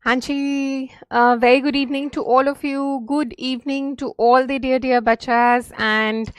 Hanchi, very good evening to all of you. Good evening to all the dear bachas, and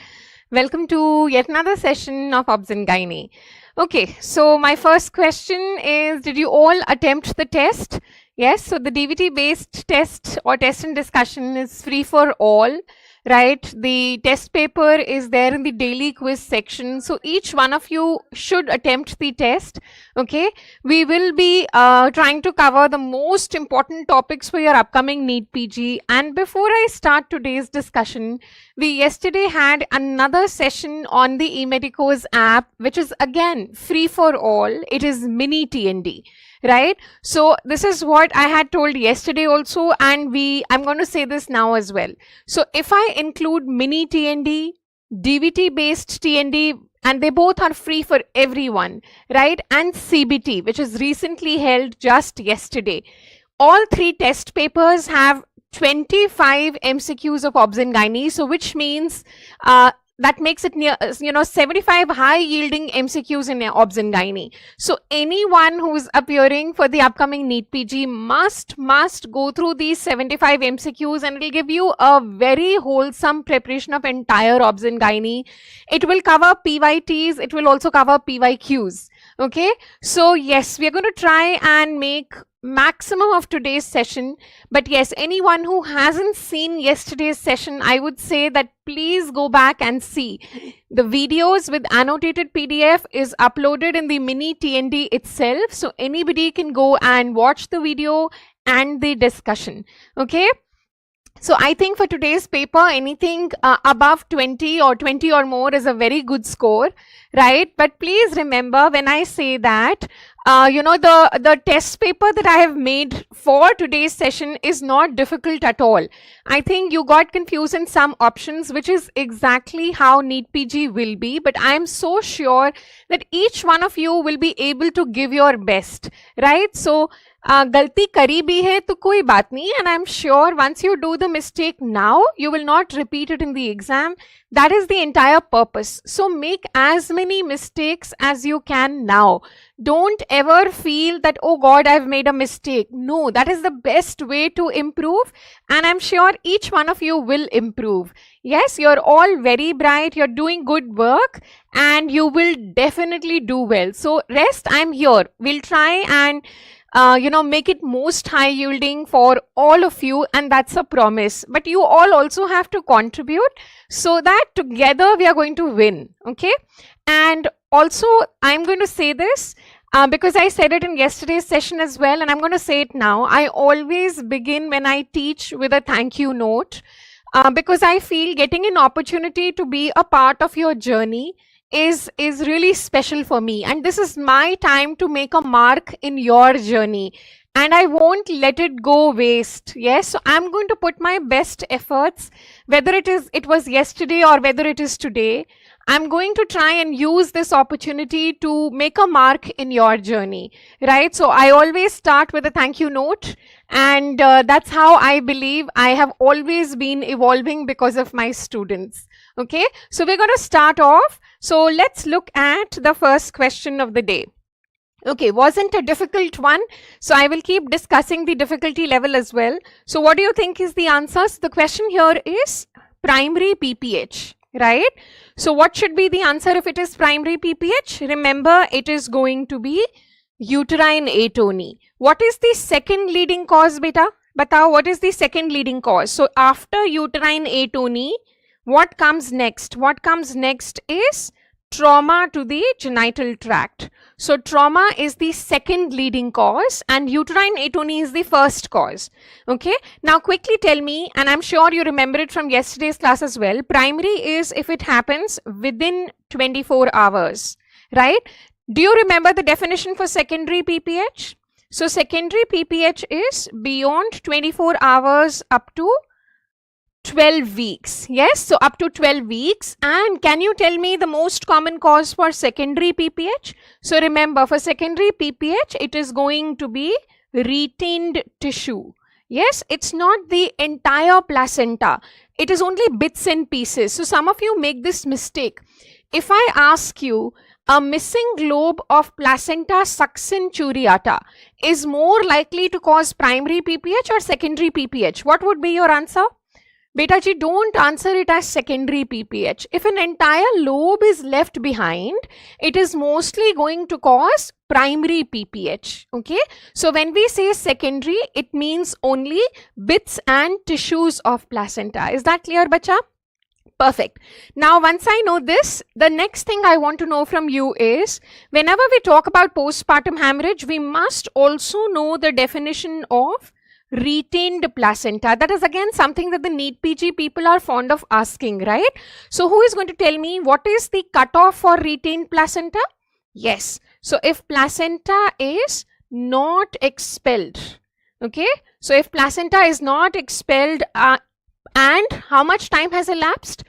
welcome to yet another session of Obs and Gynae. Okay, so my first question is, did you all attempt the test? Yes, so the DVT based test or test and discussion is free for all. Right, the test paper is there in the daily quiz section, so each one of you should attempt the test. Okay, we will be trying to cover the most important topics for your upcoming NEET PG. And before I start today's discussion, we yesterday had another session on the eMedicoz app, which is again free for all. It is mini TND. Right, so this is what I had told yesterday also, and I'm going to say this now as well. So if I include mini TND, DVT based TND, and they both are free for everyone, right, and CBT, which is recently held just yesterday, all three test papers have 25 MCQs of Obs and Gynae, so which means that makes it near 75 high yielding MCQs in Obs and Gynae. So anyone who is appearing for the upcoming NEET PG must go through these 75 MCQs, and it will give you a very wholesome preparation of entire Obs and Gynae. It will cover PYTs, it will also cover PYQs. Okay, so yes, we are going to try and make maximum of today's session, but yes, anyone who hasn't seen yesterday's session, I would say that please go back and see the videos with annotated PDF is uploaded in the mini TND itself, so anybody can go and watch the video and the discussion. Okay, so I think for today's paper, anything above 20 or 20 or more is a very good score, right? But please remember, when I say that, the test paper that I have made for today's session is not difficult at all. I think you got confused in some options, which is exactly how NEET PG will be, but I am so sure that each one of you will be able to give your best, right? So गलती करी भी है तो कोई बात नहीं, and I'm sure once you do the mistake now, you will not repeat it in the exam. That is the entire purpose. So make as many mistakes as you can now. Don't ever feel that, oh God, I've made a mistake. No, that is the best way to improve, and I'm sure each one of you will improve. Yes, you're all very bright, you're doing good work, and you will definitely do well. So rest, I'm here. We'll try and make it most high yielding for all of you, and that's a promise. But you all also have to contribute so that together we are going to win. Okay, and also I'm going to say this because I said it in yesterday's session as well, and I'm going to say it now. I always begin when I teach with a thank you note because I feel getting an opportunity to be a part of your journey is really special for me, and this is my time to make a mark in your journey, and I won't let it go waste. Yes, so I'm going to put my best efforts, whether it was yesterday or whether it is today. I'm going to try and use this opportunity to make a mark in your journey, right? So I always start with a thank you note, and that's how I believe I have always been evolving because of my students. Okay, so we're going to start off. So let's look at the first question of the day. Okay, wasn't a difficult one, so I will keep discussing the difficulty level as well. So what do you think is the answer? So the question here is primary PPH, right? So what should be the answer if it is primary PPH? Remember, it is going to be uterine atony. What is the second leading cause, beta? Batao, what is the second leading cause? So after uterine atony, what comes next? What comes next is trauma to the genital tract. So trauma is the second leading cause, and uterine atony is the first cause. Okay, now quickly tell me, and I'm sure you remember it from yesterday's class as well, primary is if it happens within 24 hours, right? Do you remember the definition for secondary PPH? So secondary PPH is beyond 24 hours up to 12 weeks. Yes, so up to 12 weeks. And can you tell me the most common cause for secondary PPH? So remember, for secondary PPH, it is going to be retained tissue. Yes, it's not the entire placenta. It is only bits and pieces. So some of you make this mistake. If I ask you, a missing lobe of placenta succinturiata is more likely to cause primary PPH or secondary PPH? What would be your answer? Beta ji, don't answer it as secondary PPH. If an entire lobe is left behind, it is mostly going to cause primary PPH. Okay. So when we say secondary, it means only bits and tissues of placenta. Is that clear, bacha? Perfect. Now, once I know this, the next thing I want to know from you is, whenever we talk about postpartum hemorrhage, we must also know the definition of retained placenta. That is again something that the NEET PG people are fond of asking, right? So who is going to tell me what is the cutoff for retained placenta? Yes. So if placenta is not expelled, okay? So if placenta is not expelled and how much time has elapsed?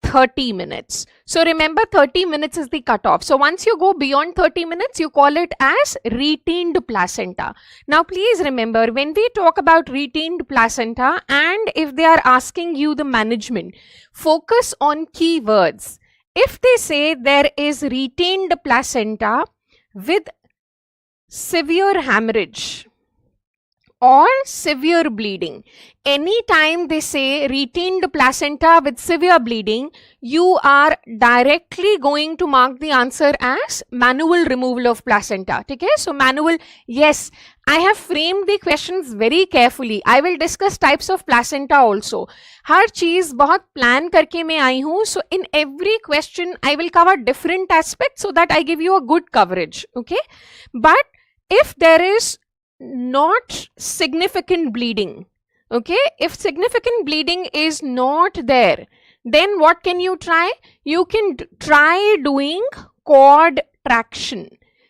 30 minutes. So remember, 30 minutes is the cutoff. So once you go beyond 30 minutes, you call it as retained placenta. Now please remember, when we talk about retained placenta and if they are asking you the management, focus on keywords. If they say there is retained placenta with severe hemorrhage or severe bleeding, anytime they say retained placenta with severe bleeding, you are directly going to mark the answer as manual removal of placenta. Okay? So manual, yes, I have framed the questions very carefully. I will discuss types of placenta also. हर चीज बहुत plan करके मैं आई हूँ. So in every question, I will cover different aspects so that I give you a good coverage. Okay? But if there is not significant bleeding, okay, if significant bleeding is not there, then what can you try? You can try doing cord traction.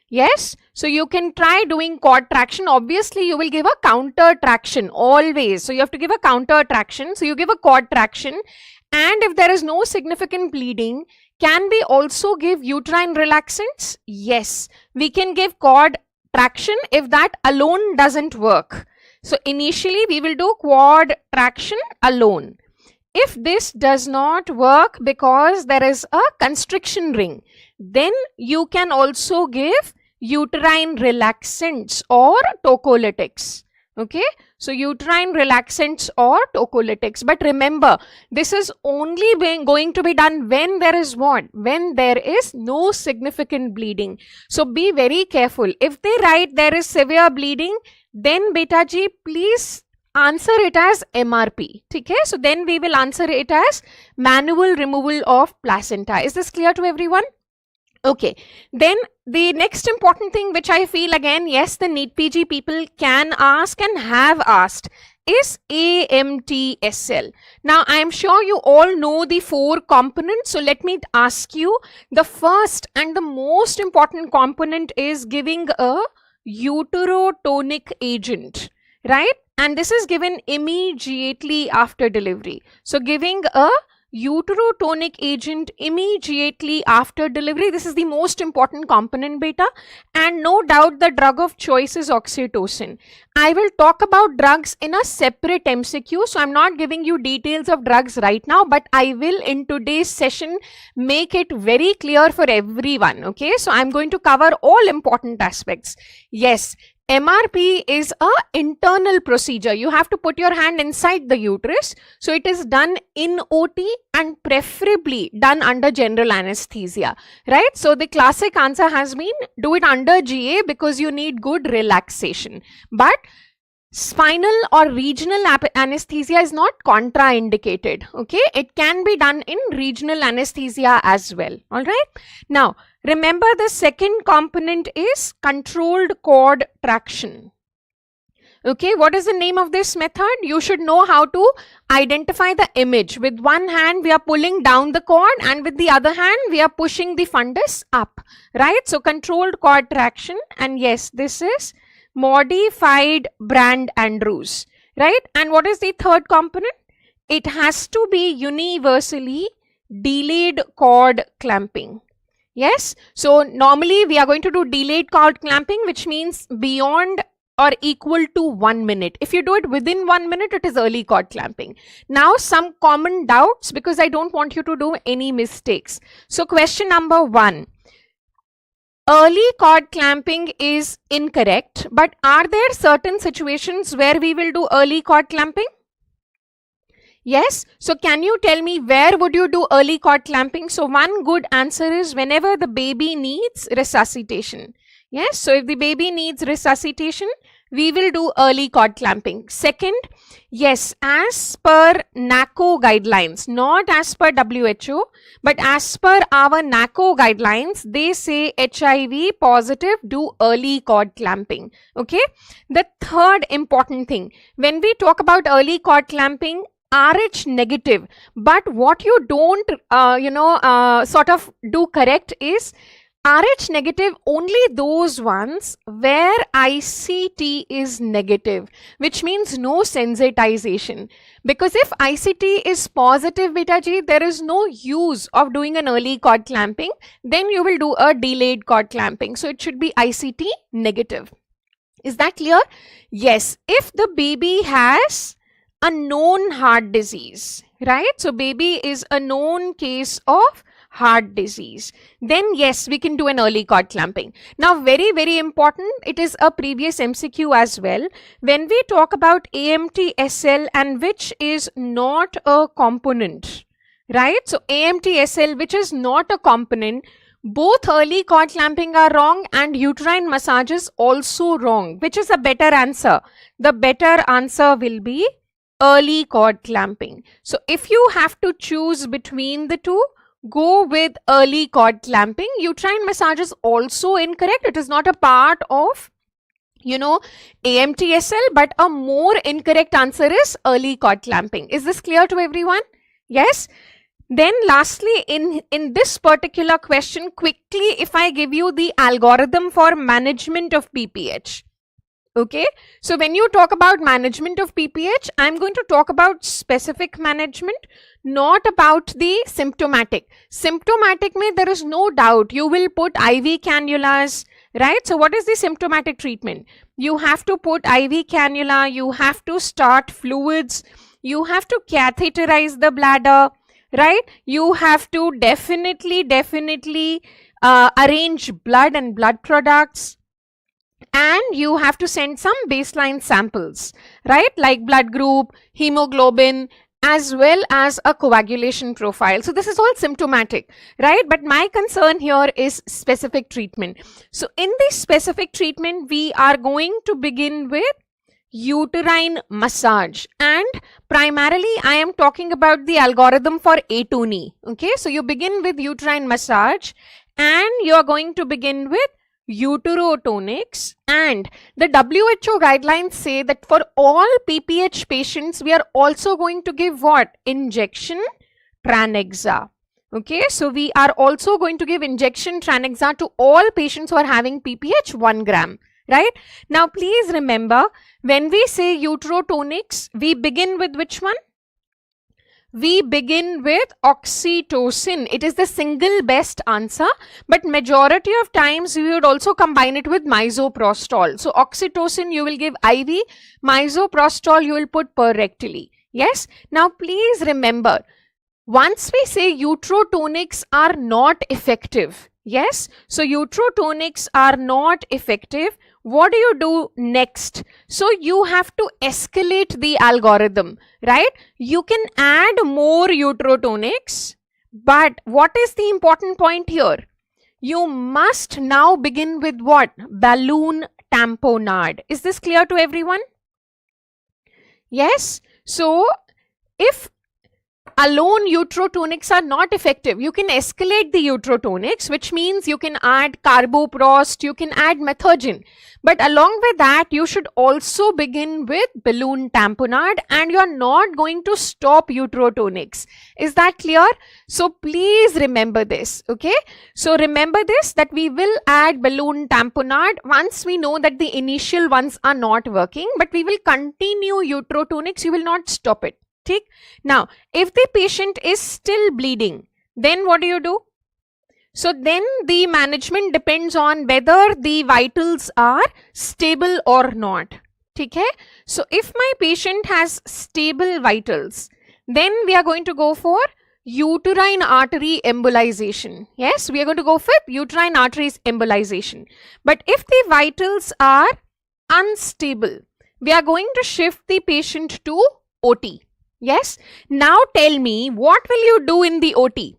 Yes, so you can try doing cord traction. Obviously you will give a counter traction always, so you have to give a counter traction. So you give a cord traction, and if there is no significant bleeding, can we also give uterine relaxants? Yes, we can give cord traction if that alone doesn't work. So initially we will do quad traction alone. If this does not work because there is a constriction ring, then you can also give uterine relaxants or tocolytics. Okay, so uterine relaxants or tocolytics. But remember, this is only going to be done when there is what? When there is no significant bleeding. So be very careful. If they write there is severe bleeding, then beta ji, please answer it as MRP. Okay, so then we will answer it as manual removal of placenta. Is this clear to everyone? Okay, then the next important thing which I feel again, yes, the NEET PG people can ask and have asked is AMTSL. Now, I am sure you all know the 4 components. So let me ask you, the first and the most important component is giving a uterotonic agent, right? And this is given immediately after delivery. So giving a uterotonic agent immediately after delivery, this is the most important component, beta. And no doubt the drug of choice is oxytocin. I will talk about drugs in a separate MCQ, so I'm not giving you details of drugs right now, but I will in today's session make it very clear for everyone. Okay, so I'm going to cover all important aspects. Yes, MRP is a internal procedure. You have to put your hand inside the uterus. So it is done in OT and preferably done under general anesthesia, right? So the classic answer has been do it under GA because you need good relaxation. But spinal or regional anesthesia is not contraindicated. Okay, it can be done in regional anesthesia as well. All right. Now, remember the second component is controlled cord traction. Okay, what is the name of this method? You should know how to identify the image. With one hand, we are pulling down the cord, and with the other hand, we are pushing the fundus up, right? So controlled cord traction, and yes, this is modified Brand Andrews, right? And what is the third component? It has to be universally delayed cord clamping. Yes, so normally we are going to do delayed cord clamping, which means beyond or equal to 1 minute. If you do it within 1 minute, it is early cord clamping. Now some common doubts, because I don't want you to do any mistakes. So question number 1. early cord clamping is incorrect, but are there certain situations where we will do early cord clamping? Yes. So can you tell me where would you do early cord clamping? So one good answer is whenever the baby needs resuscitation. Yes. So if the baby needs resuscitation, we will do early cord clamping. Second, yes, as per NACO guidelines, not as per WHO, but as per our NACO guidelines, they say HIV positive do early cord clamping. Okay. The third important thing, when we talk about early cord clamping, RH negative, but what you don't sort of do correct is RH negative only those ones where ICT is negative, which means no sensitization. Because if ICT is positive, beta G, there is no use of doing an early cord clamping. Then you will do a delayed cord clamping. So it should be ICT negative. Is that clear? Yes. If the baby has a known heart disease, right? So baby is a known case of heart disease, then yes, we can do an early cord clamping. Now, very, very important, it is a previous MCQ as well. When we talk about AMT-SL and which is not a component, right? So AMT-SL, which is not a component, both early cord clamping are wrong and uterine massage is also wrong. Which is a better answer? The better answer will be early cord clamping. So if you have to choose between the two, go with early cord clamping. Uterine massage is also incorrect. It is not a part of, AMT-SL, but a more incorrect answer is early cord clamping. Is this clear to everyone? Yes. Then lastly, in this particular question, quickly, if I give you the algorithm for management of PPH. Okay, so when you talk about management of PPH, I'm going to talk about specific management, not about the symptomatic. Symptomatic mein there is no doubt you will put IV cannulas, right? So what is the symptomatic treatment? You have to put IV cannula, you have to start fluids, you have to catheterize the bladder, right? You have to definitely arrange blood and blood products. And you have to send some baseline samples, right? Like blood group, hemoglobin, as well as a coagulation profile. So this is all symptomatic, right? But my concern here is specific treatment. So in this specific treatment, we are going to begin with uterine massage, and primarily I am talking about the algorithm for A2NE. Okay, so you begin with uterine massage and you are going to begin with uterotonics, and the WHO guidelines say that for all PPH patients we are also going to give what? Injection Tranexa. Okay, so we are also going to give injection Tranexa to all patients who are having PPH 1 gram, right? Now please remember, when we say uterotonics, we begin with which one? We begin with oxytocin. It is the single best answer, but majority of times we would also combine it with misoprostol. So oxytocin you will give IV, misoprostol you will put per rectally. Yes. Now please remember, once we say uterotonics are not effective, yes, so uterotonics are not effective, what do you do next? So you have to escalate the algorithm, right? You can add more uterotonics, but what is the important point here? You must now begin with what? Balloon tamponade. Is this clear to everyone? Yes. So if alone uterotonics are not effective, you can escalate the uterotonics, which means you can add carboprost, you can add methogen. But along with that, you should also begin with balloon tamponade, and you are not going to stop uterotonics. Is that clear? So please remember this, okay? So remember this, that we will add balloon tamponade once we know that the initial ones are not working, but we will continue uterotonics, you will not stop it. Now, if the patient is still bleeding, then what do you do? So then the management depends on whether the vitals are stable or not. Okay? So if my patient has stable vitals, then we are going to go for uterine artery embolization. Yes, we are going to go with uterine arteries embolization. But if the vitals are unstable, we are going to shift the patient to OT. Yes. Now tell me, what will you do in the OT?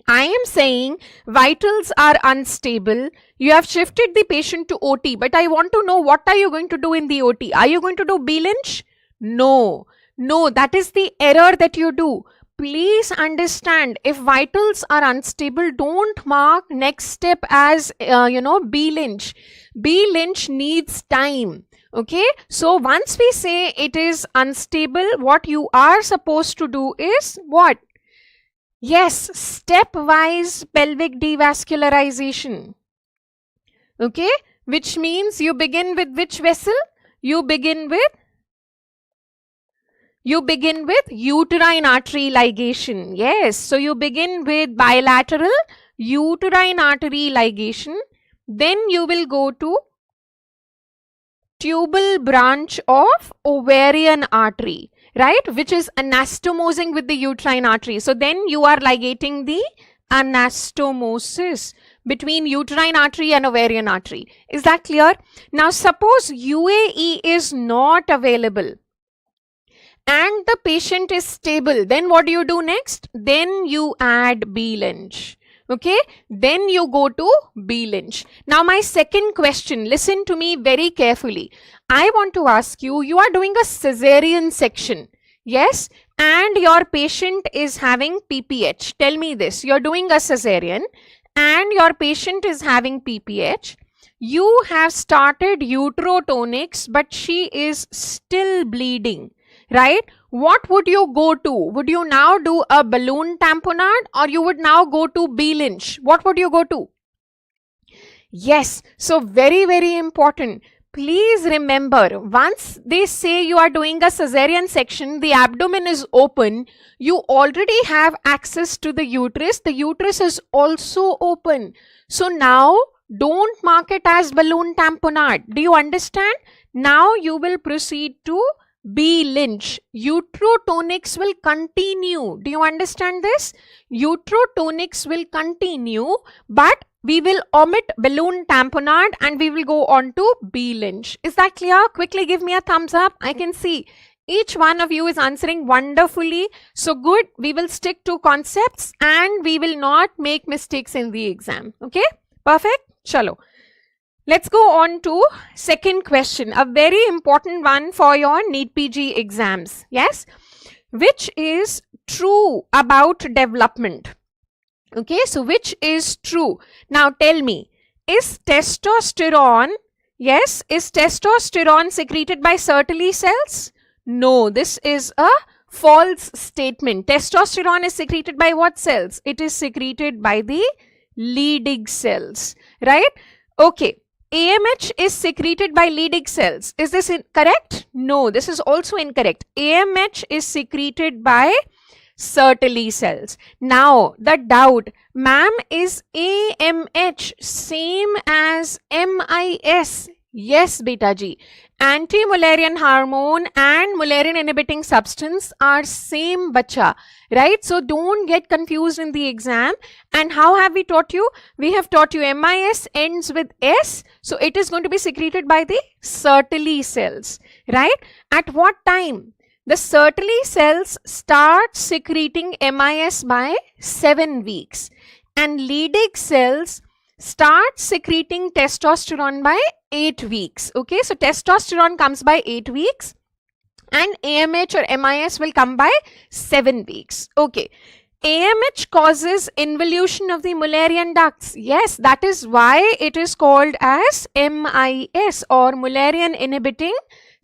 I am saying vitals are unstable. You have shifted the patient to OT, but I want to know, what are you going to do in the OT? Are you going to do B-Lynch? No. No, that is the error that you do. Please understand, if vitals are unstable, don't mark next step as, B-Lynch. B-Lynch needs time. Okay, so once we say it is unstable, what you are supposed to do is what? Yes, stepwise pelvic devascularization. Okay, which means you begin with which vessel? You begin with uterine artery ligation. Yes, so you begin with bilateral uterine artery ligation. Then you will go to tubal branch of ovarian artery, right, which is anastomosing with the uterine artery. So then you are ligating the anastomosis between uterine artery and ovarian artery. Is that clear? Now suppose UAE is not available and the patient is stable, then what do you do next? Then you add B-Lynch. Okay, then you go to B-Lynch. Now my second question, listen to me very carefully. I want to ask you, you are doing a cesarean section, yes, and your patient is having PPH. Tell me this, you're doing a cesarean and your patient is having PPH. You have started uterotonics, but she is still bleeding, right? What would you go to? Would you now do a balloon tamponade or you would now go to B-Lynch? What would you go to? Yes, so very, very important. Please remember, once they say you are doing a cesarean section, the abdomen is open, you already have access to the uterus is also open. So now don't mark it as balloon tamponade. Do you understand? Now you will proceed to B-Lynch. Uterotonics will continue. Do you understand this? Uterotonics will continue, but we will omit balloon tamponade and we will go on to B-Lynch. Is that clear? Quickly give me a thumbs up. I can see each one of you is answering wonderfully. So good. We will stick to concepts and we will not make mistakes in the exam. Okay? Perfect? Chalo. Let's go on to second question, a very important one for your NEET PG exams. Yes, which is true about development. Okay, so which is true? Now tell me, is testosterone secreted by Sertoli cells? No, this is a false statement. Testosterone is secreted by what cells? It is secreted by the Leydig cells, right? Okay. AMH is secreted by Leydig cells. Is this correct? No, this is also incorrect. AMH is secreted by Sertoli cells. Now, the doubt, ma'am, is AMH same as MIS? Yes, beta ji. Anti-Mullerian hormone and Mullerian inhibiting substance are same bacha, right? So don't get confused in the exam. And how have we taught you? We have taught you MIS ends with S. So it is going to be secreted by the Sertoli cells, right? At what time? The Sertoli cells start secreting MIS by 7 weeks and Leydig cells start secreting testosterone by 8 weeks. Okay, so testosterone comes by 8 weeks and AMH or MIS will come by 7 weeks. Okay, AMH causes involution of the Mullerian ducts. Yes, that is why it is called as MIS or Mullerian inhibiting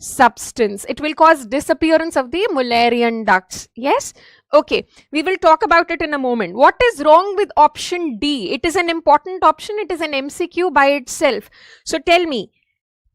substance. It will cause disappearance of the Mullerian ducts. Yes. Okay, we will talk about it in a moment. What is wrong with option D? It is an important option. It is an MCQ by itself. So tell me,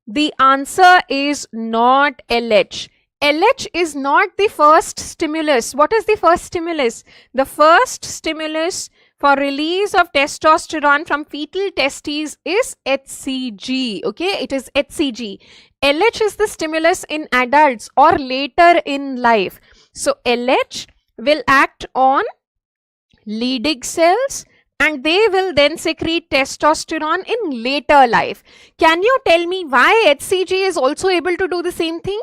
the answer is not LH. LH is not the first stimulus. What is the first stimulus? The first stimulus for release of testosterone from fetal testes is HCG. Okay, it is HCG. LH is the stimulus in adults or later in life. So LH will act on Leydig cells, and they will then secrete testosterone in later life. Can you tell me why HCG is also able to do the same thing?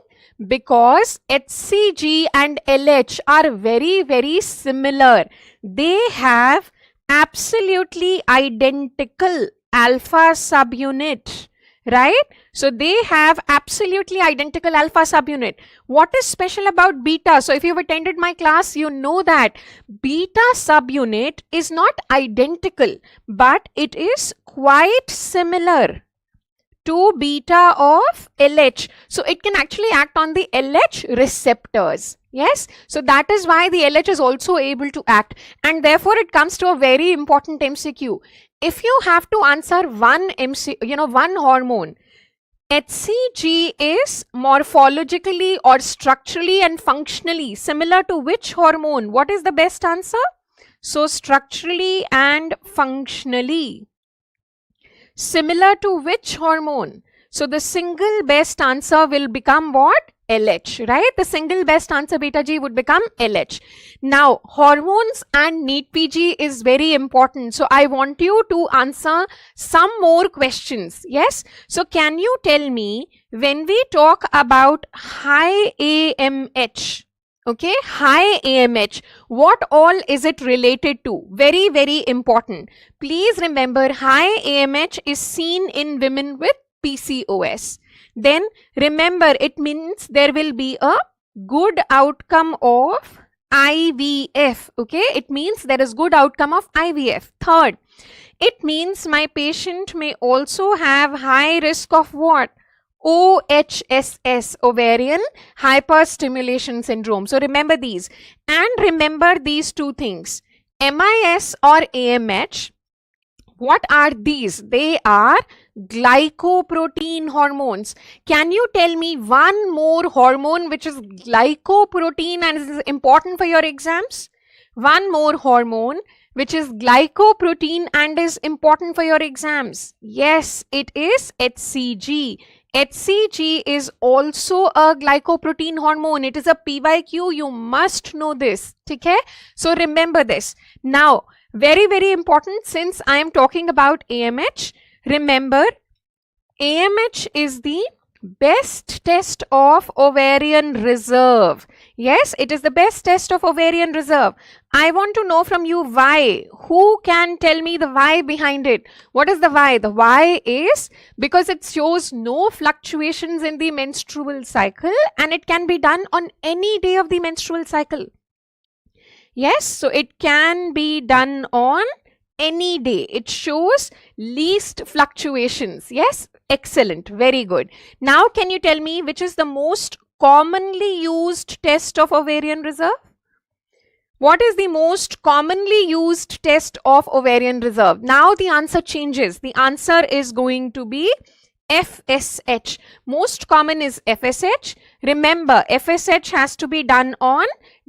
Because HCG and LH are very, very similar. They have absolutely identical alpha subunit, right? So they have absolutely identical alpha subunit. What is special about beta? So if you've attended my class, you know that beta subunit is not identical, but it is quite similar to beta of LH. So it can actually act on the LH receptors. Yes, so that is why the LH is also able to act, and therefore it comes to a very important MCQ. If you have to answer one hormone, HCG is morphologically or structurally and functionally similar to which hormone? What is the best answer? So structurally and functionally similar to which hormone? So the single best answer will become what? LH, right? The single best answer, beta G, would become LH. Now, hormones and NEET PG is very important. So I want you to answer some more questions. Yes? So can you tell me, when we talk about high AMH, okay, high AMH, what all is it related to? Very, very important. Please remember, high AMH is seen in women with PCOS. Then remember, it means there will be a good outcome of IVF. Okay, it means there is good outcome of IVF. Third, it means my patient may also have high risk of what? OHSS, ovarian hyperstimulation syndrome. So remember these, and remember these two things. MIS or AMH, what are these? They are glycoprotein hormones. Can you tell me one more hormone which is glycoprotein and is important for your exams? One more hormone which is glycoprotein and is important for your exams. Yes, it is HCG. HCG is also a glycoprotein hormone. It is a PYQ. You must know this. Okay? So remember this. Now, very, very important, since I am talking about AMH, remember, AMH is the best test of ovarian reserve. Yes, it is the best test of ovarian reserve. I want to know from you why. Who can tell me the why behind it? What is the why? The why is because it shows no fluctuations in the menstrual cycle, and it can be done on any day of the menstrual cycle. Yes, so it can be done on any day. It shows least fluctuations. Yes, excellent, very good. Now can you tell me which is the most commonly used test of ovarian reserve? What is the most commonly used test of ovarian reserve? Now the answer changes. The answer is going to be FSH. Most common is FSH. Remember, FSH has to be done on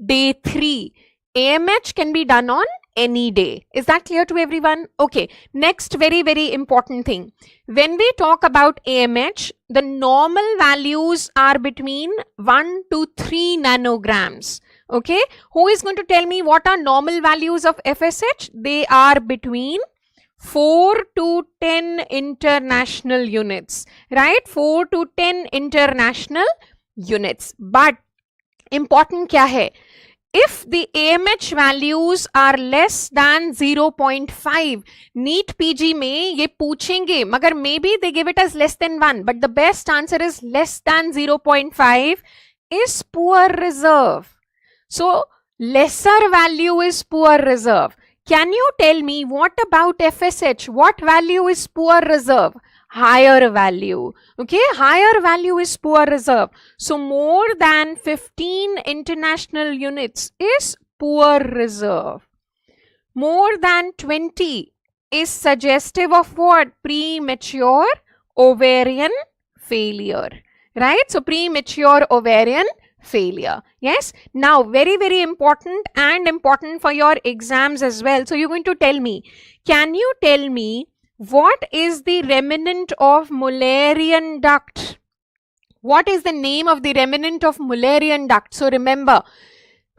day 3. AMH can be done on any day. Is that clear to everyone? Okay. Next, very, very important thing. When we talk about AMH, the normal values are between 1 to 3 nanograms. Okay. Who is going to tell me what are normal values of FSH? They are between 4 to 10 international units. Right? 4 to 10 international units. But important kya hai? If the AMH values are less than 0.5, NEET PG में ये पूछेंगे, मगर maybe they give it as less than 1, but the best answer is less than 0.5 is poor reserve. So lesser value is poor reserve. Can you tell me what about FSH? What value is poor reserve? Higher value. Okay, higher value is poor reserve. So more than 15 international units is poor reserve. More than 20 is suggestive of what? Premature ovarian failure. Right? So premature ovarian failure. Yes. Now very, very important and important for your exams as well. So you're going to tell me, can you tell me what is the remnant of Mullerian duct? What is the name of the remnant of Mullerian duct? So remember,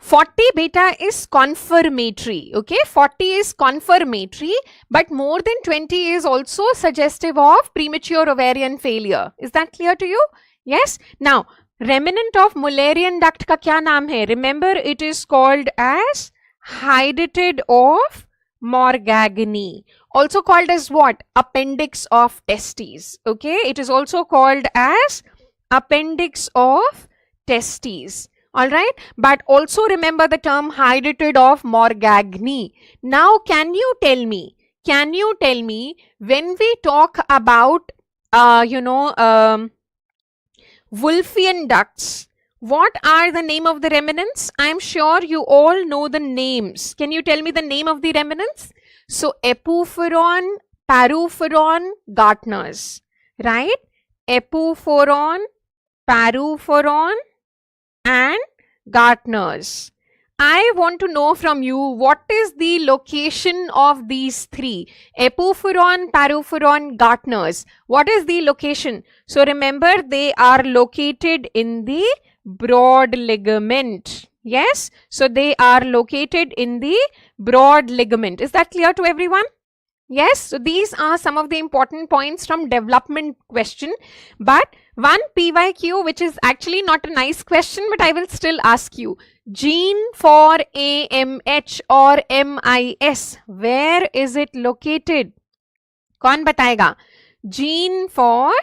40 beta is confirmatory, okay? 40 is confirmatory, but more than 20 is also suggestive of premature ovarian failure. Is that clear to you? Yes? Now, remnant of Mullerian duct ka kya naam hai? Remember, it is called as hydatid of Morgagni. Also called as what? Appendix of testes, okay? It is also called as appendix of testes. All right, but also remember the term hydatid of Morgagni. Now, can you tell me when we talk about, Wolffian ducts, what are the name of the remnants? I'm sure you all know the names. Can you tell me the name of the remnants? So, Epuphoron, Paruphoron, Gartners, right? Epuphoron, Paruphoron, and Gartners. I want to know from you, what is the location of these three? Epuphoron, Paruphoron, Gartners. What is the location? So remember, they are located in the broad ligament. Yes, so they are located in the broad ligament. Is that clear to everyone? Yes, so these are some of the important points from development question, but one PYQ which is actually not a nice question, but I will still ask you. Gene for AMH or MIS, where is it located? कौन बताएगा? Gene for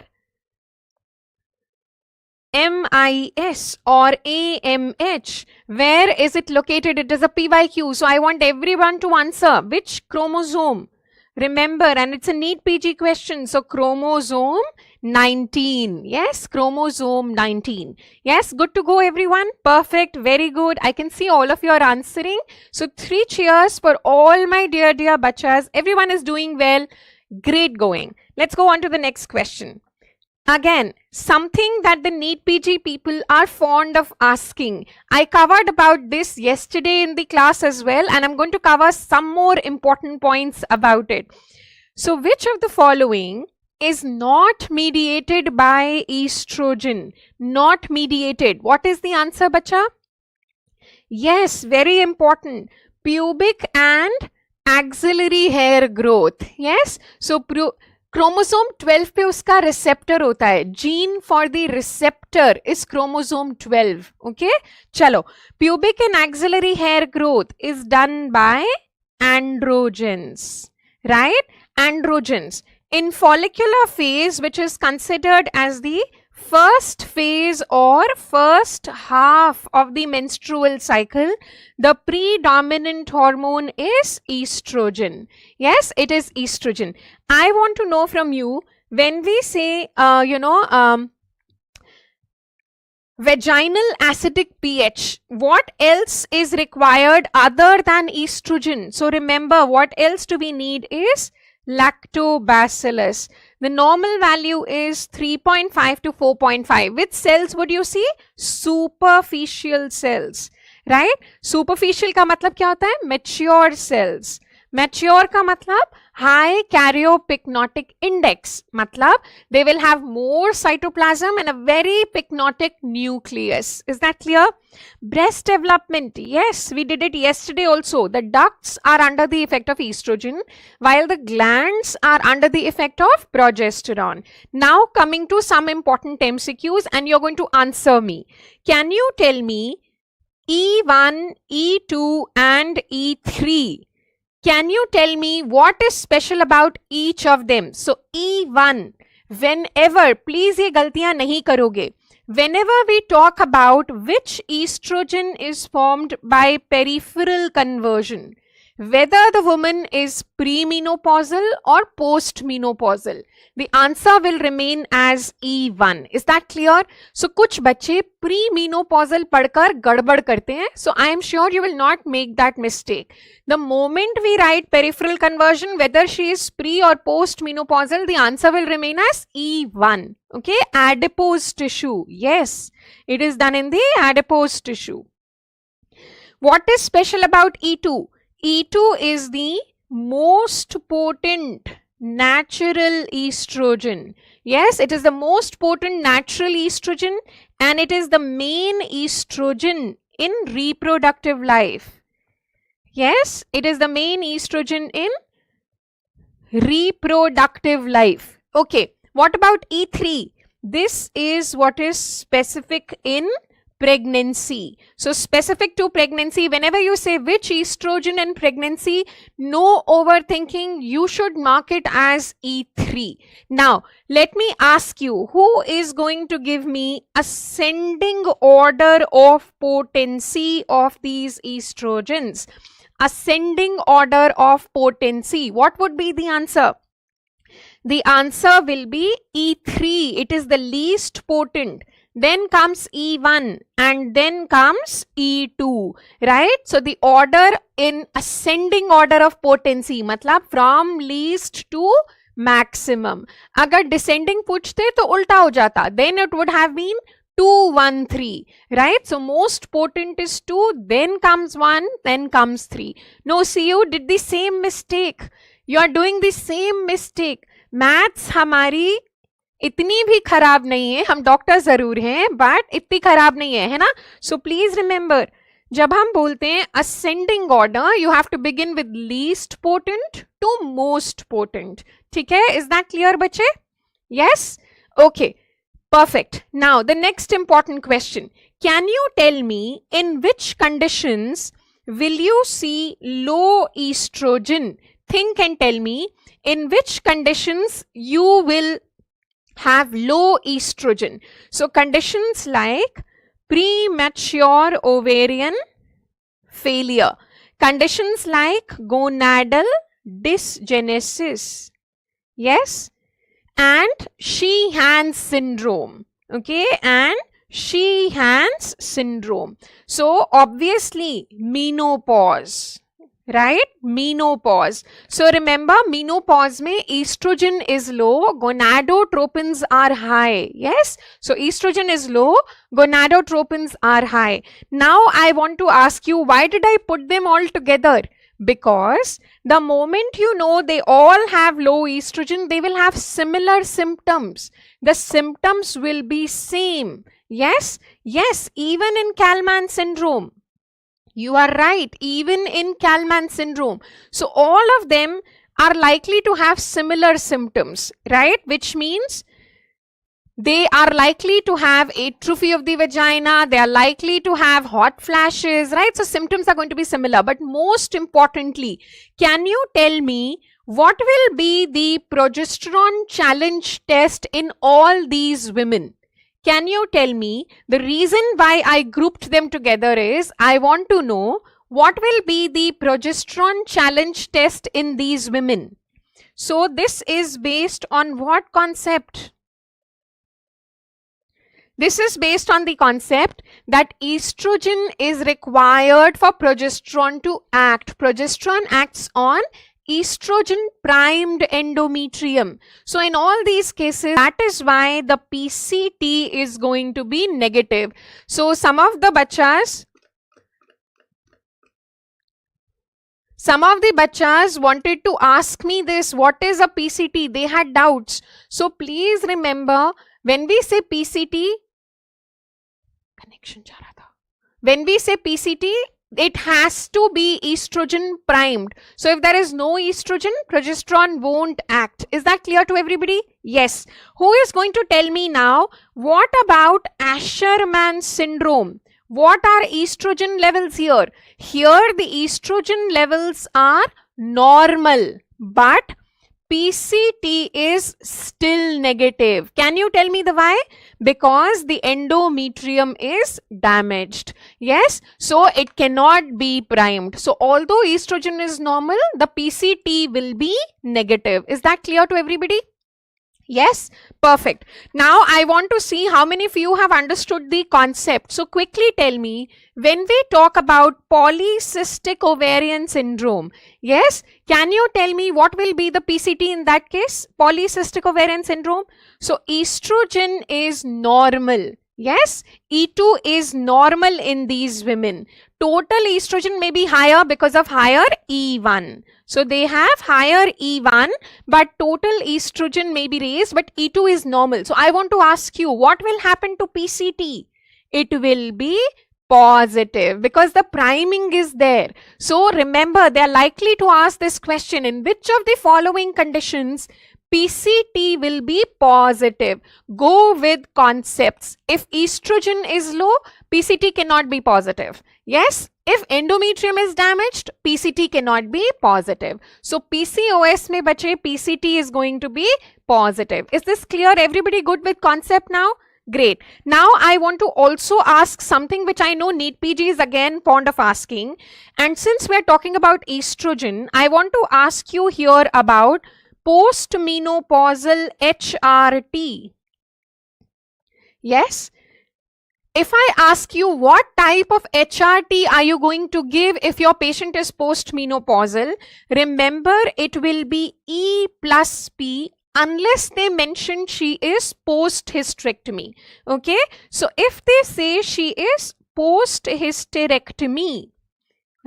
MIS or AMH, where is it located? It is a PYQ, so I want everyone to answer. Which chromosome? Remember, and it's a NEET PG question, so chromosome 19. Yes, chromosome 19. Yes, good to go everyone. Perfect, very good. I can see all of you are answering. So 3 cheers for all my dear bachas. Everyone is doing well. Great going. Let's go on to the next question. Again, something that the NEET PG people are fond of asking. I covered about this yesterday in the class as well, and I'm going to cover some more important points about it. So, which of the following is not mediated by estrogen? Not mediated. What is the answer, bacha? Yes, very important. Pubic and axillary hair growth. Yes, so chromosome 12 पे उसका receptor होता है. Gene for the receptor is chromosome 12. Okay, चलो. Pubic and axillary hair growth is done by androgens, right? Androgens in follicular phase, which is considered as the first phase or first half of the menstrual cycle, the predominant hormone is estrogen. Yes, it is estrogen. I want to know from you, when we say, vaginal acidic pH, what else is required other than estrogen? So remember, what else do we need is lactobacillus. The normal value is 3.5 to 4.5. Which cells would you see? Superficial cells, right? Superficial का मतलब क्या होता है? Mature cells. Mature का मतलब high karyopyknotic index, मतलब they will have more cytoplasm and a very pycnotic nucleus. Is that clear? Breast development, yes, we did it yesterday also. The ducts are under the effect of estrogen, while the glands are under the effect of progesterone. Now coming to some important MCQs, and you're going to answer me. Can you tell me E1, E2 and E3? Can you tell me what is special about each of them? So E1, whenever, please ये गलतियां नहीं करोगे. Whenever we talk about which estrogen is formed by peripheral conversion, whether the woman is premenopausal or postmenopausal, the answer will remain as E1. Is that clear? So कुछ बच्चे premenopausal पढ़कर गड़बड़ करते हैं. So I am sure you will not make that mistake. The moment we write peripheral conversion, whether she is pre or postmenopausal, the answer will remain as E1. Okay, adipose tissue. Yes, it is done in the adipose tissue. What is special about E2? E2 is the most potent natural estrogen. Yes, it is the most potent natural estrogen, and it is the main estrogen in reproductive life. Yes, it is the main estrogen in reproductive life. Okay, what about E3? This is what is specific in pregnancy. So specific to pregnancy, whenever you say which estrogen in pregnancy, no overthinking, you should mark it as E3. Now, let me ask you, who is going to give me ascending order of potency of these estrogens? Ascending order of potency. What would be the answer? The answer will be E3. It is the least potent. Then comes E1 and then comes E2, right? So the order in ascending order of potency, matlab from least to maximum. Agar descending पूछते तो उल्टा हो जाता. Then it would have been 2, 1, 3, right? So most potent is 2, then comes 1, then comes 3. No, see, you did the same mistake. You are doing the same mistake. Maths हमारी इतनी भी खराब नहीं है, हम डॉक्टर जरूर हैं बट इतनी खराब नहीं है, है ना? सो प्लीज रिमेंबर, जब हम बोलते हैं ascending order, you have to begin with least potent to most potent. ठीक है? इज दैट क्लियर बच्चे? Yes? Okay, perfect. Now the next important question, can you tell me in which conditions will you see low estrogen? Think and tell me in which conditions you will have low estrogen. So conditions like premature ovarian failure, conditions like gonadal dysgenesis, yes, and Sheehan's syndrome, okay, and Sheehan's syndrome. So obviously menopause, right? Menopause. So remember, menopause mein estrogen is low, gonadotropins are high. Yes, so estrogen is low, gonadotropins are high. Now I want to ask you, why did I put them all together? Because the moment you know they all have low estrogen, they will have similar symptoms. The symptoms will be same. Yes, yes, even in Kallmann syndrome. You are right, even in Kallmann syndrome. So all of them are likely to have similar symptoms, right? Which means they are likely to have atrophy of the vagina, they are likely to have hot flashes, right? So symptoms are going to be similar. But most importantly, can you tell me what will be the progesterone challenge test in all these women? Can you tell me? The reason why I grouped them together is I want to know what will be the progesterone challenge test in these women. So this is based on what concept? This is based on the concept that estrogen is required for progesterone to act. Progesterone acts on estrogen primed endometrium. So in all these cases, that is why the PCT is going to be negative. So some of the bachas wanted to ask me this, what is a PCT? They had doubts. So please remember, when we say PCT, when we say PCT, it has to be estrogen primed. So if there is no estrogen, progesterone won't act. Is that clear to everybody? Yes. Who is going to tell me now, what about Asherman syndrome? What are estrogen levels here? Here the estrogen levels are normal, but PCT is still negative. Can you tell me the why? Because the endometrium is damaged. Yes, so it cannot be primed. So although estrogen is normal, the PCT will be negative. Is that clear to everybody? Yes, perfect. Now I want to see how many of you have understood the concept. So quickly tell me, when we talk about polycystic ovarian syndrome, yes, can you tell me what will be the PCT in that case? Polycystic ovarian syndrome. So estrogen is normal. Yes, E2 is normal in these women. Total estrogen may be higher because of higher E1. So they have higher E1, but total estrogen may be raised, but E2 is normal. So I want to ask you, what will happen to PCT? It will be Positive, because the priming is there. So remember, they are likely to ask this question: in which of the following conditions PCT will be positive? Go with concepts. If estrogen is low, PCT cannot be positive. Yes, if endometrium is damaged, PCT cannot be positive. So PCOS mein bache, PCT is going to be positive. Is this clear? Everybody good with concept now? Great. Now I want to also ask something which I know NEET PG is again fond of asking. And since we are talking about estrogen, I want to ask you here about postmenopausal HRT. Yes. If I ask you what type of HRT are you going to give if your patient is postmenopausal, remember it will be E plus P unless they mention she is post-hysterectomy. Okay. So if they say she is post-hysterectomy,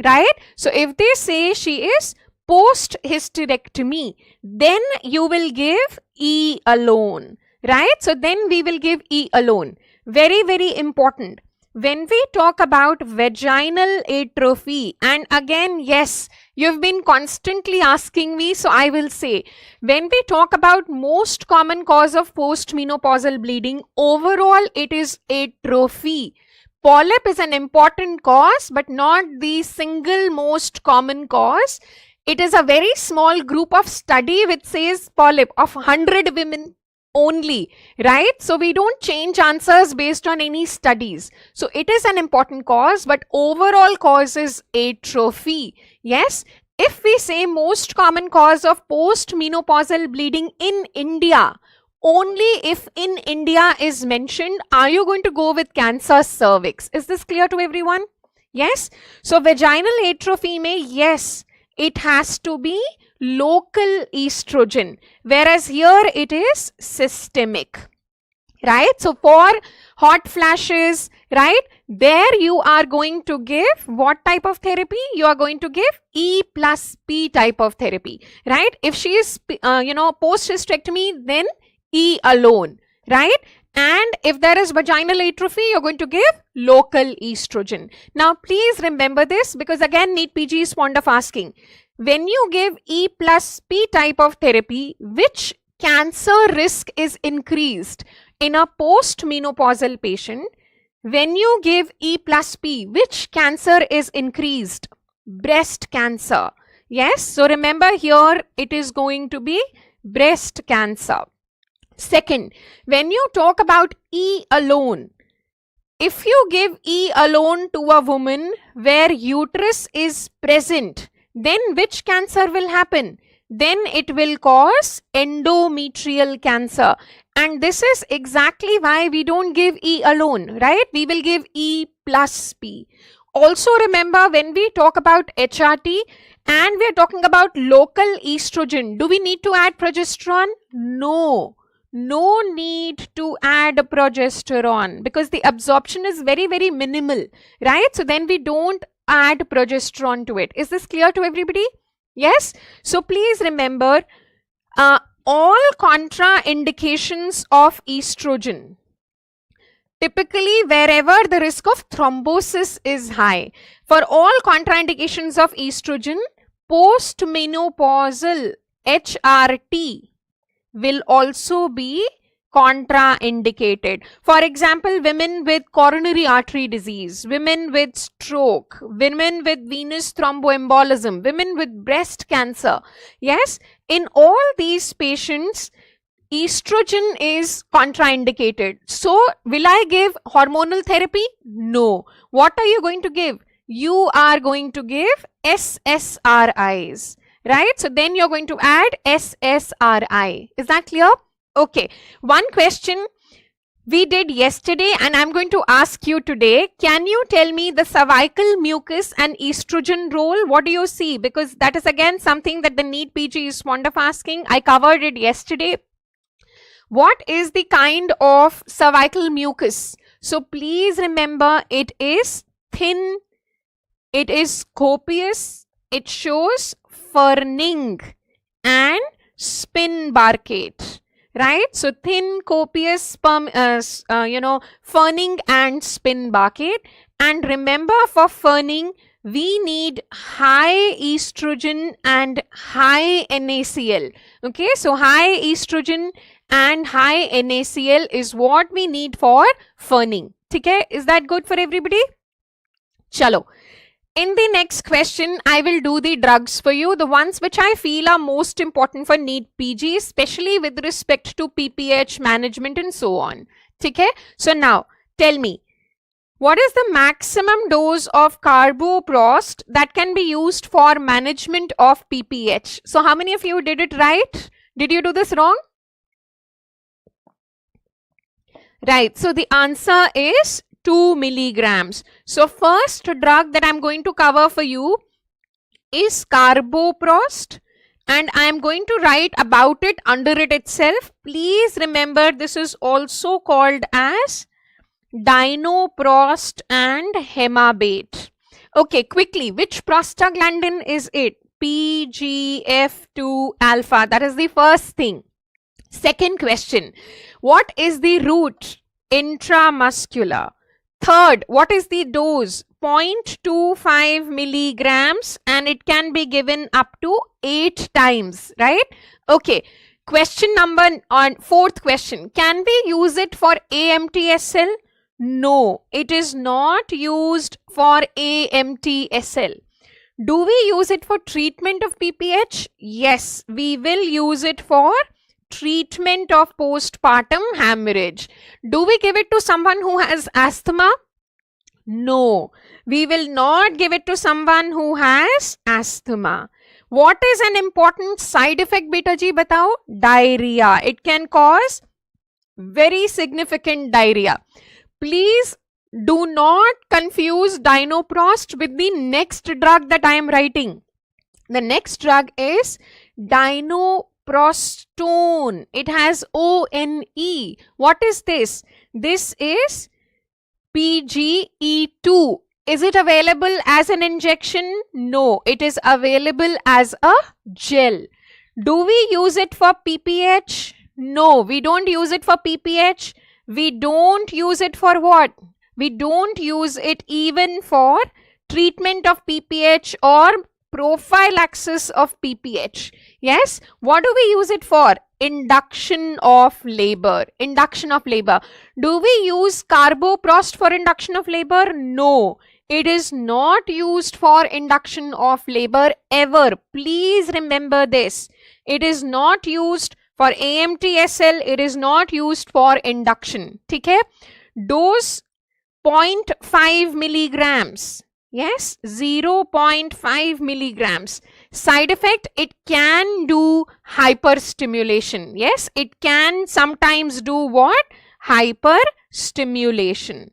right? So if they say she is post-hysterectomy, then you will give E alone, right? So then we will give E alone. Very, very important. When we talk about vaginal atrophy, and again, yes, you've been constantly asking me, so I will say, when we talk about most common cause of postmenopausal bleeding, overall it is atrophy. Polyp is an important cause, but not the single most common cause. It is a very small group of study which says polyp of 100 women only, right? So we don't change answers based on any studies. So it is an important cause, but overall cause is atrophy. Yes. If we say most common cause of postmenopausal bleeding in India, only if in India is mentioned, are you going to go with cancer cervix? Is this clear to everyone? Yes. So vaginal atrophy may, yes, it has to be local estrogen, whereas here it is systemic, right? So for hot flashes, right, there you are going to give what type of therapy? You are going to give E plus P type of therapy, right? If she is, post-hysterectomy, then E alone, right? And if there is vaginal atrophy, you're going to give local estrogen. Now, please remember this, because again, NEET PG is fond of asking, when you give E plus P type of therapy, which cancer risk is increased in a postmenopausal patient? When you give E plus P, which cancer is increased? Breast cancer. Yes, so remember here it is going to be breast cancer. Second, when you talk about E alone, if you give E alone to a woman where uterus is present, then which cancer will happen? Then it will cause endometrial cancer. And this is exactly why we don't give E alone, right? We will give E plus P. Also remember, when we talk about HRT and we are talking about local estrogen, do we need to add progesterone? No. No need to add progesterone because the absorption is very, very minimal, right? So then we don't add progesterone to it. Is this clear to everybody? Yes. So please remember, all contraindications of estrogen, typically wherever the risk of thrombosis is high, for all contraindications of estrogen, postmenopausal HRT will also be contraindicated. For example, women with coronary artery disease, women with stroke, women with venous thromboembolism, women with breast cancer. Yes, in all these patients, estrogen is contraindicated. So, will I give hormonal therapy? No. What are you going to give? You are going to give SSRIs, right? So, then you're going to add SSRI. Is that clear? Okay, one question we did yesterday and I'm going to ask you today. Can you tell me the cervical mucus and estrogen role? What do you see? Because that is again something that the NEET PG is fond of asking. I covered it yesterday. What is the kind of cervical mucus? So please remember, it is thin, it is copious, it shows furning and spin barcate. right? So thin, copious sperm, ferning and spin bucket. And remember, for ferning, we need high estrogen and high NaCl. Okay, so high estrogen and high NaCl is what we need for ferning. Okay, is that good for everybody? Chalo. In the next question, I will do the drugs for you, the ones which I feel are most important for NEET PG, especially with respect to PPH management and so on. Okay, so now tell me, what is the maximum dose of carboprost that can be used for management of PPH? So how many of you did it right? Did you do this wrong? Right, so the answer is 2 milligrams. So first drug that I'm going to cover for you is carboprost, and I am going to write about it under it itself. Please remember, this is also called as dinoprost and hemabate. Okay, quickly, which prostaglandin is it? PGF2 alpha. That is the first thing. Second question, what is the route? Intramuscular. Third, what is the dose? 0.25 milligrams, and it can be given up to 8 times, right? Okay. Question number on fourth question, can we use it for AMTSL? No, it is not used for AMTSL. Do we use it for treatment of PPH? Yes, we will use it for treatment of postpartum hemorrhage. Do we give it to someone who has asthma? No, we will not give it to someone who has asthma. What is an important side effect, beta ji, batao? Diarrhea. It can cause very significant diarrhea. Please do not confuse dinoprost with the next drug that I am writing. The next drug is dinoprostone. It has O-N-E. What is this? This is PGE2. Is it available as an injection? No, it is available as a gel. Do we use it for PPH? No, we don't use it for PPH. We don't use it for what? We don't use it even for treatment of PPH or prophylaxis of PPH. Yes, what do we use it for? Induction of labor. Induction of labor. Do we use carboprost for induction of labor? No, it is not used for induction of labor ever. Please remember this. It is not used for AMTSL. It is not used for induction. Okay? Dose 0.5 milligrams. Yes, 0.5 milligrams. Side effect, it can do hyperstimulation. Yes, it can sometimes do what? Hyperstimulation.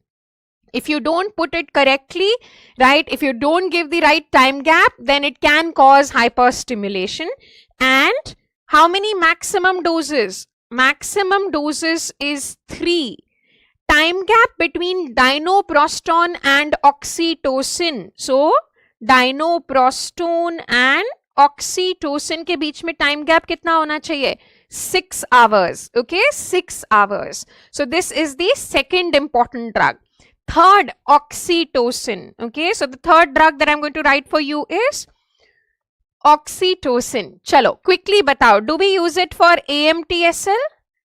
If you don't put it correctly, right, if you don't give the right time gap, then it can cause hyperstimulation. And how many maximum doses? Maximum doses is 3. Time gap between dinoprostone and oxytocin. So, dinoprostone and oxytocin के बीच में time gap कितना होना चाहिए? 6 hours. Okay, 6 hours. So, this is the second important drug. Third, oxytocin. Okay, so the third drug that I'm going to write for you is oxytocin. Chalo, quickly batao. Do we use it for AMTSL?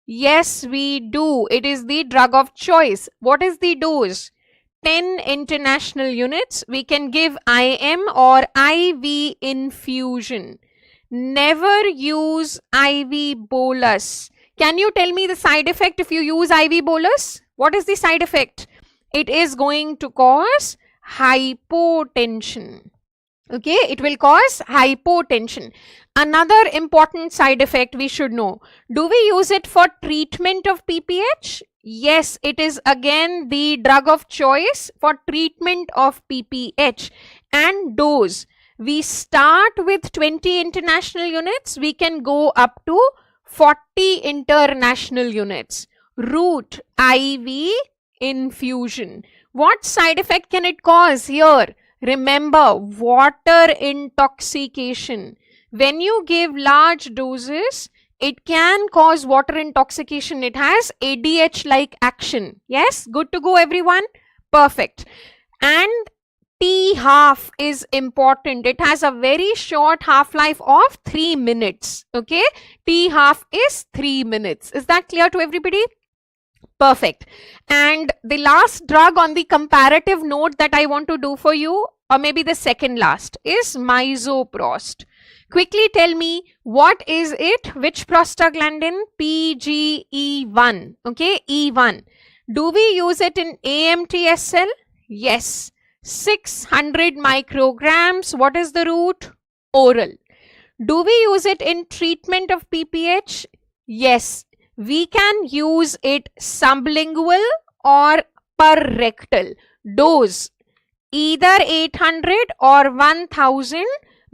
Yes, we do. It is the drug of choice. What is the dose? 10 international units. We can give IM or IV infusion. Never use IV bolus. Can you tell me the side effect if you use IV bolus? What is the side effect? It is going to cause hypotension. Okay, it will cause hypotension. Another important side effect we should know. Do we use it for treatment of PPH? Yes, it is again the drug of choice for treatment of PPH. And dose, we start with 20 international units. We can go up to 40 international units. Route, IV infusion. What side effect can it cause here? Remember, water intoxication. When you give large doses, it can cause water intoxication. It has ADH-like action. Yes, good to go everyone? Perfect. And T half is important. It has a very short half-life of 3 minutes. Okay, T half is 3 minutes. Is that clear to everybody? Perfect. And the last drug on the comparative note that I want to do for you, or maybe the second last, is misoprost. Quickly tell me, what is it? Which prostaglandin? PGE1. Okay, E1. Do we use it in AMTSL? Yes. 600 micrograms. What is the route? Oral. Do we use it in treatment of PPH? Yes. We can use it sublingual or per rectal. Dose either 800 or 1000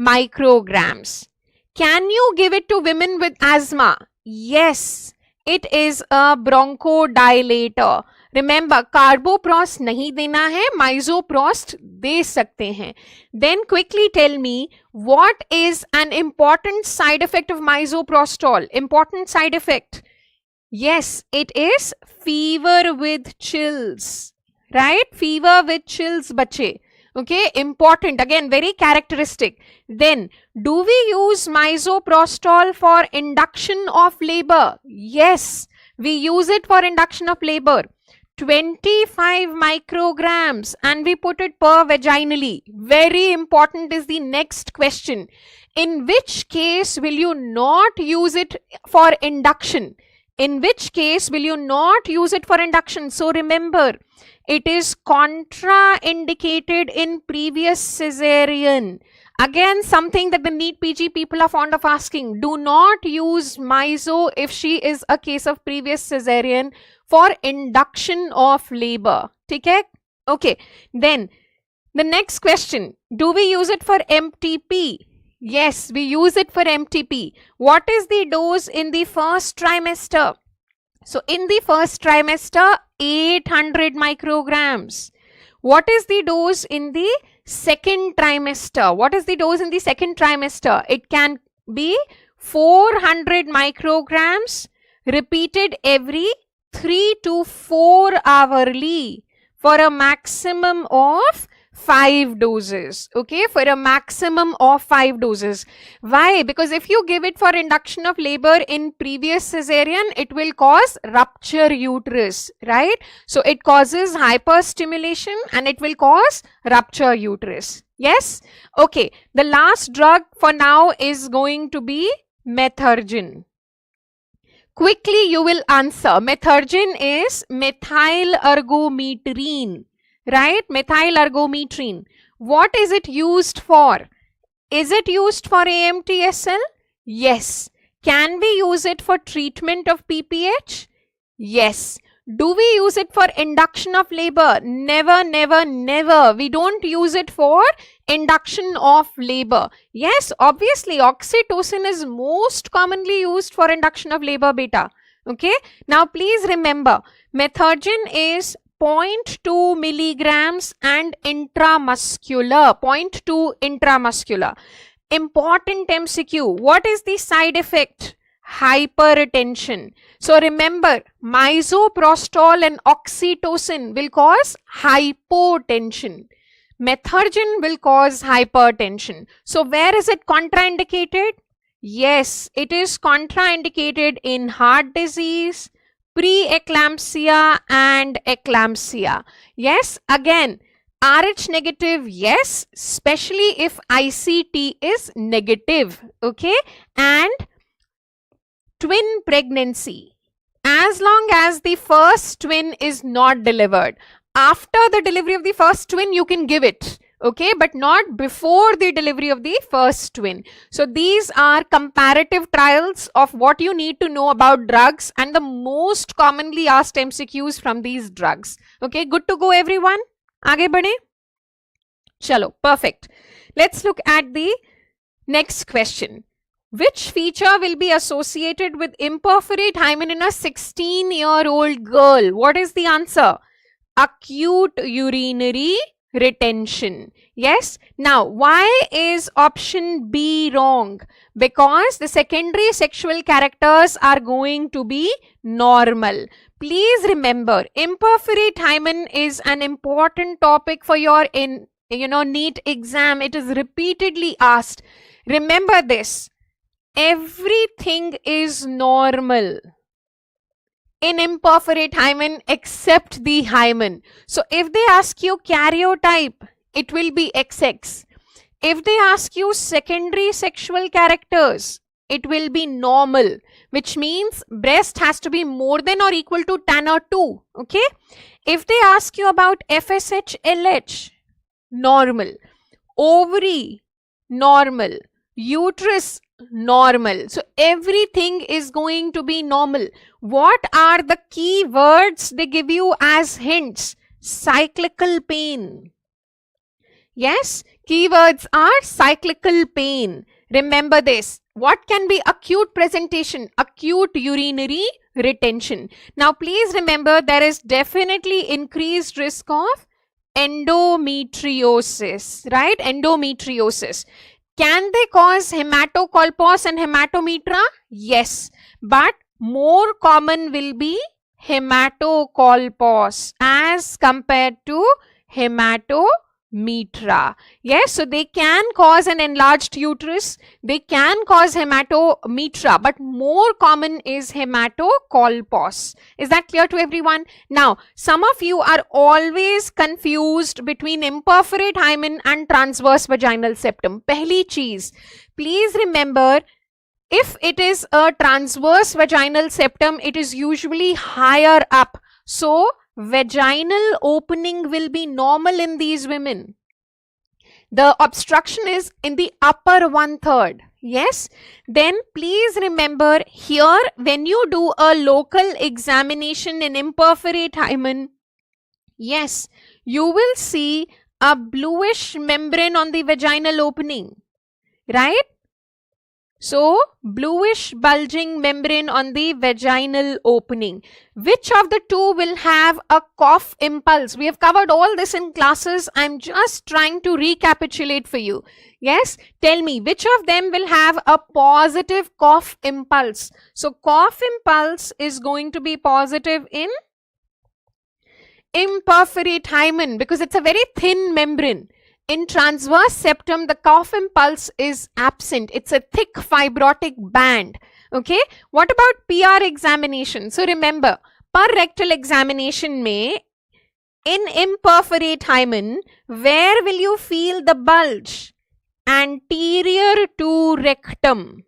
micrograms. Can you give it to women with asthma? Yes. It is a bronchodilator. Remember, carboprost nahi dena hai, misoprost de sakte hain. Then quickly tell me, what is an important side effect of misoprostol? Important side effect. Yes, it is fever with chills, right? Fever with chills, bache. Okay, important, again, very characteristic. Then, do we use misoprostol for induction of labor? Yes, we use it for induction of labor. 25 micrograms, and we put it per vaginally. Very important is the next question. In which case will you not use it for induction? In which case will you not use it for induction? So remember, it is contraindicated in previous cesarean. Again, something that the NEET PG people are fond of asking. Do not use miso if she is a case of previous cesarean for induction of labor. Okay? Okay. Then, the next question. Do we use it for MTP? Yes, we use it for MTP. What is the dose in the first trimester? So, in the first trimester, 800 micrograms. What is the dose in the second trimester? What is the dose in the second trimester? It can be 400 micrograms repeated every 3 to 4 hourly for a maximum of 5 doses. Okay, for a maximum of 5 doses. Why? Because if you give it for induction of labor in previous cesarean, it will cause rupture uterus, right? So it causes hyperstimulation and it will cause rupture uterus. Yes? Okay, the last drug for now is going to be methergin. Quickly you will answer. Methergin is methyl ergometrine. Right? Methyl ergometrine. What is it used for? Is it used for AMTSL? Yes. Can we use it for treatment of PPH? Yes. Do we use it for induction of labor? Never, never, never. We don't use it for induction of labor. Yes, obviously, oxytocin is most commonly used for induction of labor, beta. Okay. Now, please remember, methergin is 0.2 milligrams and intramuscular. 0.2 intramuscular. Important MCQ. What is the side effect? Hypertension. So remember, misoprostol and oxytocin will cause hypotension. Methergin will cause hypertension. So where is it contraindicated? Yes, it is contraindicated in heart disease, pre-eclampsia and eclampsia. Yes, again, RH negative, yes, especially if ICT is negative. Okay, and twin pregnancy. As long as the first twin is not delivered. After the delivery of the first twin, you can give it. Okay, but not before the delivery of the first twin. So these are comparative trials of what you need to know about drugs and the most commonly asked MCQs from these drugs. Okay, good to go everyone? Aage badhe? Chalo, perfect. Let's look at the next question. Which feature will be associated with imperforate hymen in a 16-year-old girl? What is the answer? Acute urinary retention. Yes. Now, why is option B wrong? Because the secondary sexual characters are going to be normal. Please remember, imperforate hymen is an important topic for your NEET exam. It is repeatedly asked. Remember this. Everything is normal in imperforate hymen except the hymen. So if they ask you karyotype, it will be XX. If they ask you secondary sexual characters, it will be normal, which means breast has to be more than or equal to Tanner 2. Okay. If they ask you about FSH, LH, normal. Ovary, normal. Uterus, normal. So everything is going to be normal. What are the key words they give you as hints? Cyclical pain. Yes, keywords are cyclical pain. Remember this. What can be acute presentation? Acute urinary retention. Now please remember, there is definitely increased risk of endometriosis, right? Endometriosis. Can they cause hematocolpos and hematometra? Yes, but more common will be hematocolpos as compared to hematometra. Yes, so they can cause an enlarged uterus, they can cause hematometra, but more common is hematocolpos. Is that clear to everyone? Now, some of you are always confused between imperforate hymen and transverse vaginal septum. Pehli cheez, please remember, if it is a transverse vaginal septum, it is usually higher up. So, vaginal opening will be normal in these women. The obstruction is in the upper 1/3. Yes. Then please remember here, when you do a local examination in imperforate hymen, yes, you will see a bluish membrane on the vaginal opening, right? So, bluish bulging membrane on the vaginal opening. Which of the two will have a cough impulse? We have covered all this in classes. I'm just trying to recapitulate for you. Yes, tell me, which of them will have a positive cough impulse? So, cough impulse is going to be positive in imperforate hymen because it's a very thin membrane. In transverse septum, the cough impulse is absent. It's a thick fibrotic band. Okay. What about PR examination? So remember, per rectal examination in imperforate hymen, where will you feel the bulge? Anterior to rectum.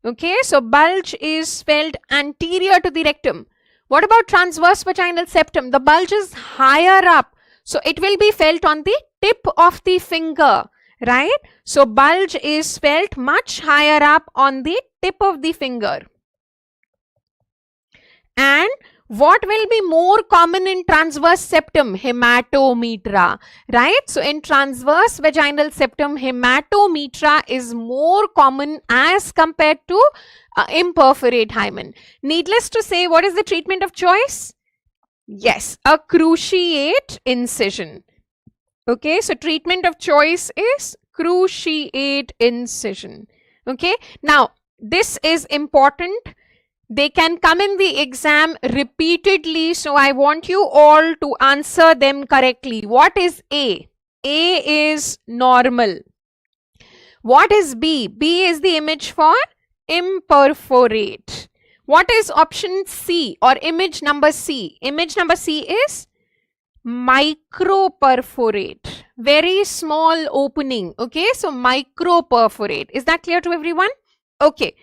Okay. So bulge is felt anterior to the rectum. What about transverse vaginal septum? The bulge is higher up. So it will be felt on the tip of the finger, right? So bulge is felt much higher up on the tip of the finger. And what will be more common in transverse septum? Hematometra, right? So in transverse vaginal septum, hematometra is more common as compared to imperforate hymen. Needless to say, what is the treatment of choice? Yes, a cruciate incision. Okay, so treatment of choice is cruciate incision. Okay, now this is important. They can come in the exam repeatedly, so I want you all to answer them correctly. What is A? A is normal. What is B? B is the image for imperforate. What is option C or image number C? Image number C is microperforate. Very small opening. Okay, so microperforate. Is that clear to everyone? Okay.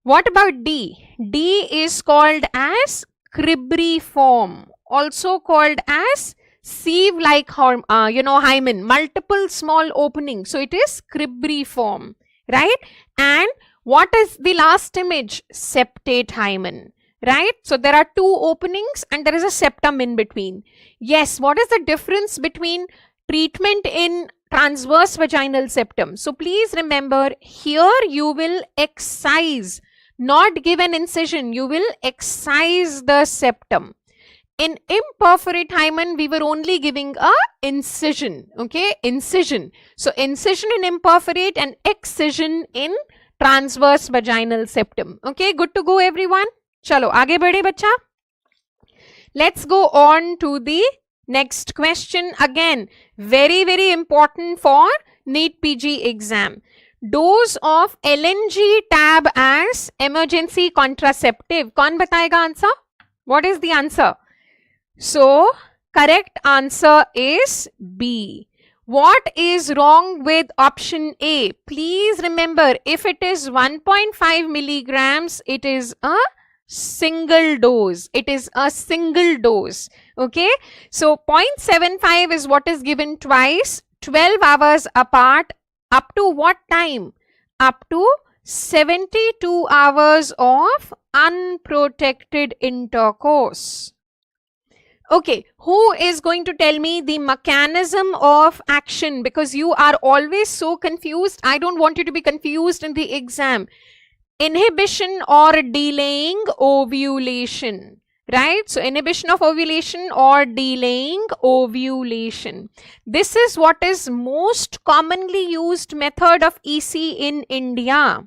What about D? D is called as cribriform, also called as sieve-like hymen, multiple small openings. So it is cribriform, right? And what is the last image? Septate hymen, right? So there are two openings and there is a septum in between. Yes, what is the difference between treatment in transverse vaginal septum? So please remember, here you will excise, not give an incision, you will excise the septum. In imperforate hymen, we were only giving a incision, okay, incision. So incision in imperforate and excision in transverse vaginal septum. Okay, good to go everyone. Chalo, aage badhe bacha. Let's go on to the next question. Again, very, very important for NEET PG exam. Dose of LNG tab as emergency contraceptive. Kaun batayega answer? What is the answer? So, correct answer is B. What is wrong with option A? Please remember, if it is 1.5 milligrams, it is a single dose. It is a single dose. Okay. So, 0.75 is what is given twice, 12 hours apart. Up to what time? Up to 72 hours of unprotected intercourse. Okay, who is going to tell me the mechanism of action? Because you are always so confused. I don't want you to be confused in the exam. Inhibition or delaying ovulation, right? So, inhibition of ovulation or delaying ovulation. This is what is most commonly used method of EC in India.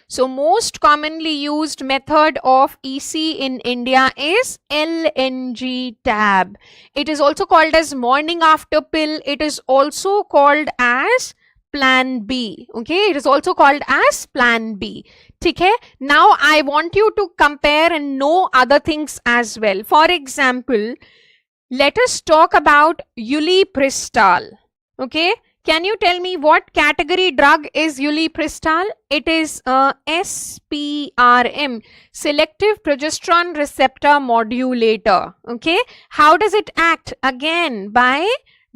So, most commonly used method of EC in India is LNG tab. It is also called as morning after pill. It is also called as plan B. Okay, it is also called as plan B. Okay, now I want you to compare and know other things as well. For example, let us talk about ulipristal. Okay, can you tell me what category drug is ulipristal? It is SPRM, selective progesterone receptor modulator. Okay, how does it act? Again, by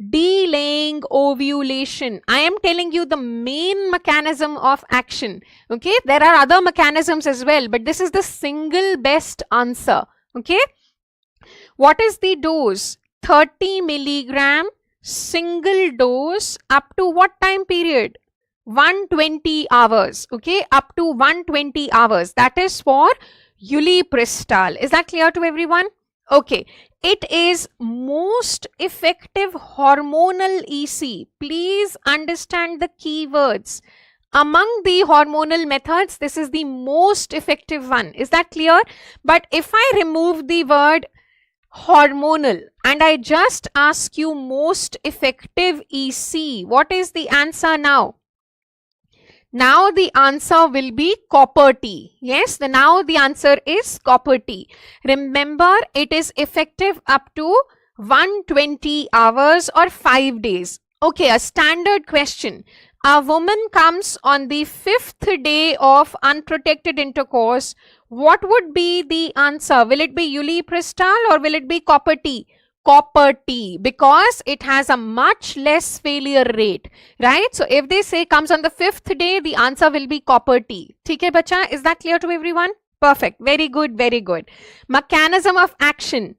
delaying ovulation. I am telling you the main mechanism of action. Okay, there are other mechanisms as well, but this is the single best answer. Okay, what is the dose? 30 milligram single dose up to what time period? 120 hours. Okay, up to 120 hours. That is for ulipristal. Is that clear to everyone? Okay, it is most effective hormonal EC. Please understand the keywords. Among the hormonal methods, this is the most effective one. Is that clear? But if I remove the word hormonal and I just ask you most effective EC, what is the answer now? Now the answer will be copper T. Yes, now the answer is copper T. Remember, it is effective up to 120 hours or 5 days. Okay, a standard question. A woman comes on the 5th day of unprotected intercourse. What would be the answer? Will it be ulipristal or will it be copper T? Copper T, because it has a much less failure rate, right? So if they say comes on the 5th day, the answer will be copper T. Okay, bacha, is that clear to everyone? Perfect. Very good, very good. Mechanism of action.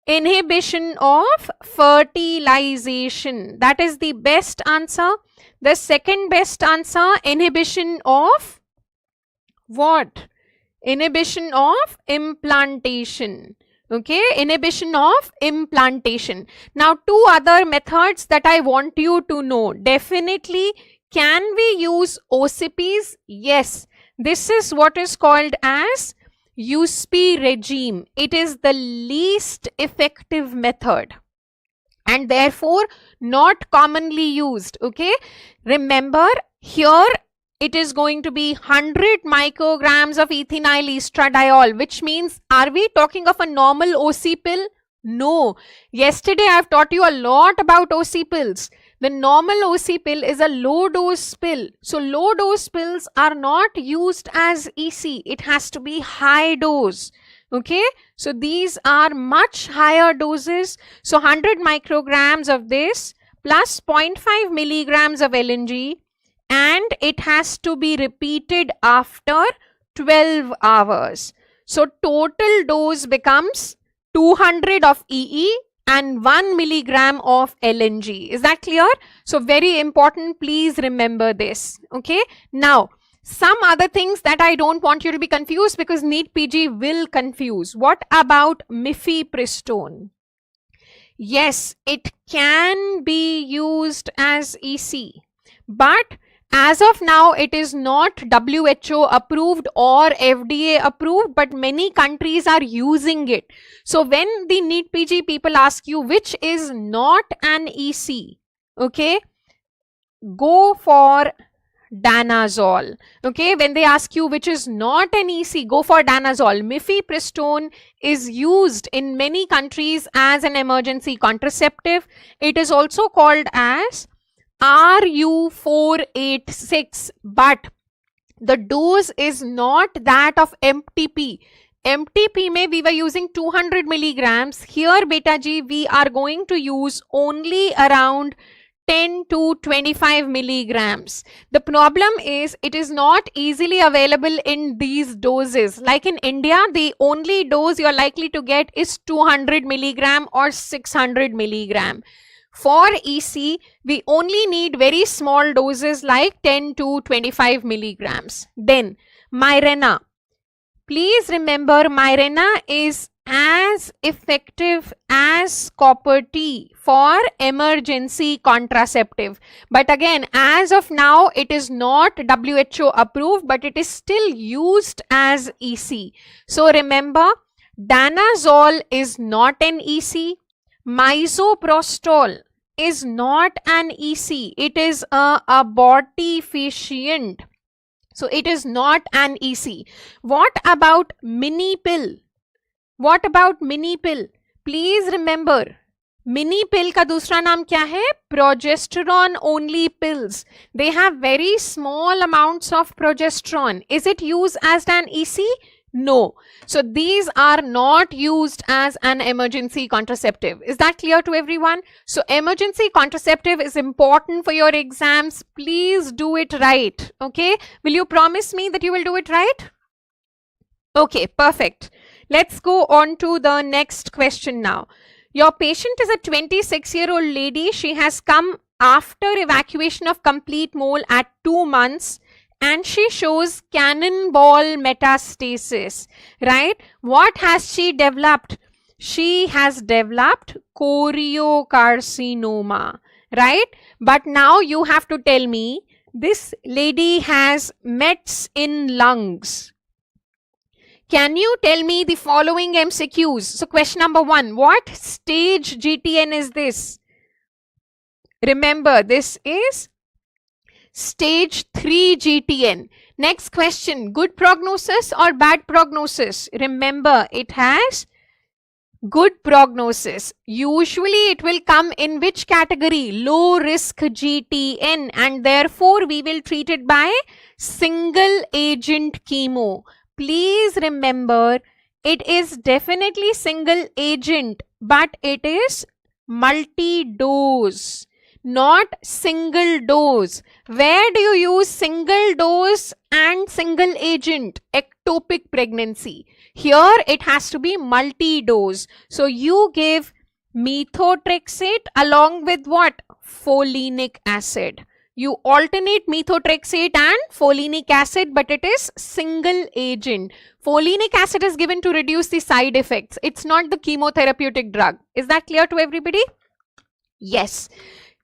Inhibition of fertilization. That is the best answer. The second best answer, inhibition of what? Inhibition of implantation. Okay, inhibition of implantation. Now, two other methods that I want you to know. Definitely, can we use OCPs? Yes. This is what is called as USP regime. It is the least effective method and therefore not commonly used. Okay, remember here it is going to be 100 micrograms of ethinyl estradiol, which means, are we talking of a normal OC pill? No. Yesterday I have taught you a lot about OC pills. The normal OC pill is a low dose pill. So low dose pills are not used as EC. It has to be high dose. Okay. So these are much higher doses. So 100 micrograms of this plus 0.5 milligrams of LNG. And it has to be repeated after 12 hours. So total dose becomes 200 of EE and 1 milligram of LNG. Is that clear? So very important, please remember this. Okay. Now, Some other things that I don't want you to be confused because NEET PG will confuse. What about mifepristone? Yes, it can be used as EC, but as of now, it is not WHO approved or FDA approved, but many countries are using it. So when the NEET PG people ask you which is not an EC, okay, go for danazol. Okay, when they ask you which is not an EC, go for danazol. Mifepristone is used in many countries as an emergency contraceptive. It is also called as RU486, but the dose is not that of MTP. MTP mein we were using 200 milligrams. Here, beta ji, we are going to use only around 10 to 25 milligrams. The problem is it is not easily available in these doses. Like in India, the only dose you are likely to get is 200 milligram or 600 milligram. For EC, we only need very small doses like 10 to 25 milligrams. Then, Mirena. Please remember, Mirena is as effective as copper T for emergency contraceptive. But again, as of now, it is not WHO approved, but it is still used as EC. So remember, danazol is not an EC. Misoprostol is not an EC. It is a abortifacient. So it is not an EC. What about mini pill? What about mini pill? Please remember, mini pill ka dusra naam kya hai? Progesterone only pills. They have very small amounts of progesterone. Is it used as an EC? No. So these are not used as an emergency contraceptive. Is that clear to everyone? So emergency contraceptive is important for your exams. Please do it right. Okay. Will you promise me that you will do it right? Okay, perfect. Let's go on to the next question now. Your patient is a 26-year-old lady. She has come after evacuation of complete mole at 2 months. And she shows cannonball metastasis, right? What has she developed? She has developed choriocarcinoma, right? But now you have to tell me, this lady has mets in lungs. Can you tell me the following MCQs? So question number 1, what stage GTN is this? Remember, this is stage 3 GTN. Next question, good prognosis or bad prognosis? Remember, it has good prognosis. Usually it will come in which category? Low risk GTN, and therefore we will treat it by single agent chemo. Please remember, it is definitely single agent, but it is multi-dose, not single dose. Where do you use single dose and single agent? Ectopic pregnancy. Here it has to be multi-dose. So you give methotrexate along with what? Folinic acid. You alternate methotrexate and folinic acid, but it is single agent. Folinic acid is given to reduce the side effects. It's not the chemotherapeutic drug. Is that clear to everybody? Yes.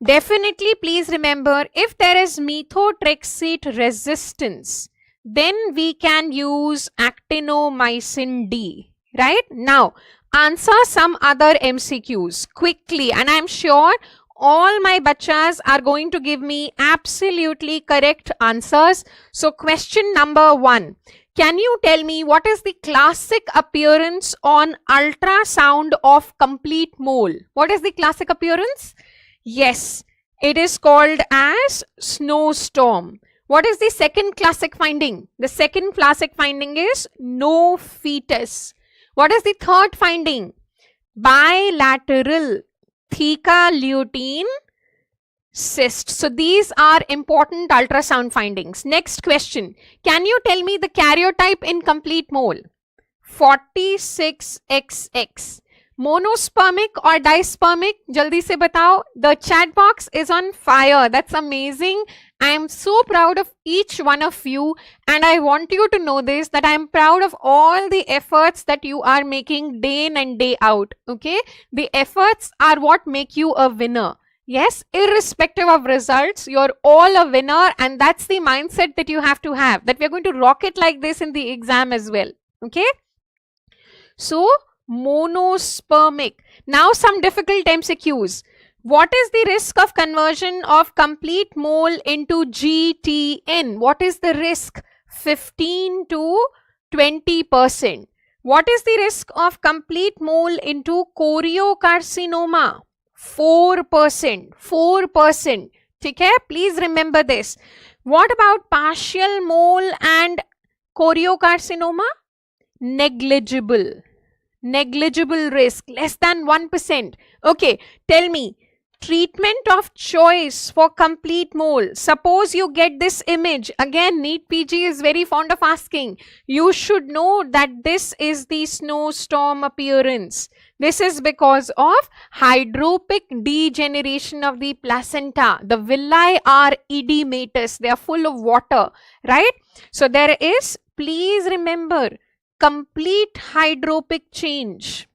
Definitely, please remember, if there is methotrexate resistance, then we can use actinomycin D, right? Now, answer some other MCQs quickly, and I'm sure all my bachas are going to give me absolutely correct answers. So, question number 1. Can you tell me what is the classic appearance on ultrasound of complete mole? What is the classic appearance? Yes, it is called as snowstorm. What is the second classic finding? The second classic finding is no fetus. What is the third finding? Bilateral theca lutein cyst. So these are important ultrasound findings. Next question. Can you tell me the karyotype in complete mole? 46XX. Monospermic or dispermic? Jaldi se batao. The chat box is on fire. That's amazing. I am so proud of each one of you, and I want you to know this, that I am proud of all the efforts that you are making day in and day out. Okay, the efforts are what make you a winner. Yes, irrespective of results, you're all a winner, and that's the mindset that you have to have, that we're going to rock it like this in the exam as well. Okay, so monospermic. Now some difficult MCQs. What is the risk of conversion of complete mole into GTN? What is the risk? 15 to 20%. What is the risk of complete mole into choriocarcinoma? 4%. 4%. Okay? Please remember this. What about partial mole and choriocarcinoma? Negligible. Negligible risk, less than 1%. Okay, tell me, treatment of choice for complete mole. Suppose you get this image. Again, NEET PG is very fond of asking. You should know that this is the snowstorm appearance. This is because of hydropic degeneration of the placenta. The villi are edematous. They are full of water, right? So there is, please remember, complete hydropic change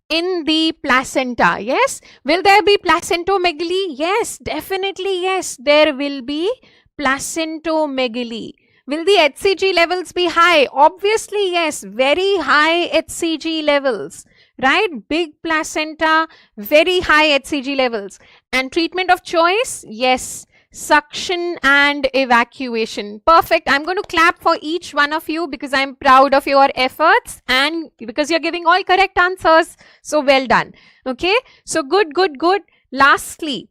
in the placenta. Yes. Will there be placentomegaly? Yes, definitely yes. There will be placentomegaly. Will the HCG levels be high? Obviously yes. Very high HCG levels. Right? Big placenta, very high HCG levels. And treatment of choice? Yes. Suction and evacuation. Perfect. I'm going to clap for each one of you because I'm proud of your efforts and because you're giving all correct answers. So well done. Okay. So good, good, good. Lastly,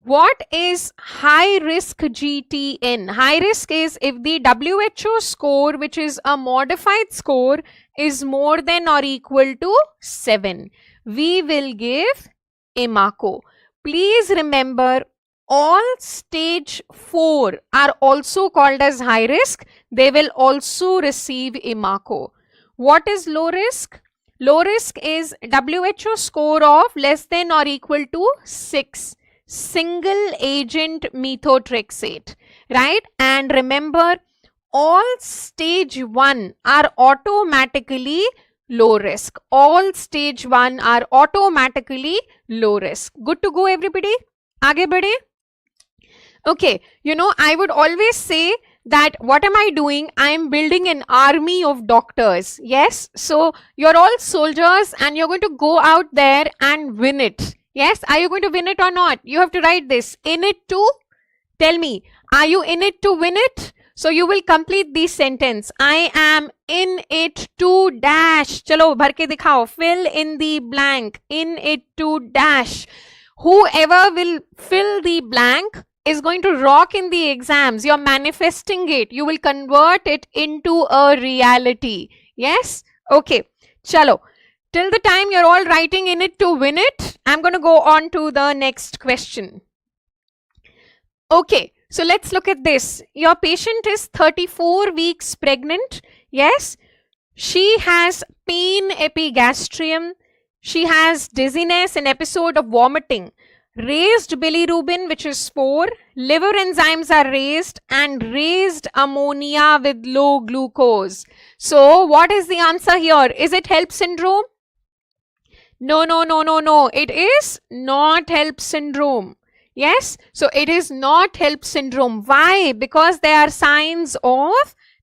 what is high risk GTN? High risk is if the WHO score, which is a modified score, is more than or equal to 7. We will give EMACO. Please remember, all stage 4 are also called as high risk. They will also receive EMACO. What is low risk? Low risk is WHO score of less than or equal to 6. Single agent methotrexate, right? And remember, all stage 1 are automatically low risk. All stage 1 are automatically low risk. Good to go, everybody? Aage bade? Okay, you know, I would always say that what am I doing? I am building an army of doctors. Yes, so you're all soldiers and you're going to go out there and win it. Yes, are you going to win it or not? You have to write this. In it to? Tell me, are you in it to win it? So you will complete this sentence. I am in it to dash. Chalo, bhar ke dikhao. Fill in the blank. In it to dash. Whoever will fill the blank is going to rock in the exams. You're manifesting it. You will convert it into a reality. Yes? Okay. Chalo. Till the time you're all writing in it to win it, I'm going to go on to the next question. Okay. So let's look at this. Your patient is 34 weeks pregnant. Yes. She has pain epigastrium. She has dizziness, an episode of vomiting. Raised bilirubin, which is 4, liver enzymes are raised, and raised ammonia with low glucose. So what is the answer here? Is it HELP syndrome? No, no, no, no, no. It is not HELP syndrome. Yes, so it is not HELP syndrome. Why? Because there are signs of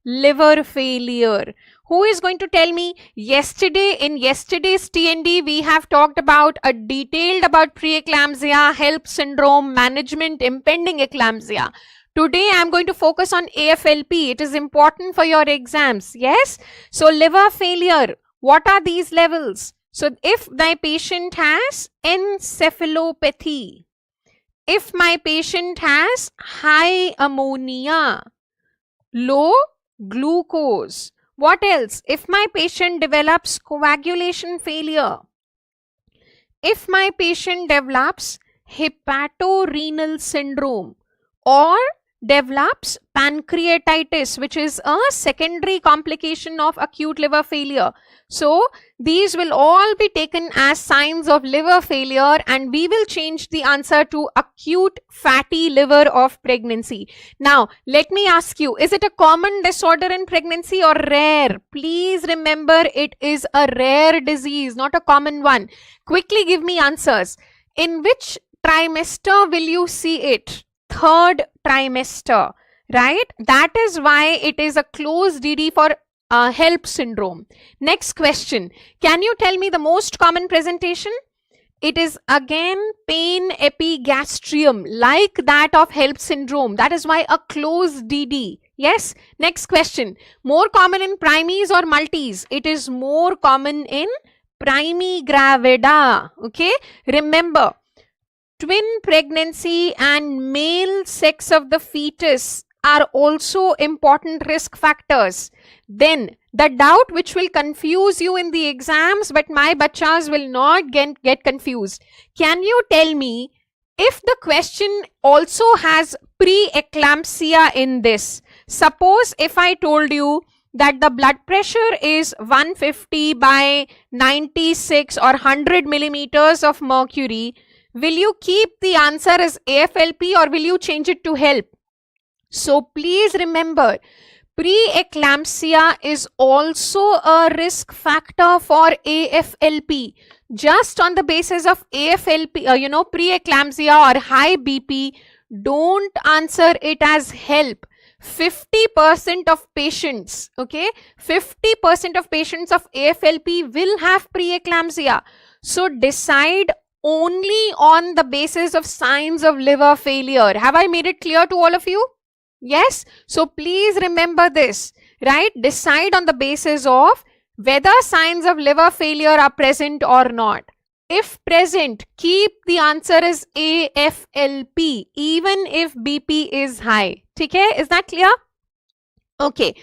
liver failure. Who is going to tell me? Yesterday, in yesterday's TND, we have talked about detailed about preeclampsia, HELP syndrome, management, impending eclampsia. Today, I am going to focus on AFLP. It is important for your exams. Yes. So, liver failure. What are these levels? So, if my patient has encephalopathy, if my patient has high ammonia, low glucose, what else? If my patient develops coagulation failure, if my patient develops hepatorenal syndrome or develops pancreatitis, which is a secondary complication of acute liver failure. So these will all be taken as signs of liver failure, and we will change the answer to acute fatty liver of pregnancy. Now, let me ask you, is it a common disorder in pregnancy or rare? Please remember, it is a rare disease, not a common one. Quickly give me answers. In which trimester will you see it? Third trimester, right? That is why it is a close DD for HELP syndrome. Next question. Can you tell me the most common presentation? It is again pain epigastrium, like that of HELP syndrome. That is why a close DD. Yes. Next question. More common in primies or multis? It is more common in primigravida. Okay. Remember, twin pregnancy and male sex of the fetus are also important risk factors. Then the doubt which will confuse you in the exams, but my bachas will not get confused. Can you tell me if the question also has pre-eclampsia in this? Suppose if I told you that the blood pressure is 150 by 96 or 100 millimeters of mercury, will you keep the answer as AFLP or will you change it to HELP? So please remember, pre-eclampsia is also a risk factor for AFLP. Just on the basis of AFLP, pre-eclampsia or high BP, don't answer it as HELP. 50% of patients, okay, 50% of patients of AFLP will have pre-eclampsia. So decide only on the basis of signs of liver failure. Have I made it clear to all of you? Yes. So please remember this, right? Decide on the basis of whether signs of liver failure are present or not. If present, keep the answer as AFLP, even if BP is high. Okay, is that clear? Okay.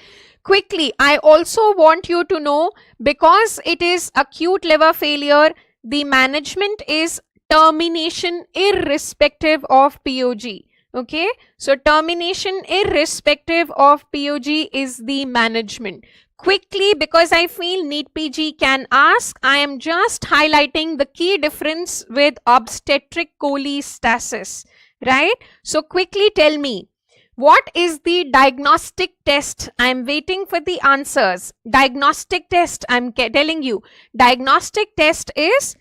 Quickly, I also want you to know, because it is acute liver failure, the management is termination irrespective of POG. Okay, so termination irrespective of POG is the management. Quickly, because I feel NEET PG can ask, I am just highlighting the key difference with obstetric cholestasis, right? So quickly tell me, what is the diagnostic test? I am waiting for the answers. Diagnostic test, I am telling you, diagnostic test is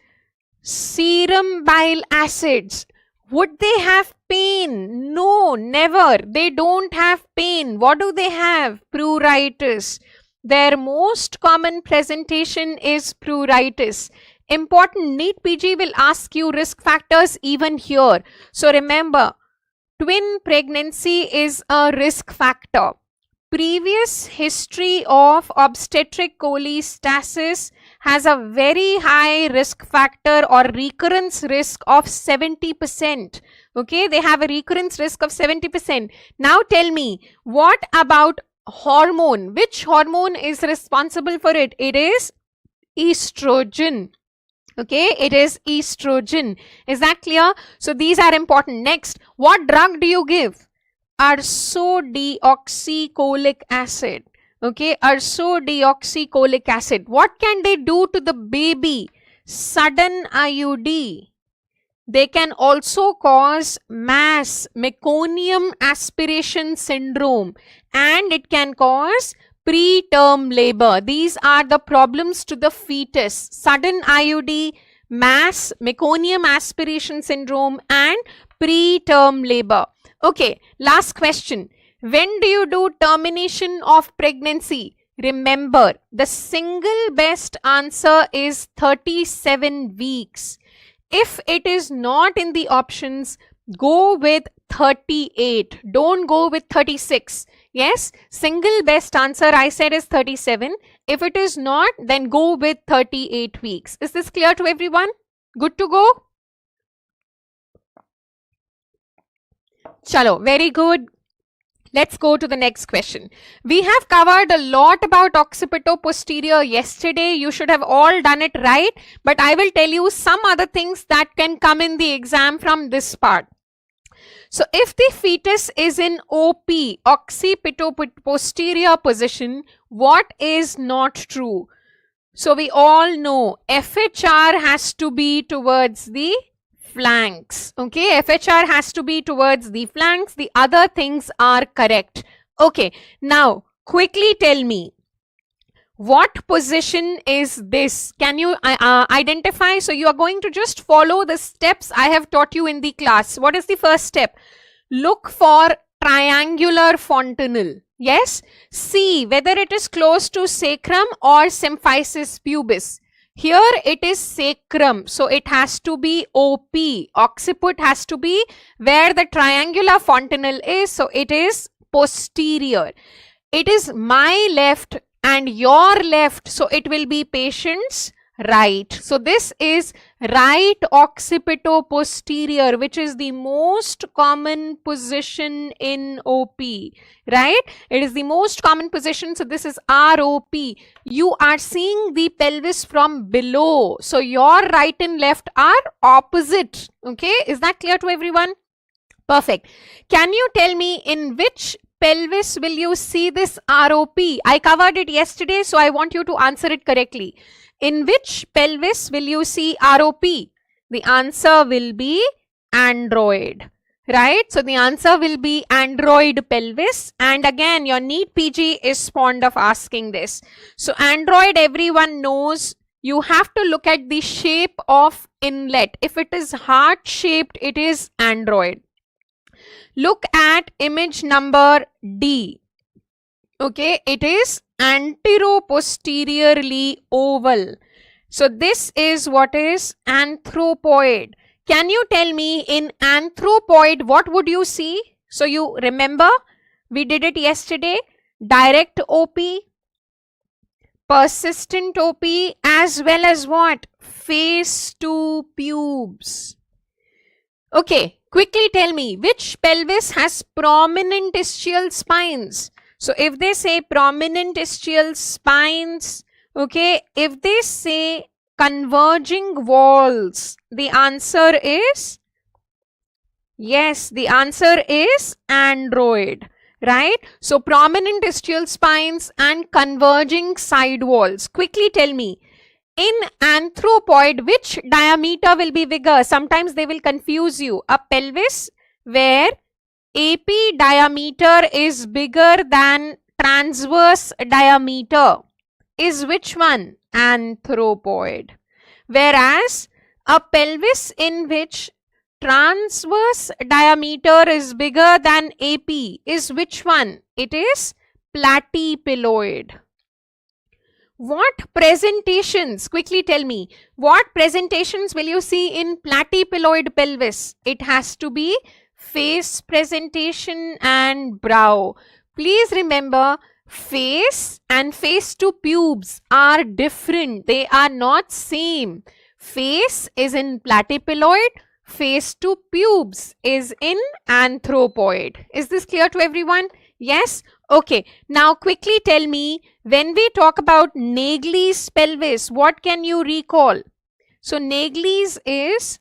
serum bile acids. Would they have pain? No, never. They don't have pain. What do they have? Pruritus. Their most common presentation is pruritus. Important, NEET PG will ask you risk factors even here. So remember, twin pregnancy is a risk factor. Previous history of obstetric cholestasis has a very high risk factor or recurrence risk of 70%. Okay, they have a recurrence risk of 70%. Now tell me, what about hormone? Which hormone is responsible for it? It is estrogen. Okay, it is estrogen. Is that clear? So these are important. Next, what drug do you give? Ursodeoxycholic acid. Okay, ursodeoxycholic acid. What can they do to the baby? Sudden IUD. They can also cause mass meconium aspiration syndrome, and it can cause preterm labor. These are the problems to the fetus. Sudden IUD, mass meconium aspiration syndrome, and preterm labor. Okay, last question. When do you do termination of pregnancy? Remember, the single best answer is 37 weeks. If it is not in the options, go with 38. Don't go with 36. Yes, single best answer I said is 37. If it is not, then go with 38 weeks. Is this clear to everyone? Good to go? Chalo, very good. Let's go to the next question. We have covered a lot about occipito-posterior yesterday. You should have all done it right. But I will tell you some other things that can come in the exam from this part. So if the fetus is in OP, occipito-posterior position, what is not true? So we all know FHR has to be towards the flanks. Okay, FHR has to be towards the flanks. The other things are correct. Okay, now quickly tell me, what position is this? Can you identify? So you are going to just follow the steps I have taught you in the class. What is the first step? Look for triangular fontanelle. Yes. See whether it is close to sacrum or symphysis pubis. Here it is sacrum. So it has to be OP. Occiput has to be where the triangular fontanelle is. So it is posterior. It is my left and your left, so it will be patient's right. So this is right occipito-posterior, which is the most common position in OP, right? It is the most common position, so this is ROP. You are seeing the pelvis from below, so your right and left are opposite. Okay, is that clear to everyone? Perfect. Can you tell me in which pelvis will you see this ROP? I covered it yesterday, so I want you to answer it correctly. In which pelvis will you see ROP? The answer will be android, right? So the answer will be android pelvis. And again, your NEET PG is fond of asking this. So android, everyone knows, you have to look at the shape of inlet. If it is heart shaped, it is android. Look at image number D. Okay, it is antero-posteriorly oval. So this is what is anthropoid. Can you tell me in anthropoid what would you see? So you remember we did it yesterday. Direct OP, persistent OP, as well as what? Face to pubes. Okay. Quickly tell me, which pelvis has prominent ischial spines? So if they say prominent ischial spines, okay, if they say converging walls, the answer is, yes, the answer is android, right? So prominent ischial spines and converging side walls. Quickly tell me, in anthropoid, which diameter will be bigger? Sometimes they will confuse you. A pelvis where AP diameter is bigger than transverse diameter is which one? Anthropoid. Whereas a pelvis in which transverse diameter is bigger than AP is which one? It is platyploid. What presentations, quickly tell me, what presentations will you see in platyploid pelvis? It has to be face presentation and brow. Please remember, face and face to pubes are different. They are not same. Face is in platyploid, face to pubes is in anthropoid. Is this clear to everyone? Yes? Okay. Now quickly tell me, when we talk about Naegeli's pelvis, what can you recall? So Naegeli's is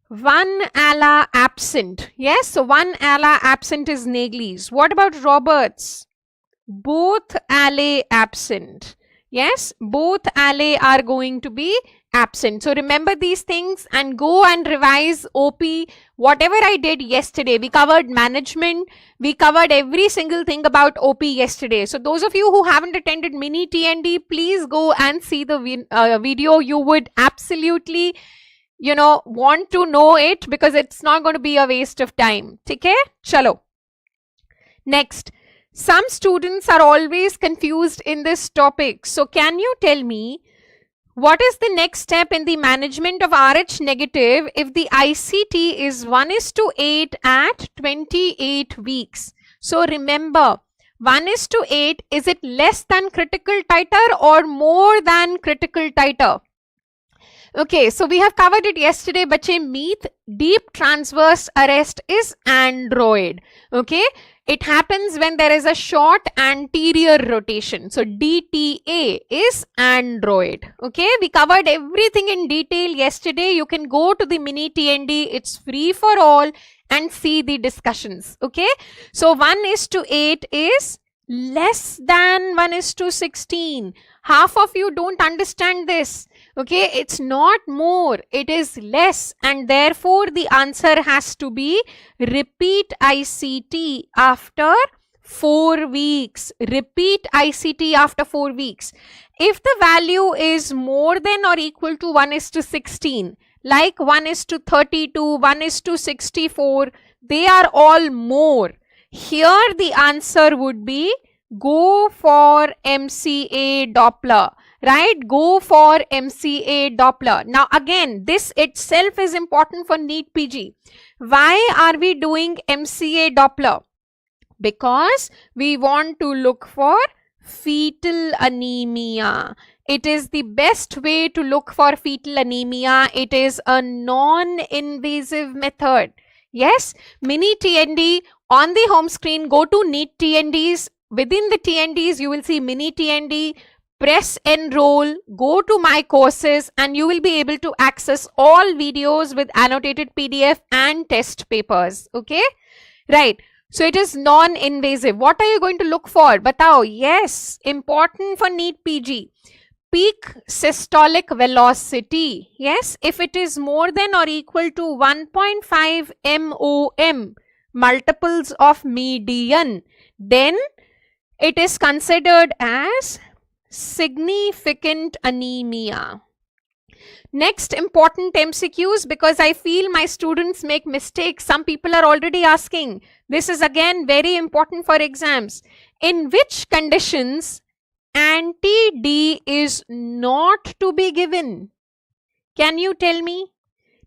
one ala absent. Yes, so one ala absent is Naegeli's. What about Roberts? Both alae absent. Yes, both alae are going to be absent. So remember these things and go and revise OP. Whatever I did yesterday, we covered management, we covered every single thing about OP yesterday. So those of you who haven't attended mini TND, please go and see the video. You would absolutely, want to know it because it's not going to be a waste of time. Okay? Chalo. Next. Some students are always confused in this topic. So can you tell me, what is the next step in the management of Rh negative if the ICT is 1:8 at 28 weeks? So remember, 1:8, is it less than critical titer or more than critical titer? Okay, so we have covered it yesterday, bache. Meet deep transverse arrest is android. Okay, it happens when there is a short anterior rotation. So DTA is android. Okay, we covered everything in detail yesterday. You can go to the mini TND. It's free for all and see the discussions. Okay, so 1:8 is less than 1:16. Half of you don't understand this. Okay, it's not more, it is less, and therefore the answer has to be repeat ICT after 4 weeks. Repeat ICT after 4 weeks. If the value is more than or equal to 1:16, like 1:32, 1:64, they are all more. Here the answer would be go for MCA Doppler, right? Go for MCA Doppler. Now again, this itself is important for NEET PG. Why are we doing MCA Doppler? Because we want to look for fetal anemia. It is the best way to look for fetal anemia. It is a non-invasive method. Yes, mini TND on the home screen. Go to NEET TNDs. Within the TNDs, you will see mini TND. Press enroll, go to my courses, and you will be able to access all videos with annotated PDF and test papers. Okay, right. So it is non-invasive. What are you going to look for? Batao. Yes, important for NEET PG. Peak systolic velocity. Yes, if it is more than or equal to 1.5 MOM, multiples of median, then it is considered as significant anemia. Next important MCQs, because I feel my students make mistakes. Some people are already asking. This is again very important for exams. In which conditions anti-D is not to be given? Can you tell me?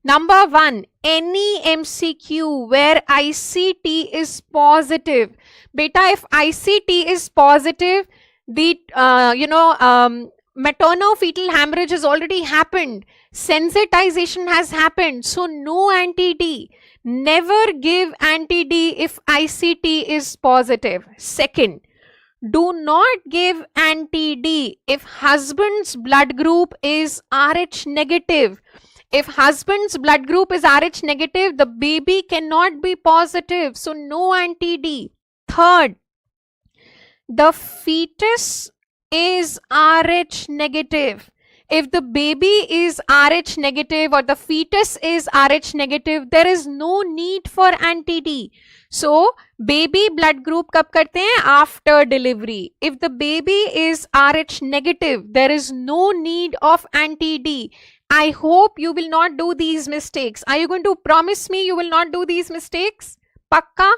Number 1, any MCQ where ICT is positive. Beta, if ICT is positive, the maternal-fetal hemorrhage has already happened. Sensitization has happened. So no anti-D. Never give anti-D if ICT is positive. Second, do not give anti-D if husband's blood group is Rh negative. If husband's blood group is Rh negative, the baby cannot be positive. So no anti-D. Third, the fetus is Rh negative. If the baby is Rh negative or the fetus is Rh negative, there is no need for anti-D. So, baby blood group कब करते हैं? After delivery. If the baby is Rh negative, there is no need of anti-D. I hope you will not do these mistakes. Are you going to promise me you will not do these mistakes? Pakka?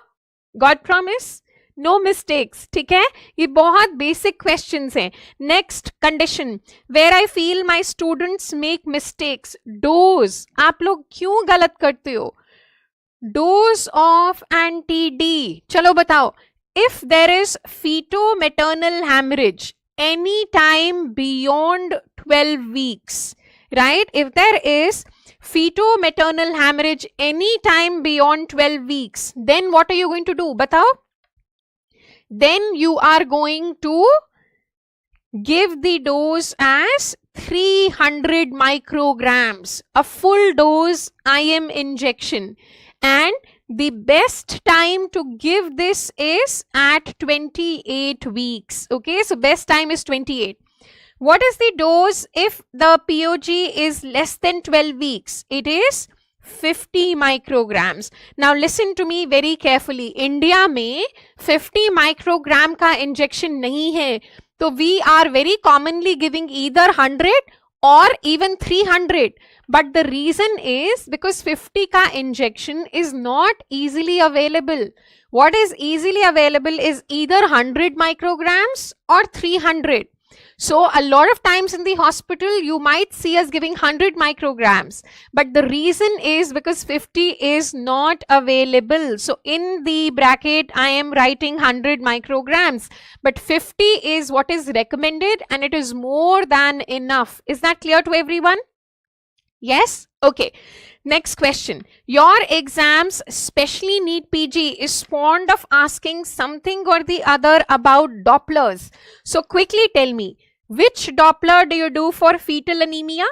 God promise? No mistakes. ठीक है? ये बहुत basic questions हैं. Next condition where I feel my students make mistakes. Dose. आप लोग क्यों गलत करते हो? Dose of anti-D. चलो बताओ. If there is feto-maternal hemorrhage any time beyond 12 weeks, right? If there is feto-maternal hemorrhage any time beyond 12 weeks, then what are you going to do? Batao. Then you are going to give the dose as 300 micrograms, a full dose IM injection. And the best time to give this is at 28 weeks. Okay, so best time is 28. What is the dose if the POG is less than 12 weeks? It is 50 micrograms. Now listen to me very carefully. India में 50 microgram का injection नहीं है. So we are very commonly giving either 100 or even 300. But the reason is because 50 ka injection is not easily available. What is easily available is either 100 micrograms or 300. So a lot of times in the hospital, you might see us giving 100 micrograms. But the reason is because 50 is not available. So in the bracket, I am writing 100 micrograms. But 50 is what is recommended and it is more than enough. Is that clear to everyone? Yes? Okay. Next question. Your exams, especially NEET PG, is fond of asking something or the other about Dopplers. So quickly tell me, which Doppler do you do for fetal anemia?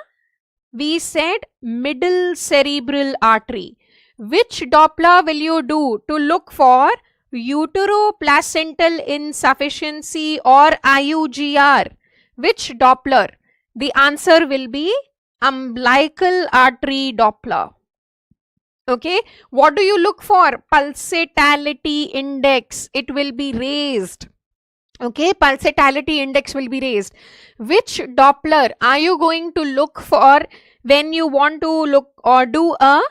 We said middle cerebral artery. Which Doppler will you do to look for uteroplacental insufficiency or IUGR? Which Doppler? The answer will be umbilical artery Doppler. Okay, what do you look for? Pulsatility index. It will be raised. Okay, pulsatility index will be raised. Which Doppler are you going to look for when you want to look or do a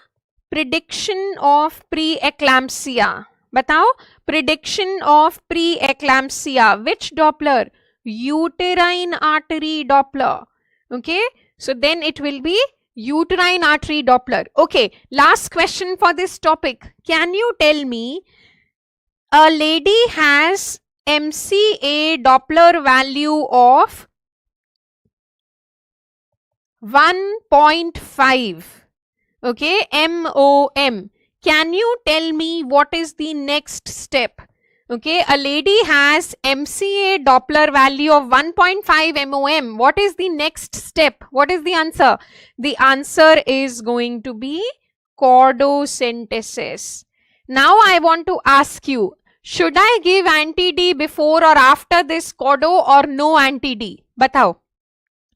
prediction of preeclampsia? Batao, prediction of preeclampsia. Which Doppler? Uterine artery Doppler. Okay, so then it will be uterine artery Doppler. Okay, last question for this topic. Can you tell me, a lady has MCA Doppler value of 1.5. Okay, MOM. Can you tell me what is the next step? Okay, a lady has MCA Doppler value of 1.5 MOM. What is the next step? What is the answer? The answer is going to be chordocentesis. Now I want to ask you, should I give anti-D before or after this chordo or no anti-D? Batao.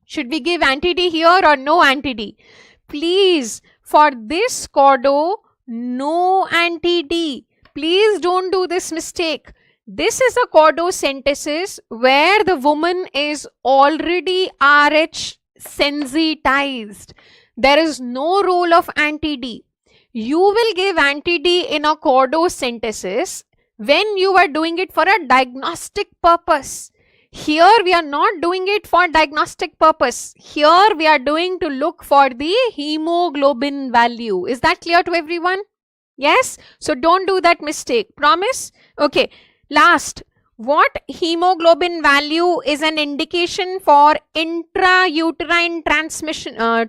Should we give anti-D here or no anti-D? Please, for this chordo, no anti-D. Please don't do this mistake. This is a chordocentesis where the woman is already RH sensitized. There is no role of anti-D. You will give anti-D in a chordocentesis when you are doing it for a diagnostic purpose. Here we are not doing it for diagnostic purpose. Here we are doing to look for the hemoglobin value. Is that clear to everyone? Yes? So don't do that mistake. Promise? Okay. Last, what hemoglobin value is an indication for intrauterine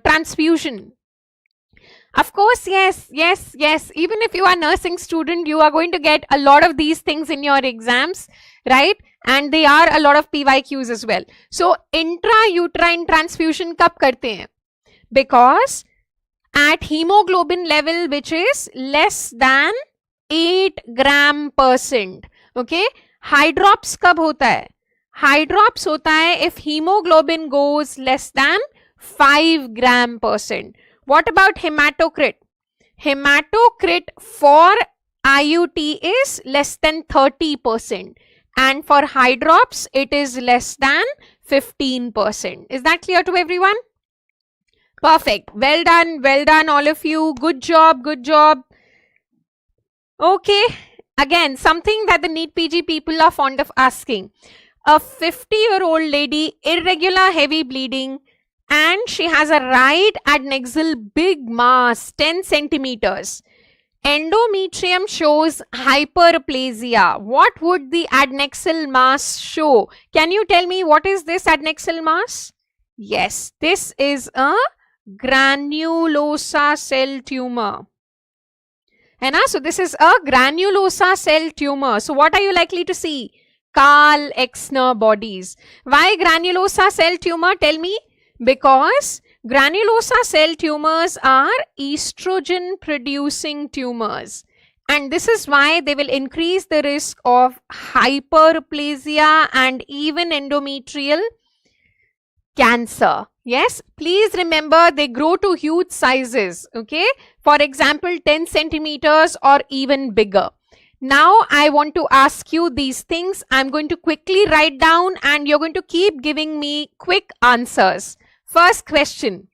transfusion? Of course, yes. Even if you are a nursing student, you are going to get a lot of these things in your exams, right? And they are a lot of PYQs as well. So, intrauterine transfusion kab karte hain? Because at hemoglobin level which is less than 8g%. Okay? Hydrops kab hota hai? Hydrops hota hai if hemoglobin goes less than 5g%. What about hematocrit? Hematocrit for IUT is less than 30%. And for hydrops, it is less than 15%. Is that clear to everyone? Perfect. Well done all of you. Good job. Okay. Again, something that the NEET PG people are fond of asking. A 50-year-old lady, irregular heavy bleeding, and she has a right adnexal big mass, 10 centimeters. Endometrium shows hyperplasia. What would the adnexal mass show? Can you tell me what is this adnexal mass? Yes, this is a granulosa cell tumor. So this is a granulosa cell tumor. So what are you likely to see? Karl-Exner bodies. Why granulosa cell tumor? Tell me. Because granulosa cell tumors are estrogen producing tumors, and this is why they will increase the risk of hyperplasia and even endometrial cancer. Yes, please remember they grow to huge sizes. Okay, for example 10 centimeters or even bigger. Now I want to ask you these things. I'm going to quickly write down and you're going to keep giving me quick answers. First question.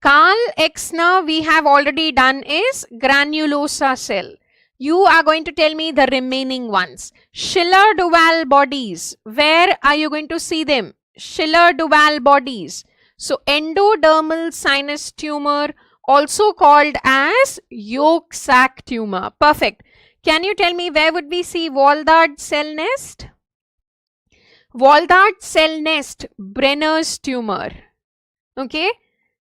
Karl-Exner we have already done is granulosa cell. You are going to tell me the remaining ones. Schiller-Duval bodies. Where are you going to see them? Schiller-Duval bodies. So endodermal sinus tumor, also called as yolk sac tumor. Perfect. Can you tell me where would we see Wohlard cell nest? Wohlard cell nest, Brenner's tumor. Okay.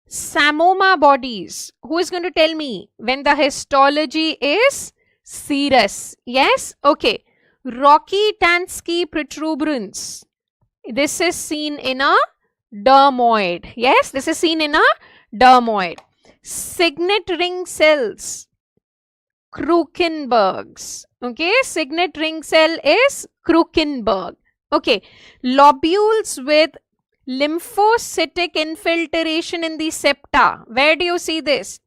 Samoma bodies. Who is going to tell me when the histology is serous? Yes. Okay. Rokitansky protuberance. This is seen in a dermoid. Yes, this is seen in a dermoid. Signet ring cells. Krukenberg's. Okay, signet ring cell is Krukenberg. Okay, lobules with lymphocytic infiltration in the septa. Where do you see this?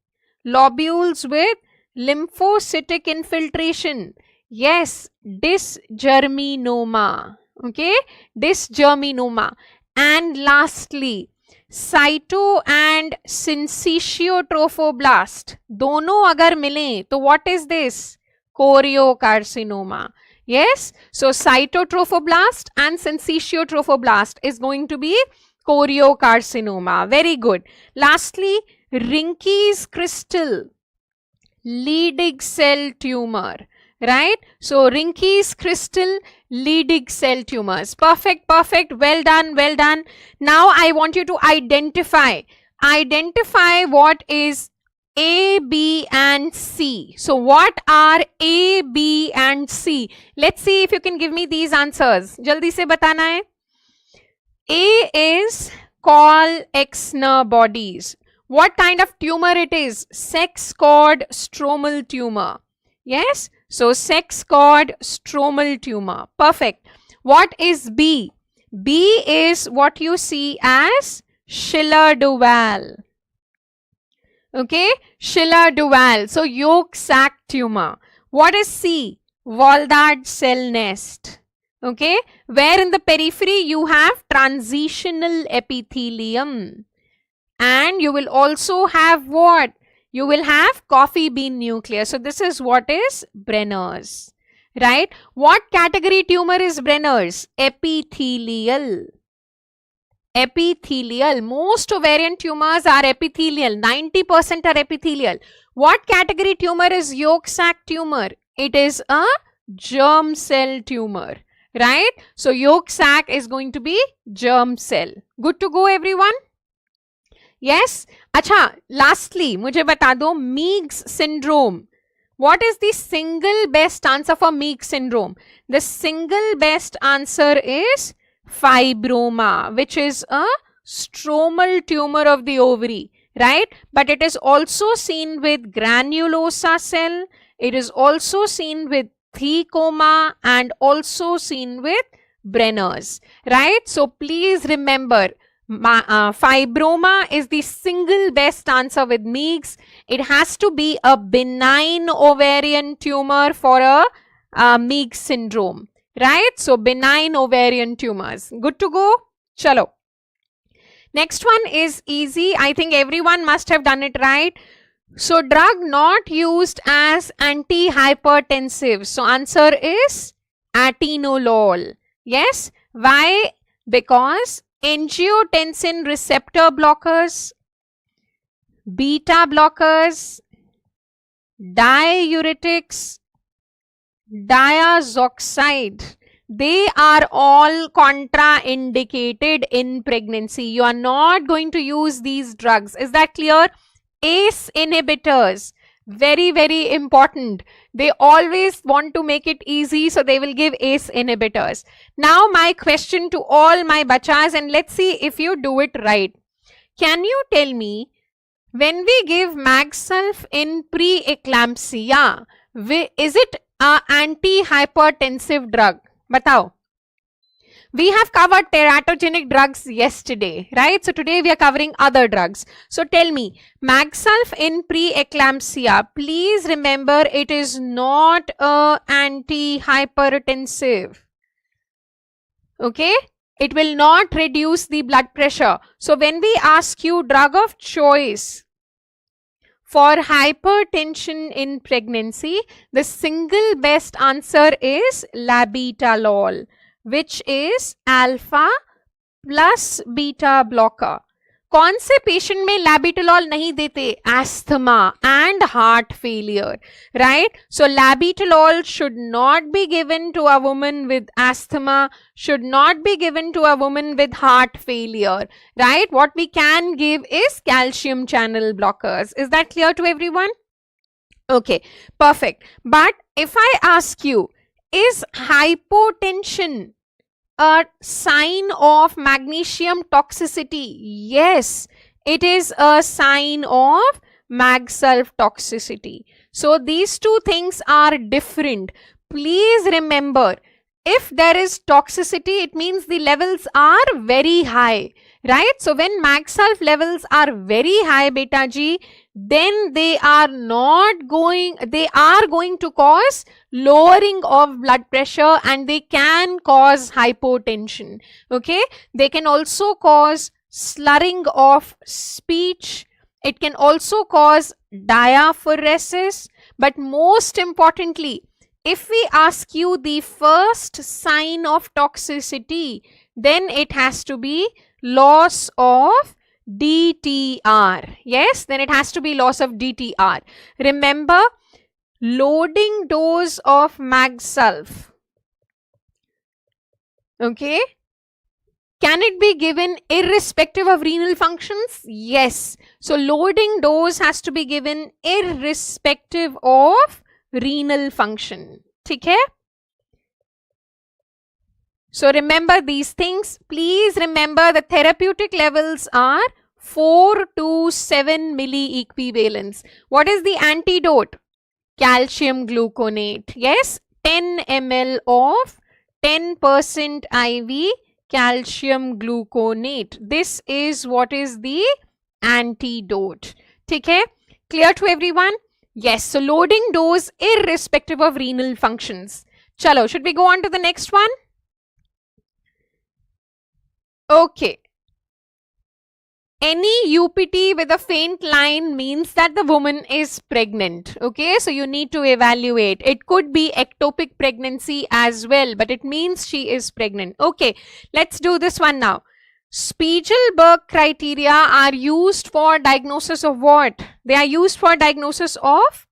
Lobules with lymphocytic infiltration. Yes, dysgerminoma. Okay, dysgerminoma. And lastly, cyto and syncytial trophoblast. दोनों अगर मिलें तो what is this? Choriocarcinoma. Yes, so cytotrophoblast and syncytiotrophoblast is going to be choriocarcinoma. Very good. Lastly, Rinke's crystal Leydig cell tumor. Right? So Rinke's crystal Leydig cell tumors. Perfect, perfect. Well done, well done. Now I want you to identify what is A, B and C. So what are A, B and C? Let's see if you can give me these answers. Jaldi se batana hai. A is called Exner bodies. What kind of tumor it is? Sex cord stromal tumor. Yes. So sex cord stromal tumor. Perfect. What is B? B is what you see as Schiller-Duval. Okay, Schiller-Duval. So yolk sac tumor. What is C? Wohlard cell nest. Okay, where in the periphery you have transitional epithelium. And you will also have what? You will have coffee bean nucleus. So this is what is Brenner's. Right? What category tumor is Brenner's? Epithelial. Epithelial. Most ovarian tumors are epithelial. 90% are epithelial. What category tumor is yolk sac tumor? It is a germ cell tumor. Right? So yolk sac is going to be germ cell. Good to go, everyone? Yes. Acha, lastly, मुझे बता दो Meigs syndrome. What is the single best answer for Meigs syndrome? The single best answer is fibroma, which is a stromal tumor of the ovary, right? But it is also seen with granulosa cell. It is also seen with thecoma and also seen with Brenner's, right? So please remember, fibroma is the single best answer with Meigs. It has to be a benign ovarian tumor for a Meigs syndrome, right? So benign ovarian tumors. Good to go? Chalo. Next one is easy. I think everyone must have done it right. So drug not used as antihypertensive. So answer is atenolol. Yes. Why? Because angiotensin receptor blockers, beta blockers, diuretics, diazoxide, they are all contraindicated in pregnancy. You are not going to use these drugs. Is that clear? ACE inhibitors, very, very important. They always want to make it easy, so they will give ACE inhibitors. Now my question to all my bachas, and let's see if you do it right. Can you tell me, when we give Magsulf in pre-eclampsia, is it an antihypertensive drug? Batao. We have covered teratogenic drugs yesterday, right? So today we are covering other drugs. So tell me, Magsulf in pre-eclampsia, please remember it is not an antihypertensive. Okay? It will not reduce the blood pressure. So when we ask you drug of choice for hypertension in pregnancy, the single best answer is labetalol, which is alpha plus beta blocker. कौन से patient में labetalol नहीं देते? Asthma and heart failure, right? So labetalol should not be given to a woman with asthma, should not be given to a woman with heart failure, right? What we can give is calcium channel blockers. Is that clear to everyone? Okay, perfect. But if I ask you, is hypotension a sign of magnesium toxicity? Yes, it is a sign of Magsulf toxicity. So these two things are different. Please remember, if there is toxicity, it means the levels are very high, right? So when MAGSALF levels are very high, beta G, then they are going to cause lowering of blood pressure, and they can cause hypotension. Okay, they can also cause slurring of speech. It can also cause diaphoresis. But most importantly, if we ask you the first sign of toxicity, then it has to be loss of DTR. Yes, then it has to be loss of DTR. Remember, loading dose of MAGSALF. Okay. Can it be given irrespective of renal functions? Yes. So loading dose has to be given irrespective of renal function. Okay? So remember these things. Please remember the therapeutic levels are 4 to 7 milliequivalents. What is the antidote? Calcium gluconate. Yes, 10 ml of 10% IV calcium gluconate. This is what is the antidote. Okay? Clear to everyone? Yes. So loading dose irrespective of renal functions. Chalo, should we go on to the next one? Okay. Any UPT with a faint line means that the woman is pregnant. Okay, so you need to evaluate. It could be ectopic pregnancy as well, but it means she is pregnant. Okay, let's do this one now. Spiegel-Berg criteria are used for diagnosis of what? They are used for diagnosis of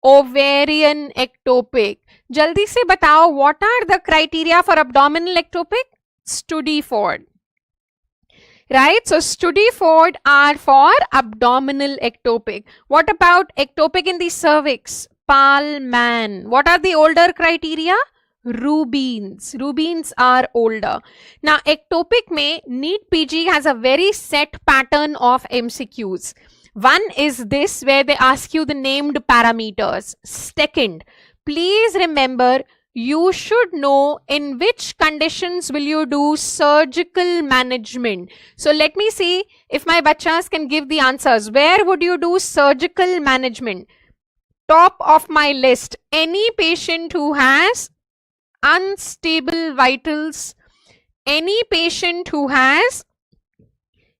ovarian ectopic. Jaldi se batao, what are the criteria for abdominal ectopic? Studiford. Right, so Studiford are for abdominal ectopic. What about ectopic in the cervix? Pahlmann. What are the older criteria? Rubens. Rubens are older. Now, ectopic mein NEET PG has a very set pattern of MCQs. One is this, where they ask you the named parameters. Second, please remember, you should know in which conditions will you do surgical management. So let me see if my bachas can give the answers. Where would you do surgical management? Top of my list, any patient who has unstable vitals, any patient who has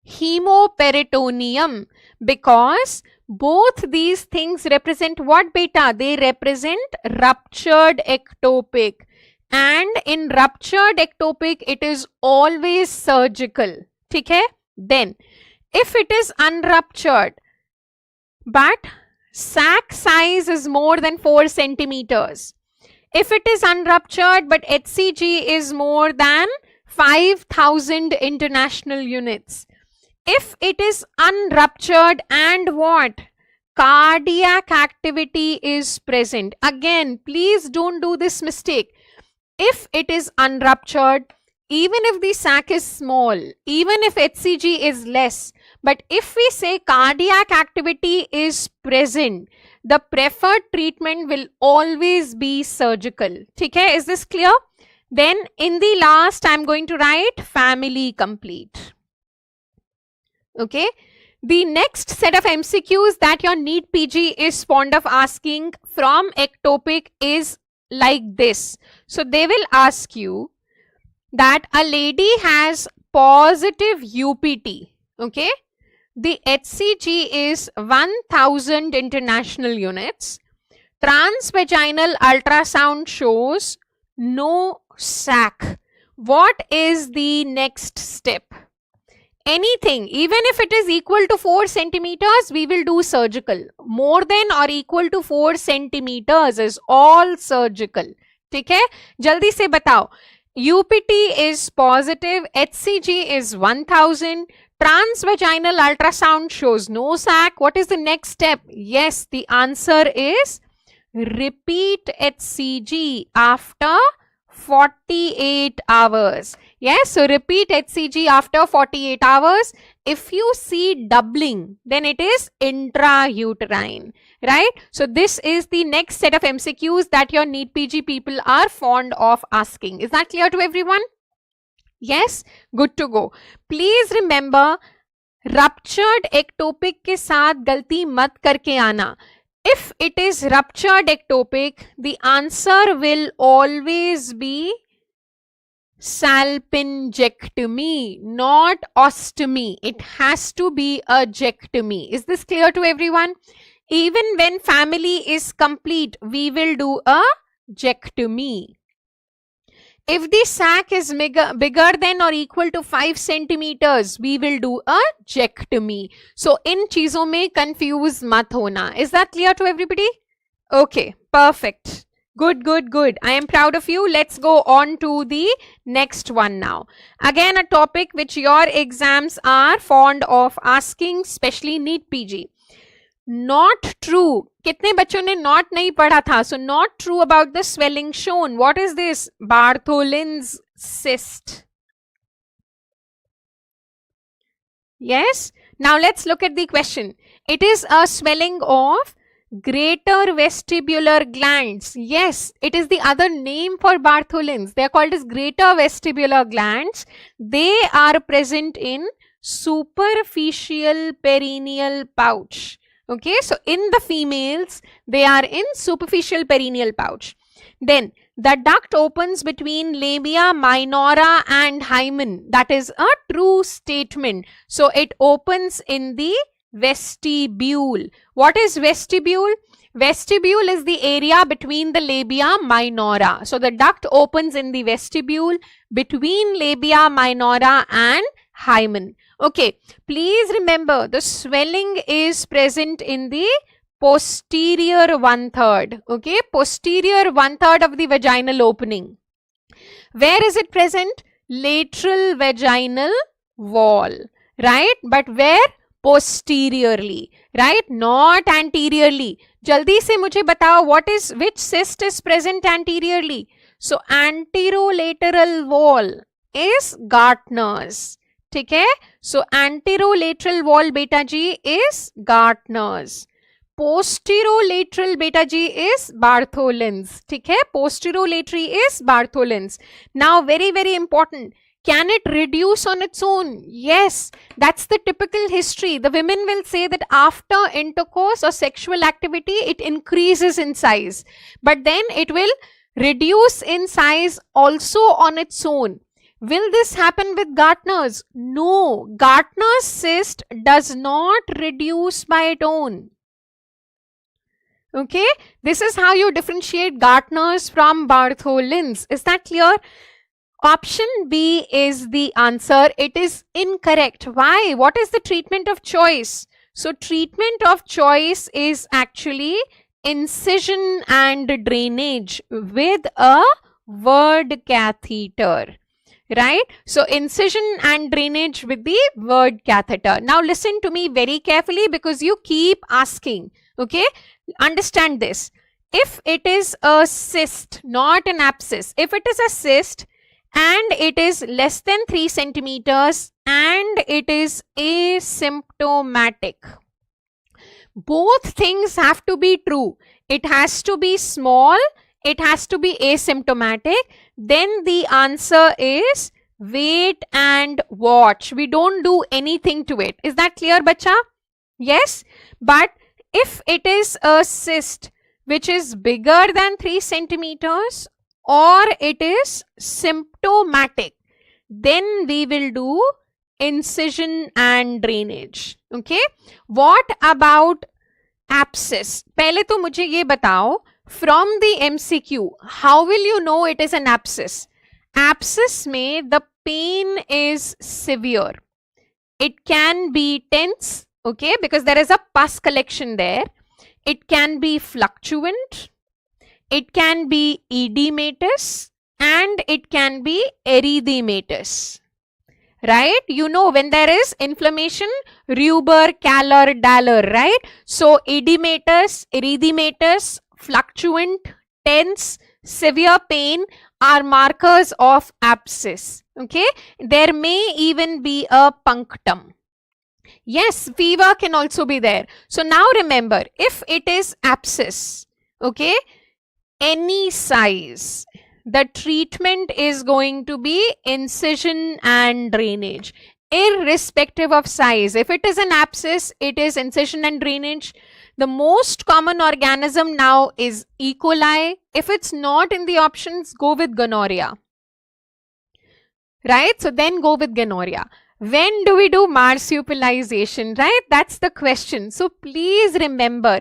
hemoperitoneum, because both these things represent what, beta? They represent ruptured ectopic. And in ruptured ectopic, it is always surgical. Okay? Then, if it is unruptured, but sac size is more than 4 centimeters. If it is unruptured, but HCG is more than 5,000 international units. If it is unruptured and what? Cardiac activity is present. Again, please don't do this mistake. If it is unruptured, even if the sac is small, even if HCG is less, but if we say cardiac activity is present, the preferred treatment will always be surgical. Okay, is this clear? Then in the last, I am going to write family complete. Okay, the next set of MCQs that your NEET PG is fond of asking from ectopic is like this. So they will ask you that a lady has positive UPT. Okay, the HCG is 1000 international units. Transvaginal ultrasound shows no sac. What is the next step? Anything, even if it is equal to 4 centimeters, we will do surgical. More than or equal to 4 centimeters is all surgical. Okay? Jaldi se batao. UPT is positive, HCG is 1000, transvaginal ultrasound shows no sac. What is the next step? Yes, the answer is repeat HCG after 48 hours. Yes, so repeat HCG after 48 hours. If you see doubling, then it is intrauterine, right? So this is the next set of MCQs that your NEET PG people are fond of asking. Is that clear to everyone? Yes, good to go. Please remember, ruptured ectopic के साथ गलती मत करके आना. If it is ruptured ectopic, the answer will always be salpingectomy, not ostomy. It has to be a jectomy. Is this clear to everyone? Even when family is complete, we will do a jectomy. If the sac is bigger than or equal to 5 centimeters, we will do a jectomy. So, in cheezon mein confuse mat hona. Is that clear to everybody? Okay, perfect. Good, good, good. I am proud of you. Let's go on to the next one now. Again, a topic which your exams are fond of asking, especially NEET PG. Not true. कितने बच्चों ने not नहीं पढ़ा था? So not true about the swelling shown. What is this? Bartholin's cyst. Yes. Now let's look at the question. It is a swelling of greater vestibular glands. Yes, it is the other name for Bartholin's. They are called as greater vestibular glands. They are present in superficial perineal pouch. Okay, so in the females, they are in superficial perineal pouch. Then the duct opens between labia minora and hymen. That is a true statement. So it opens in the vestibule. What is vestibule? Vestibule is the area between the labia minora. So the duct opens in the vestibule between labia minora and hymen. Okay, please remember the swelling is present in the posterior 1/3. Okay, posterior 1/3 of the vaginal opening. Where is it present? Lateral vaginal wall, right? But where? Posteriorly, right? Not anteriorly. Jaldi se mujhe batao which cyst is present anteriorly? So anterolateral wall is Gartner's. ठीक है, so anterolateral wall beta G is Gartner's. Posterolateral beta G is Bartholin's. ठीक है, posterolatery is Bartholin's. Now very very important, can it reduce on its own? Yes, that's the typical history. The women will say that after intercourse or sexual activity it increases in size, but then it will reduce in size also on its own. Will this happen with Gartner's? No, Gartner's cyst does not reduce by its own. Okay, this is how you differentiate Gartner's from Bartholin's. Is that clear? Option B is the answer. It is incorrect. Why? What is the treatment of choice? So treatment of choice is actually incision and drainage with a word catheter. Right? So incision and drainage with the word catheter. Now listen to me very carefully because you keep asking. Okay? Understand this. If it is a cyst, not an abscess, if it is a cyst and it is less than 3 centimeters and it is asymptomatic, both things have to be true. It has to be small, it has to be asymptomatic. Then the answer is wait and watch. We don't do anything to it. Is that clear, bacha? Yes. But if it is a cyst which is bigger than 3 centimeters or it is symptomatic, then we will do incision and drainage. Okay. What about abscess? पहले तो मुझे ये बताओ, from the MCQ, how will you know it is an abscess? Abscess में the pain is severe. It can be tense, okay, because there is a pus collection there. It can be fluctuant. It can be edematous and it can be erythematous. Right? You know, when there is inflammation, rubor, calor, dallor, right? So edematous, erythematous, fluctuant, tense, severe pain are markers of abscess. Okay, there may even be a punctum. Yes, fever can also be there. So now remember, if it is abscess, okay, any size, the treatment is going to be incision and drainage, irrespective of size. If it is an abscess, it is incision and drainage. The most common organism now is E. coli. If it's not in the options, go with gonorrhea. Right? So then go with gonorrhea. When do we do marsupialization? Right? That's the question. So please remember,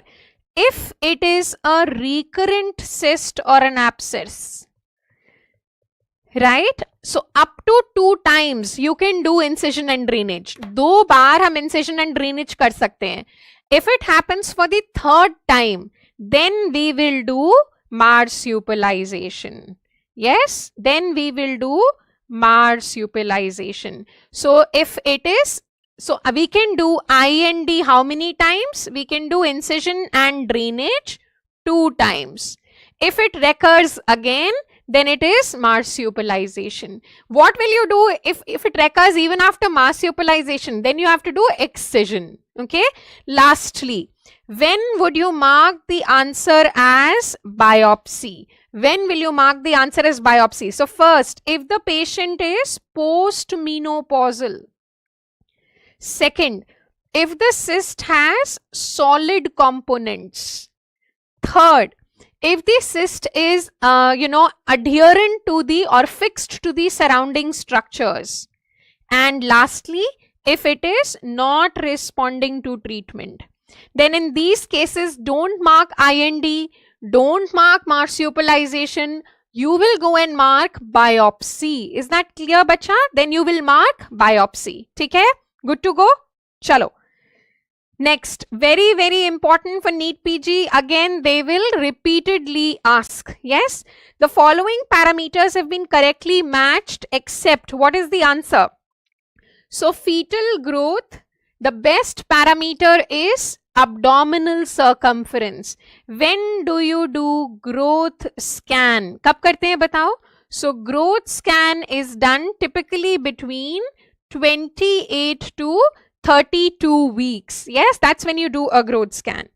if it is a recurrent cyst or an abscess, right? So up to 2 times you can do incision and drainage. 2 बार हम incision and drainage कर सकते हैं. If it happens for the 3rd time, then we will do marsupialization. Yes, then we will do marsupialization. So if it is, so we can do IND how many times? We can do incision and drainage 2 times. If it recurs again, then it is marsupialization. What will you do if it recurs even after marsupialization? Then you have to do excision. Okay. Lastly, when would you mark the answer as biopsy? When will you mark the answer as biopsy? So first, if the patient is postmenopausal. Second, if the cyst has solid components. Third, if the cyst is, adherent to the or fixed to the surrounding structures. And lastly, if it is not responding to treatment. Then in these cases, don't mark IND, don't mark marsupialization. You will go and mark biopsy. Is that clear, bacha? Then you will mark biopsy. Okay? Good to go? Chalo. Next, very, very important for NEET PG. Again, they will repeatedly ask. Yes, the following parameters have been correctly matched except what is the answer? So, fetal growth, the best parameter is abdominal circumference. When do you do growth scan? कब करते हैं बताओ? So, growth scan is done typically between 28 to 32 weeks. Yes, that's when you do a growth scan.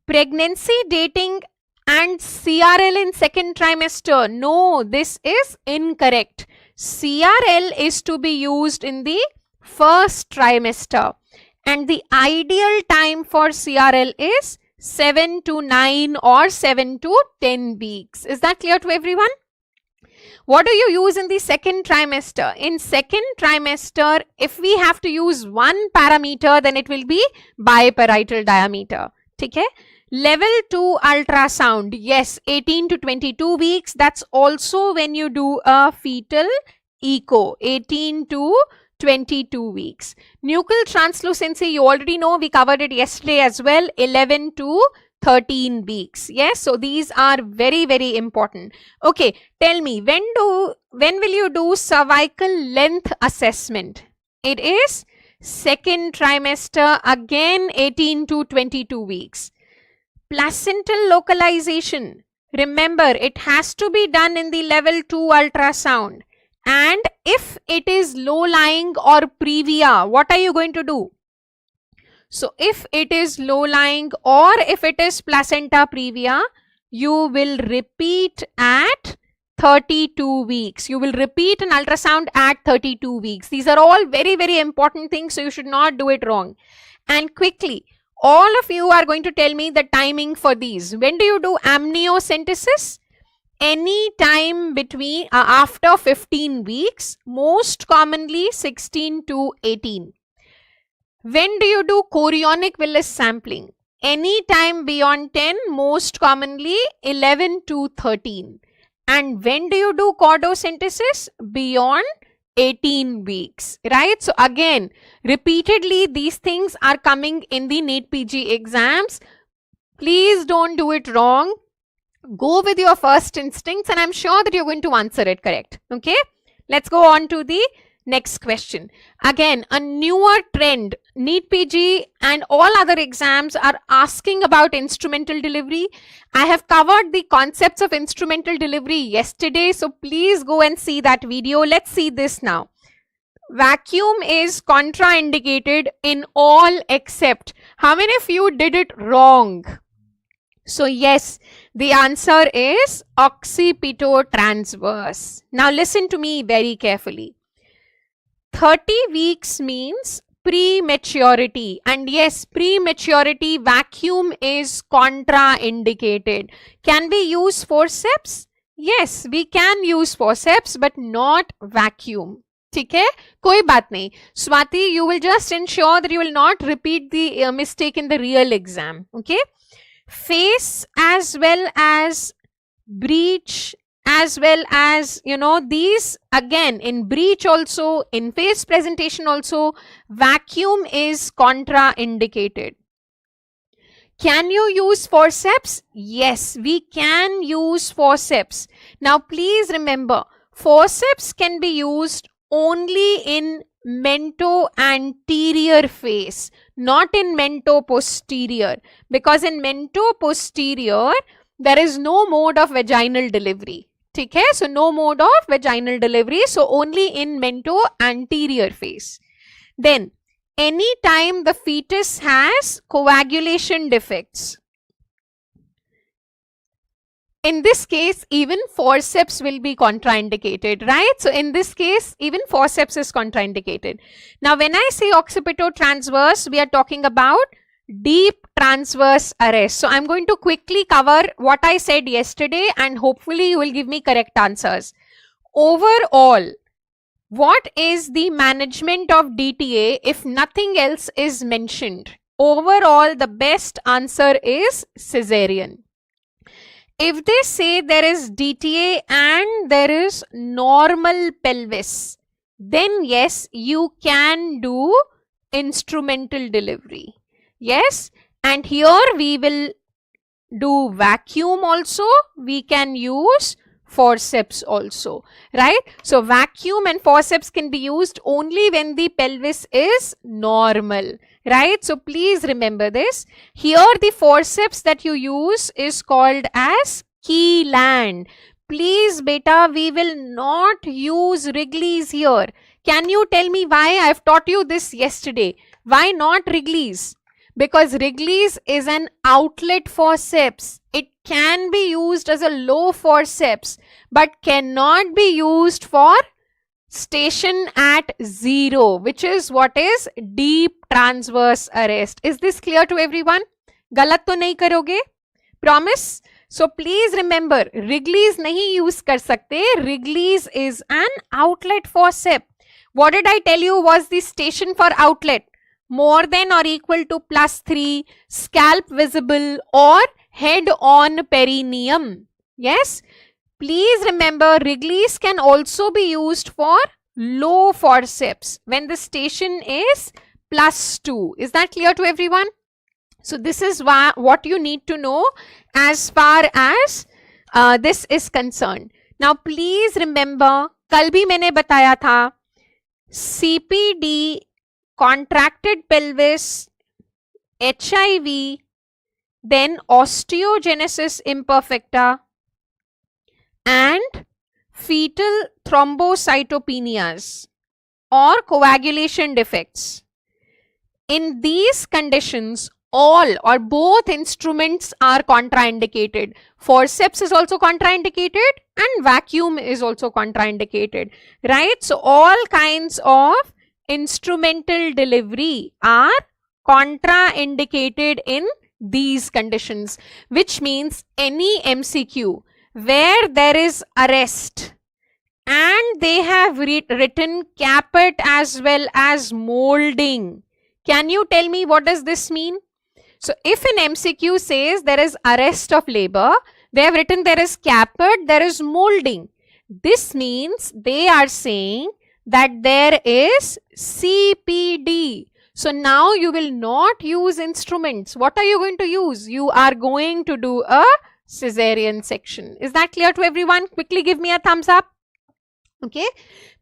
Pregnancy dating and CRL in 2nd trimester. No, this is incorrect. CRL is to be used in the 1st trimester. And the ideal time for CRL is 7 to 9 or 7 to 10 weeks. Is that clear to everyone? What do you use in the 2nd trimester? In 2nd trimester, if we have to use one parameter, then it will be biparietal diameter. Okay? Level 2 ultrasound. Yes, 18 to 22 weeks. That's also when you do a fetal echo. 18 to 22 weeks. Nuchal translucency, you already know, we covered it yesterday as well, 11 to 13 weeks. Yes, so these are very, very important. Okay, tell me, when will you do cervical length assessment? It is 2nd trimester, again 18 to 22 weeks. Placental localization, remember, it has to be done in the level 2 ultrasound. And if it is low-lying or previa, what are you going to do? So, if it is low-lying or if it is placenta previa, you will repeat at 32 weeks. You will repeat an ultrasound at 32 weeks. These are all very, very important things, so you should not do it wrong. And quickly, all of you are going to tell me the timing for these. When do you do amniocentesis? Any time between after 15 weeks, most commonly 16 to 18. When do you do chorionic villus sampling? Any time beyond 10, most commonly 11 to 13. And when do you do chordosynthesis? Beyond 18 weeks, right? So again, repeatedly these things are coming in the NEET PG exams. Please don't do it wrong. Go with your first instincts and I'm sure that you're going to answer it correct. Okay, let's go on to the Next question. Again, a newer trend. NEET PG and all other exams are asking about instrumental delivery. I have covered the concepts of instrumental delivery yesterday, so please go and see that video. Let's see this now. Vacuum is contraindicated in all except. How many of you did it wrong? So yes, the answer is occipitotransverse. Now listen to me very carefully. 30 weeks means prematurity, and yes, prematurity vacuum is contraindicated. Can we use forceps? Yes, we can use forceps, but not vacuum. ठीक है, कोई बात नहीं. Swati, you will just ensure that you will not repeat the mistake in the real exam. Okay. Face as well as breech, as well as, you know, these again in breech also, in face presentation also, vacuum is contraindicated. Can you use forceps? Yes, we can use forceps. Now please remember, forceps can be used only in mento-anterior face, not in mento-posterior, because in mento-posterior there is no mode of vaginal delivery. Okay? So no mode of vaginal delivery, so only in mento-anterior face. Then anytime the fetus has coagulation defects, in this case, even forceps will be contraindicated, right? So in this case, even forceps is contraindicated. Now, when I say occipitotransverse, we are talking about deep transverse arrest. So I'm going to quickly cover what I said yesterday and hopefully you will give me correct answers. Overall, what is the management of DTA if nothing else is mentioned? Overall, the best answer is cesarean. If they say there is DTA and there is normal pelvis, then yes, you can do instrumental delivery. Yes, and here we will do vacuum also, we can use forceps also, right? So vacuum and forceps can be used only when the pelvis is normal, right? So please remember this. Here the forceps that you use is called as Keyland. Please beta, we will not use Wrigley's here. Can you tell me why? I have taught you this yesterday. Why not Wrigley's? Because Wrigley's is an outlet forceps. It can be used as a low forceps but cannot be used for station at 0, which is what is deep transverse arrest. Is this clear to everyone? Galat to nahi karoge? Promise? So please remember, Wrigley's nahi use kar sakte. Wrigley's is an outlet forceps. What did I tell you was the station for outlet? More than or equal to +3, scalp visible or head on perineum. Yes. Please remember, Wrigley's can also be used for low forceps when the station is +2. Is that clear to everyone? So this is what you need to know as far as this is concerned. Now please remember, कल भी मैंने बताया था, CPD, contracted pelvis, HIV, then osteogenesis imperfecta and fetal thrombocytopenias or coagulation defects. In these conditions, all or both instruments are contraindicated. Forceps is also contraindicated and vacuum is also contraindicated, right? So all kinds of instrumental delivery are contraindicated in these conditions, which means any MCQ where there is arrest and they have written caput as well as molding. Can you tell me what does this mean? So if an MCQ says there is arrest of labor, they have written there is caput, there is molding. This means they are saying that there is CPD. So now you will not use instruments. What are you going to use? You are going to do a cesarean section. Is that clear to everyone? Quickly give me a thumbs up. Okay,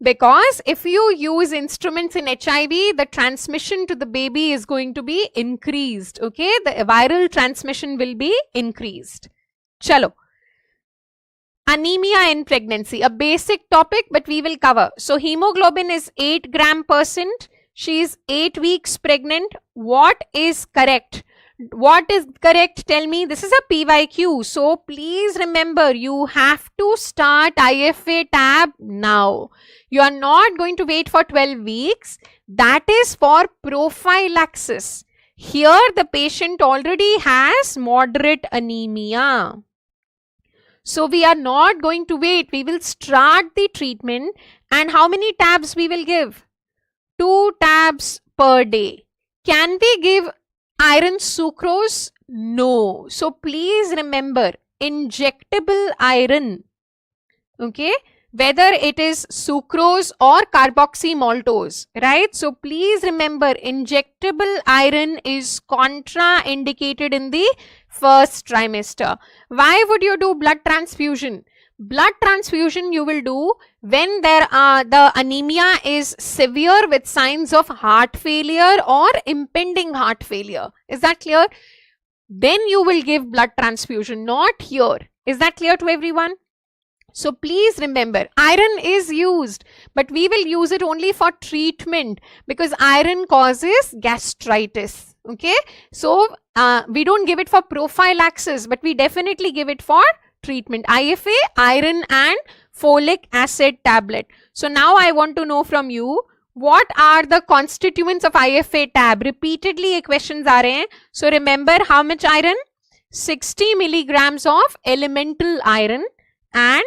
because if you use instruments in HIV, the transmission to the baby is going to be increased. Okay, the viral transmission will be increased. Chalo. Anemia in pregnancy, a basic topic, but we will cover. So hemoglobin is 8 gram%. She is 8 weeks pregnant. What is correct? What is correct? Tell me. This is a PYQ. So please remember, you have to start IFA tab now. You are not going to wait for 12 weeks. That is for prophylaxis. Here the patient already has moderate anemia. So we are not going to wait. We will start the treatment. And how many tabs we will give? 2 tabs per day. Can we give iron sucrose? No. So please remember, injectable iron, okay, whether it is sucrose or carboxymaltose, right? So please remember, injectable iron is contraindicated in the first trimester. Why would you do blood transfusion? Blood transfusion you will do when the anemia is severe with signs of heart failure or impending heart failure. Is that clear? Then you will give blood transfusion, not here. Is that clear to everyone? So please remember, iron is used, but we will use it only for treatment because iron causes gastritis. Okay, so we don't give it for prophylaxis, but we definitely give it for treatment. IFA, iron and folic acid tablet. So now I want to know from you, what are the constituents of IFA tab? Repeatedly questions are rahe hain. So remember, how much iron? 60 milligrams of elemental iron and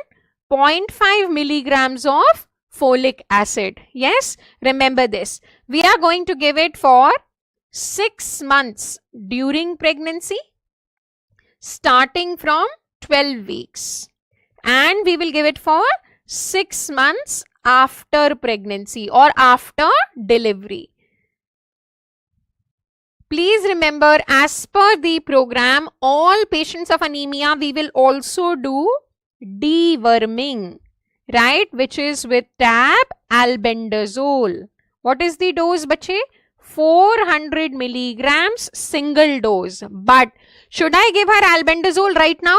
0.5 milligrams of folic acid. Yes, remember this. We are going to give it for 6 months during pregnancy, starting from 12 weeks, and we will give it for 6 months after pregnancy or after delivery. Please remember, as per the program, all patients of anemia, we will also do deworming, right, which is with tab albendazole. What is the dose, bache? 400 milligrams single dose. But should I give her albendazole right now?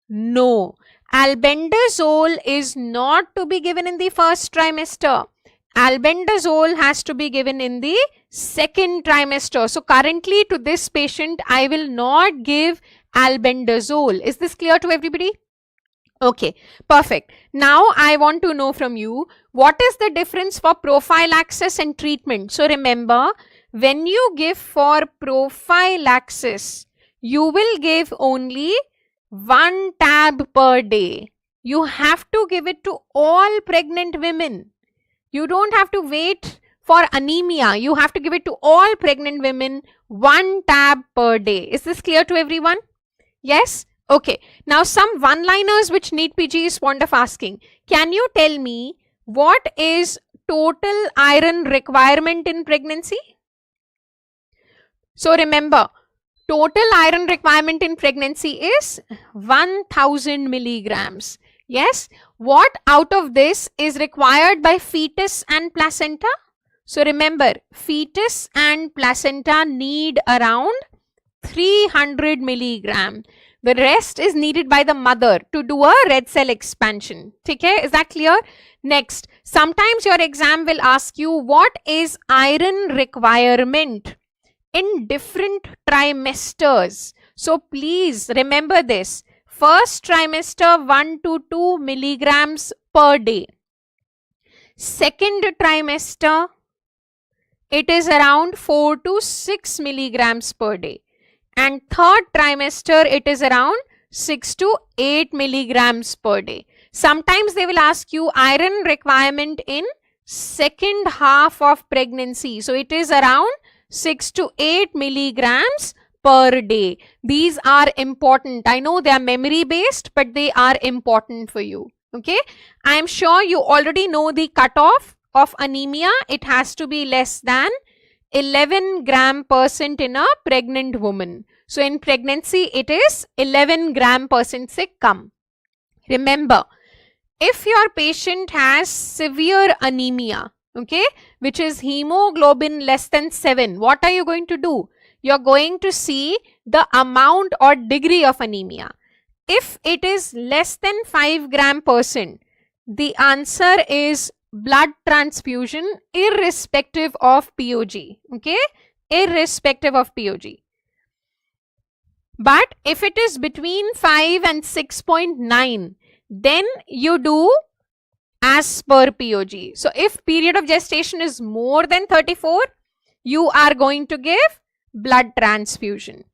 No. Albendazole is not to be given in the first trimester. Albendazole has to be given in the second trimester. So currently to this patient, I will not give albendazole. Is this clear to everybody? Okay, perfect. Now I want to know from you, what is the difference for prophylaxis and treatment? So remember, when you give for prophylaxis, you will give only 1 tab per day. You have to give it to all pregnant women. You don't have to wait for anemia. You have to give it to all pregnant women, 1 tab per day. Is this clear to everyone? Yes? Okay. Now some one-liners which NEET PG is fond of asking. Can you tell me what is total iron requirement in pregnancy? So remember, total iron requirement in pregnancy is 1000 milligrams. Yes. What out of this is required by fetus and placenta? So remember, fetus and placenta need around 300 milligram. The rest is needed by the mother to do a red cell expansion. Okay, is that clear? Next, sometimes your exam will ask you, what is iron requirement in different trimesters? So please remember this. First trimester, 1 to 2 milligrams per day. Second trimester, it is around 4 to 6 milligrams per day. And third trimester, it is around 6 to 8 milligrams per day. Sometimes they will ask you iron requirement in second half of pregnancy. So it is around 6 to 8 milligrams per day. These are important. I know they are memory based, but they are important for you. Okay. I am sure you already know the cutoff of anemia. It has to be less than 11 gram% in a pregnant woman. So in pregnancy, it is 11 gram% se kam. Remember, if your patient has severe anemia, okay, which is hemoglobin less than 7, what are you going to do? You're going to see the amount or degree of anemia. If it is less than 5 gram %, the answer is blood transfusion irrespective of POG, okay, irrespective of POG. But if it is between 5 and 6.9, then you do as per POG. So if period of gestation is more than 34, you are going to give blood transfusion.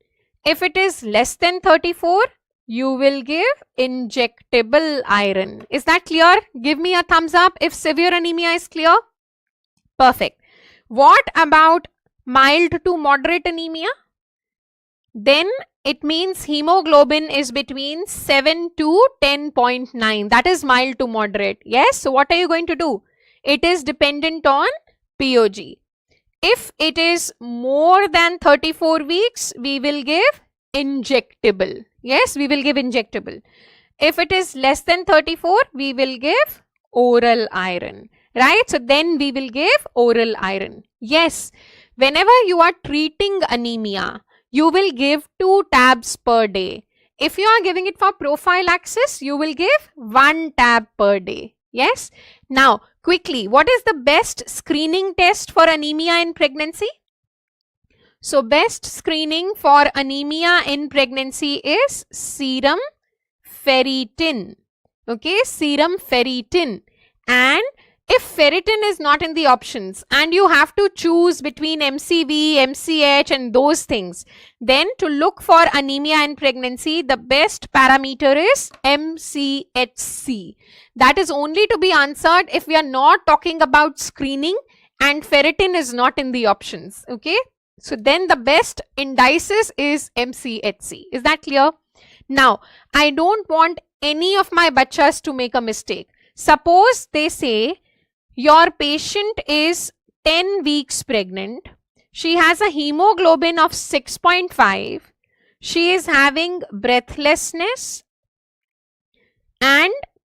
If it is less than 34, you will give injectable iron. Is that clear? Give me a thumbs up if severe anemia is clear. Perfect. What about mild to moderate anemia? Then it means hemoglobin is between 7 to 10.9. That is mild to moderate. Yes. So what are you going to do? It is dependent on POG. If it is more than 34 weeks, we will give injectable. Yes, we will give injectable. If it is less than 34, we will give oral iron. Right? So then we will give oral iron. Yes, whenever you are treating anemia, you will give 2 tabs per day. If you are giving it for prophylaxis, you will give 1 tab per day. Yes. Now, quickly, what is the best screening test for anemia in pregnancy? So, best screening for anemia in pregnancy is serum ferritin. Okay, serum ferritin. And if ferritin is not in the options and you have to choose between MCV, MCH and those things, then to look for anemia in pregnancy, the best parameter is MCHC. That is only to be answered if we are not talking about screening and ferritin is not in the options. Okay. So then the best indices is MCHC. Is that clear? Now, I don't want any of my bachas to make a mistake. Suppose they say your patient is 10 weeks pregnant. She has a hemoglobin of 6.5. She is having breathlessness and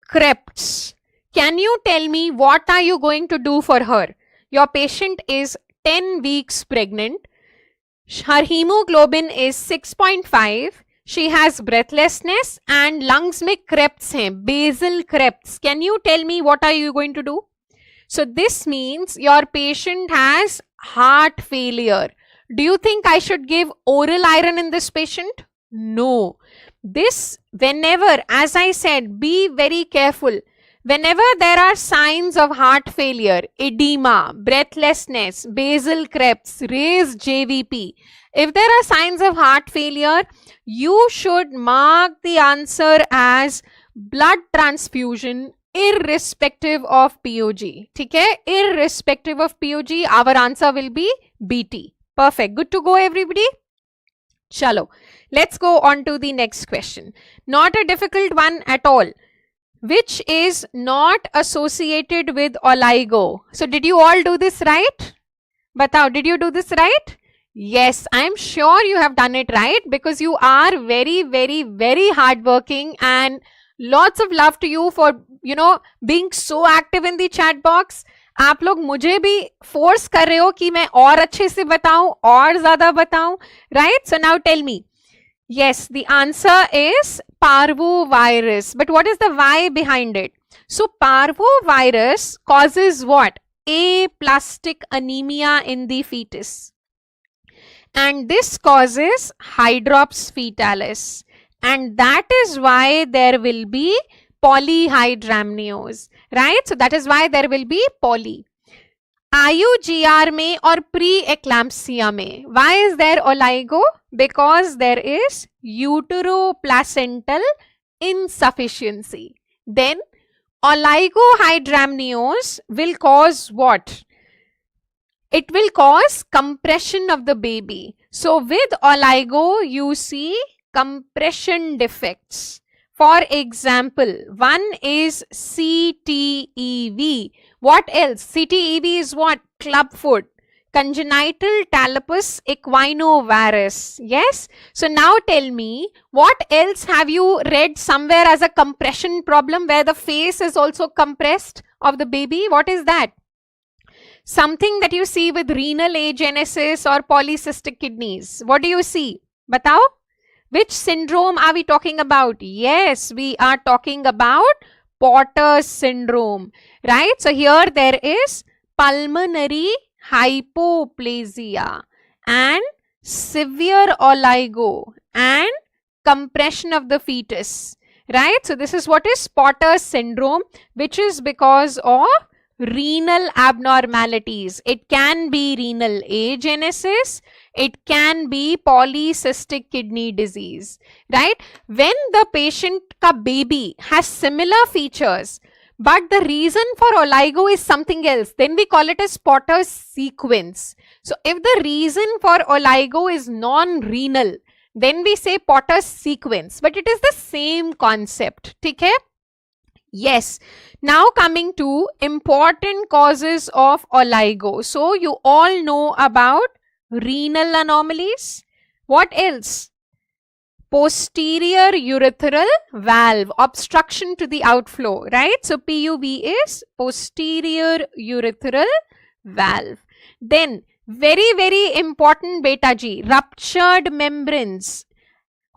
creps. Can you tell me what are you going to do for her? Your patient is 10 weeks pregnant. Her hemoglobin is 6.5. She has breathlessness and lungs में creps हैं, basal creps. Can you tell me what are you going to do? So this means your patient has heart failure. Do you think I should give oral iron in this patient? No. This, whenever, as I said, be very careful. Whenever there are signs of heart failure, edema, breathlessness, basal creps, raised JVP, if there are signs of heart failure, you should mark the answer as blood transfusion irrespective of POG. Okay? Irrespective of POG, our answer will be BT. Perfect. Good to go, everybody? Chalo. Let's go on to the next question. Not a difficult one at all. Which is not associated with oligo. So did you all do this right? Batao, did you do this right? Yes, I am sure you have done it right because you are very, very, very hardworking and lots of love to you for, being so active in the chat box. आप लोग मुझे भी force कर रहे हो कि मैं और अच्छे से बताऊं, और ज़्यादा बताऊं, right? So now tell me. Yes, the answer is parvovirus. But what is the Y behind it? So parvovirus causes what? Aplastic anemia in the fetus. And this causes hydrops fetalis. And that is why there will be polyhydramnios. Right? So that is why there will be poly. IUGR में और pre-eclampsia में. Why is there oligo? Because there is uteroplacental insufficiency. Then oligohydramnios will cause what? It will cause compression of the baby. So with oligo, you see compression defects. For example, one is CTEV. What else? CTEV is what? Clubfoot. Congenital talipes equinovarus. Yes. So now tell me, what else have you read somewhere as a compression problem where the face is also compressed of the baby? What is that? Something that you see with renal agenesis or polycystic kidneys. What do you see? Batao? Which syndrome are we talking about? Yes, we are talking about Porter's syndrome, right? So here there is pulmonary hypoplasia and severe oligo and compression of the fetus, right? So this is what is Porter's syndrome, which is because of renal abnormalities. It can be renal agenesis, it can be polycystic kidney disease, right? When the patient ka baby has similar features, but the reason for oligo is something else, then we call it as Porter's sequence. So if the reason for oligo is non-renal, then we say Porter's sequence, but it is the same concept. Okay? Yes. Now coming to important causes of oligo. So you all know about renal anomalies. What else? Posterior urethral valve, obstruction to the outflow, right? So PUV is posterior urethral valve. Then very important beta G, ruptured membranes.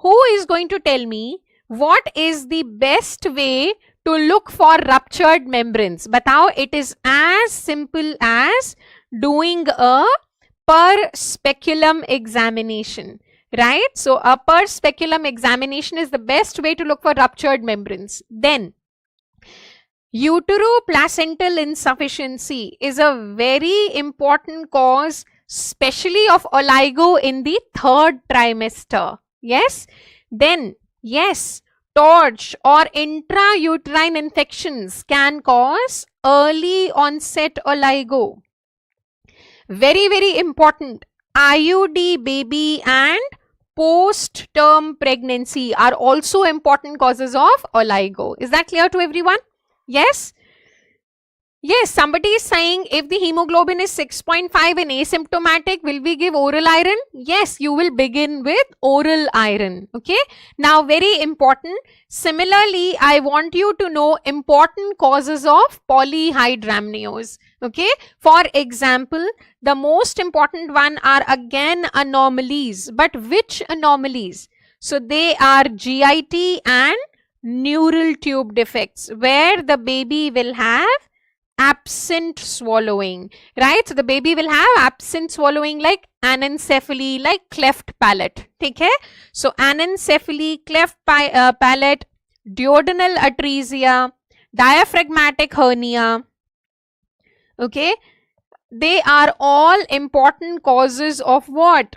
Who is going to tell me what is the best way to look for ruptured membranes? Batao, it is as simple as doing a per speculum examination. Right? So a per speculum examination is the best way to look for ruptured membranes. Then uteroplacental insufficiency is a very important cause, especially of oligo in the third trimester. Yes. Then yes, TORCH or intrauterine infections can cause early onset oligo. Very important. IUD baby and post-term pregnancy are also important causes of oligo. Is that clear to everyone? Yes? Yes, somebody is saying if the hemoglobin is 6.5 and asymptomatic, will we give oral iron? Yes, you will begin with oral iron. Okay. Now, very important. Similarly, I want you to know important causes of polyhydramnios. Okay. For example, the most important one are again anomalies. But which anomalies? So, they are GIT and neural tube defects where the baby will have absent swallowing, right? So the baby will have absent swallowing like anencephaly, like cleft palate. Okay? So anencephaly, cleft palate, duodenal atresia, diaphragmatic hernia. Okay? They are all important causes of what?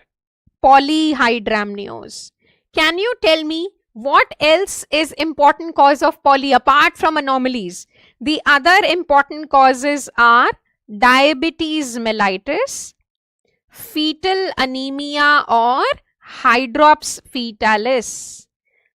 Polyhydramnios. Can you tell me what else is important cause of poly apart from anomalies? The other important causes are diabetes mellitus, fetal anemia or hydrops fetalis.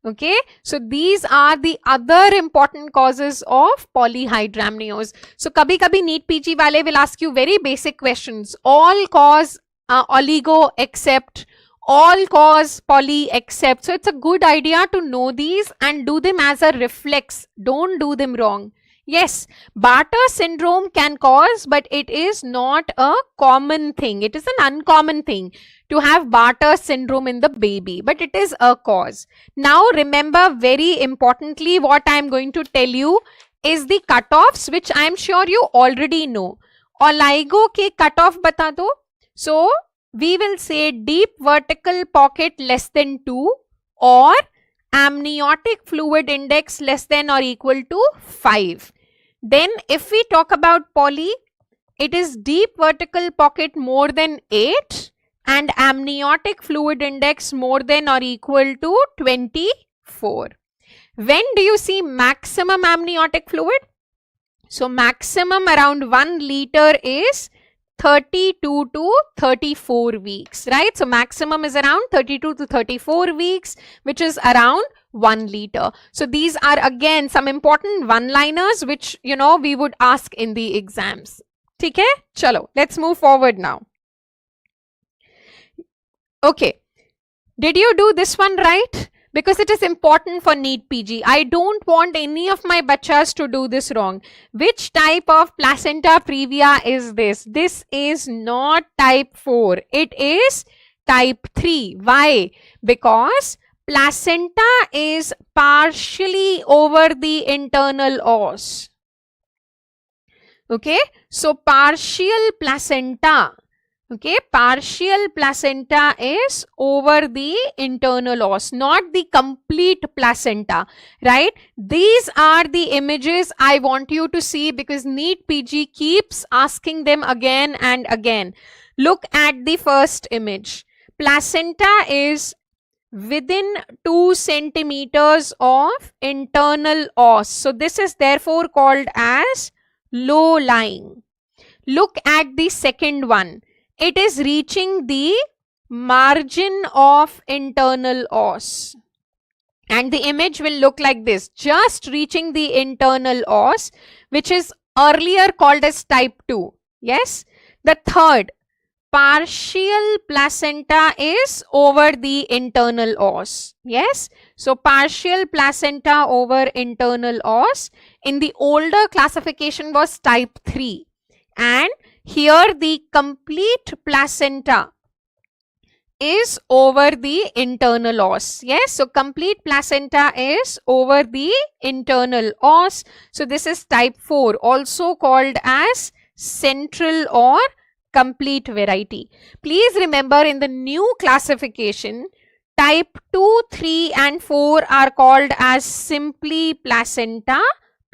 Okay, so these are the other important causes of polyhydramnios. So kabhi NEET PG wale will ask you very basic questions. All cause oligo except, all cause poly except. So it's a good idea to know these and do them as a reflex. Don't do them wrong. Yes, Bartter syndrome can cause, but it is not a common thing. It is an uncommon thing to have Bartter syndrome in the baby, but it is a cause. Now remember very importantly what I am going to tell you is the cutoffs, which I am sure you already know. Oligo ke cutoff bata do. So we will say deep vertical pocket less than 2 or amniotic fluid index less than or equal to 5. Then if we talk about poly, it is deep vertical pocket more than 8 and amniotic fluid index more than or equal to 24. When do you see maximum amniotic fluid? So maximum around 1 liter is 32 to 34 weeks, right? So maximum is around 32 to 34 weeks, which is around 1 liter. So these are again some important one-liners which we would ask in the exams. Okay? Chalo, let's move forward now. Okay. Did you do this one right? Because it is important for NEET PG. I don't want any of my bachas to do this wrong. Which type of placenta previa is this? This is not type 4. It is type 3. Why? Because placenta is partially over the internal os. Okay. So partial placenta. Okay, partial placenta is over the internal os, not the complete placenta, right? These are the images I want you to see because NEET PG keeps asking them again and again. Look at the first image. Placenta is within 2 centimeters of internal os. So this is therefore called as low lying. Look at the second one. It is reaching the margin of internal os. And the image will look like this. Just reaching the internal os, which is earlier called as type 2. Yes. The third, partial placenta is over the internal os. Yes. So partial placenta over internal os in the older classification was type 3. And here the complete placenta is over the internal os. Yes, so complete placenta is over the internal os. So this is type 4, also called as central or complete variety. Please remember, in the new classification, type 2, 3 and 4 are called as simply placenta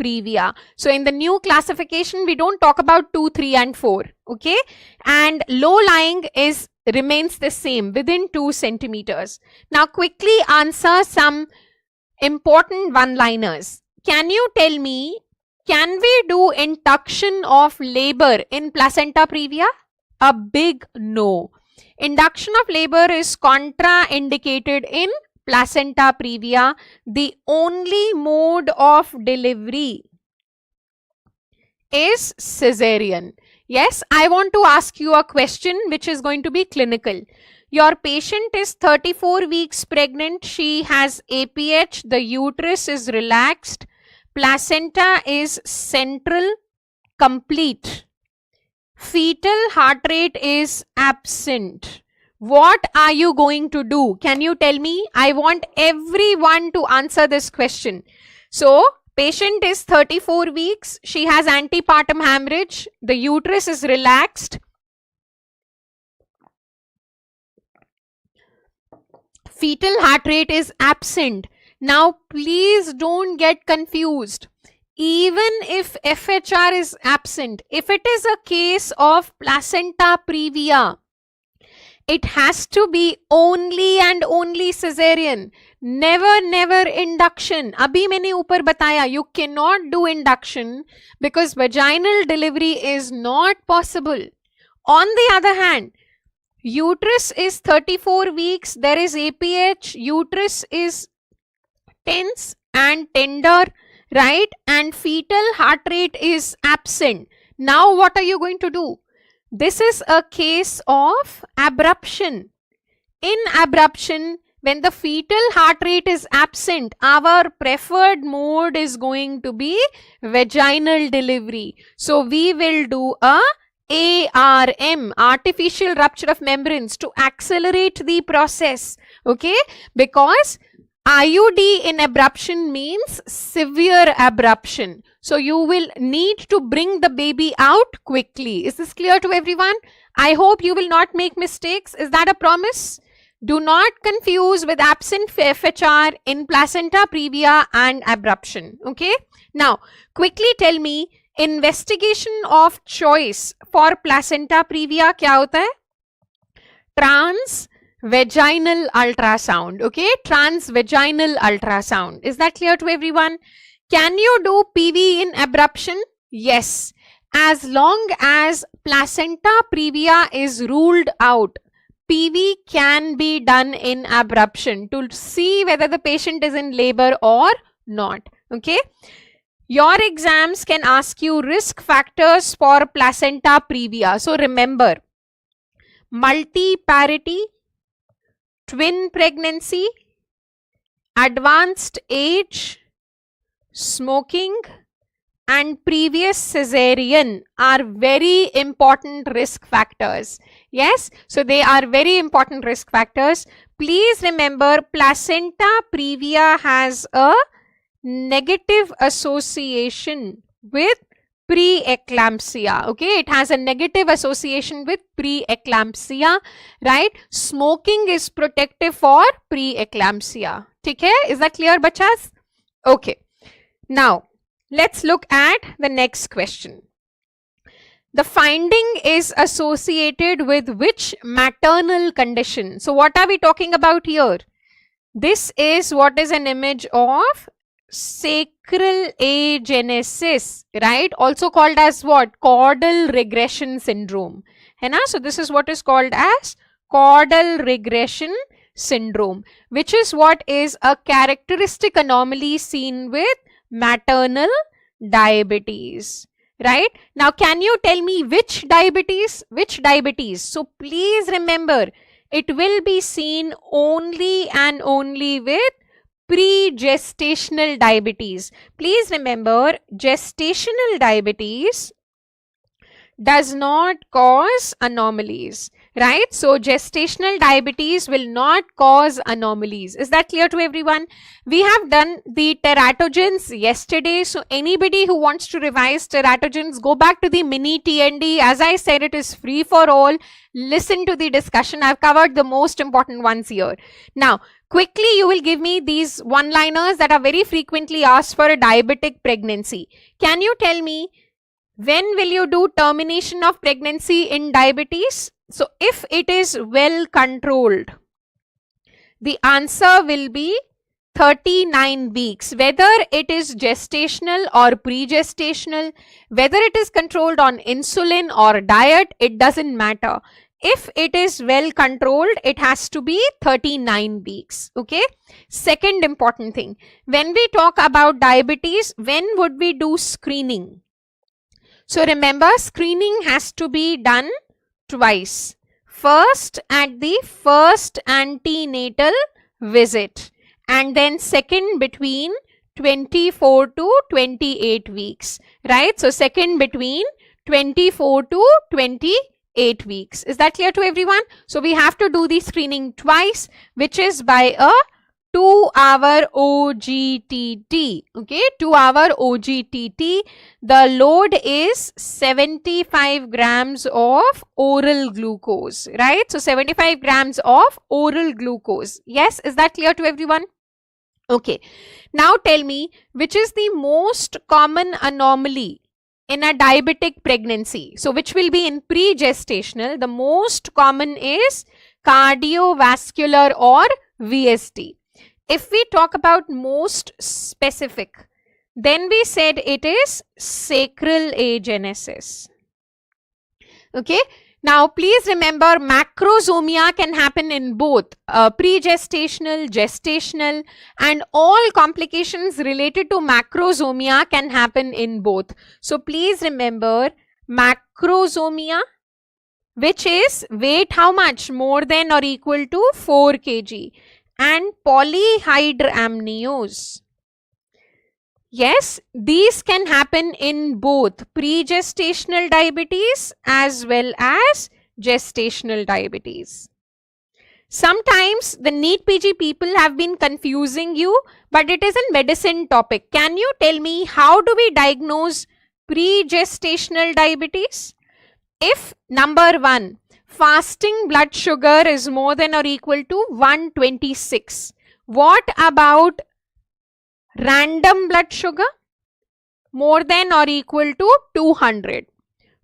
previa. So in the new classification, we don't talk about 2, 3 and 4. Okay. And low lying remains the same within 2 centimeters. Now quickly answer some important one-liners. Can you tell me, can we do induction of labor in placenta previa? A big no. Induction of labor is contraindicated in placenta previa. The only mode of delivery is cesarean. Yes, I want to ask you a question which is going to be clinical. Your patient is 34 weeks pregnant. She has APH. The uterus is relaxed. Placenta is central, complete. Fetal heart rate is absent. What are you going to do? Can you tell me? I want everyone to answer this question. So, patient is 34 weeks. She has antepartum hemorrhage. The uterus is relaxed. Fetal heart rate is absent. Now, please don't get confused. Even if FHR is absent, if it is a case of placenta previa, it has to be only and only cesarean. Never induction. Abhi maine upar bataya, you cannot do induction because vaginal delivery is not possible. On the other hand, uterus is 34 weeks, there is APH, uterus is tense and tender, right? And fetal heart rate is absent. Now what are you going to do? This is a case of abruption. In abruption, when the fetal heart rate is absent, our preferred mode is going to be vaginal delivery. So we will do a ARM, artificial rupture of membranes, to accelerate the process. Okay, because IUD in abruption means severe abruption. So you will need to bring the baby out quickly. Is this clear to everyone? I hope you will not make mistakes. Is that a promise? Do not confuse with absent FHR in placenta previa and abruption. Okay. Now, quickly tell me, investigation of choice for placenta previa kya hota hai? Transvaginal ultrasound. Okay. Transvaginal ultrasound. Is that clear to everyone? Can you do PV in abruption? Yes. As long as placenta previa is ruled out, PV can be done in abruption to see whether the patient is in labor or not. Okay. Your exams can ask you risk factors for placenta previa. So remember, multiparity, twin pregnancy, advanced age, smoking, and previous cesarean are very important risk factors. Yes, so they are very important risk factors. Please remember, placenta previa has a negative association with preeclampsia. Okay, it has a negative association with preeclampsia, right? Smoking is protective for preeclampsia. Okay, is that clear, bachas? Okay, now let's look at the next question. The finding is associated with which maternal condition? So what are we talking about here? This is what is an image of sacral agenesis, right? Also called as what? Caudal regression syndrome. So this is what is called as caudal regression syndrome, which is what is a characteristic anomaly seen with maternal diabetes, right? Now, can you tell me which diabetes? Which diabetes? So please remember, it will be seen only and only with pre-gestational diabetes. Please remember, gestational diabetes does not cause anomalies, right? So gestational diabetes will not cause anomalies. Is that clear to everyone? We have done the teratogens yesterday. So anybody who wants to revise teratogens, go back to the mini TND. As I said, it is free for all. Listen to the discussion. I've covered the most important ones here. Now, quickly, you will give me these one-liners that are very frequently asked for a diabetic pregnancy. Can you tell me, when will you do termination of pregnancy in diabetes? So if it is well controlled, the answer will be 39 weeks. Whether it is gestational or pre-gestational, whether it is controlled on insulin or diet, it doesn't matter. If it is well controlled, it has to be 39 weeks. Okay. Second important thing, when we talk about diabetes, when would we do screening? So remember, screening has to be done twice. First at the first antenatal visit, and then second between 24 to 28 weeks, right? So second between 24 to 28 weeks. Is that clear to everyone? So we have to do the screening twice, which is by a 2-hour OGTT. Okay, 2-hour OGTT. The load is 75 grams of oral glucose, right? So 75 grams of oral glucose. Yes, is that clear to everyone? Okay, now tell me, which is the most common anomaly in a diabetic pregnancy? So which will be in pre-gestational? The most common is cardiovascular or VSD. If we talk about most specific, then we said it is sacral agenesis. Okay. Now, please remember, macrosomia can happen in both pre-gestational, gestational, and all complications related to macrosomia can happen in both. So, please remember, macrosomia, which is weight how much? More than or equal to 4 kg. And polyhydramnios. Yes, these can happen in both pre-gestational diabetes as well as gestational diabetes. Sometimes the NEET PG people have been confusing you, but it is a medicine topic. Can you tell me, how do we diagnose pre-gestational diabetes? If number 1, fasting blood sugar is more than or equal to 126. What about random blood sugar? More than or equal to 200.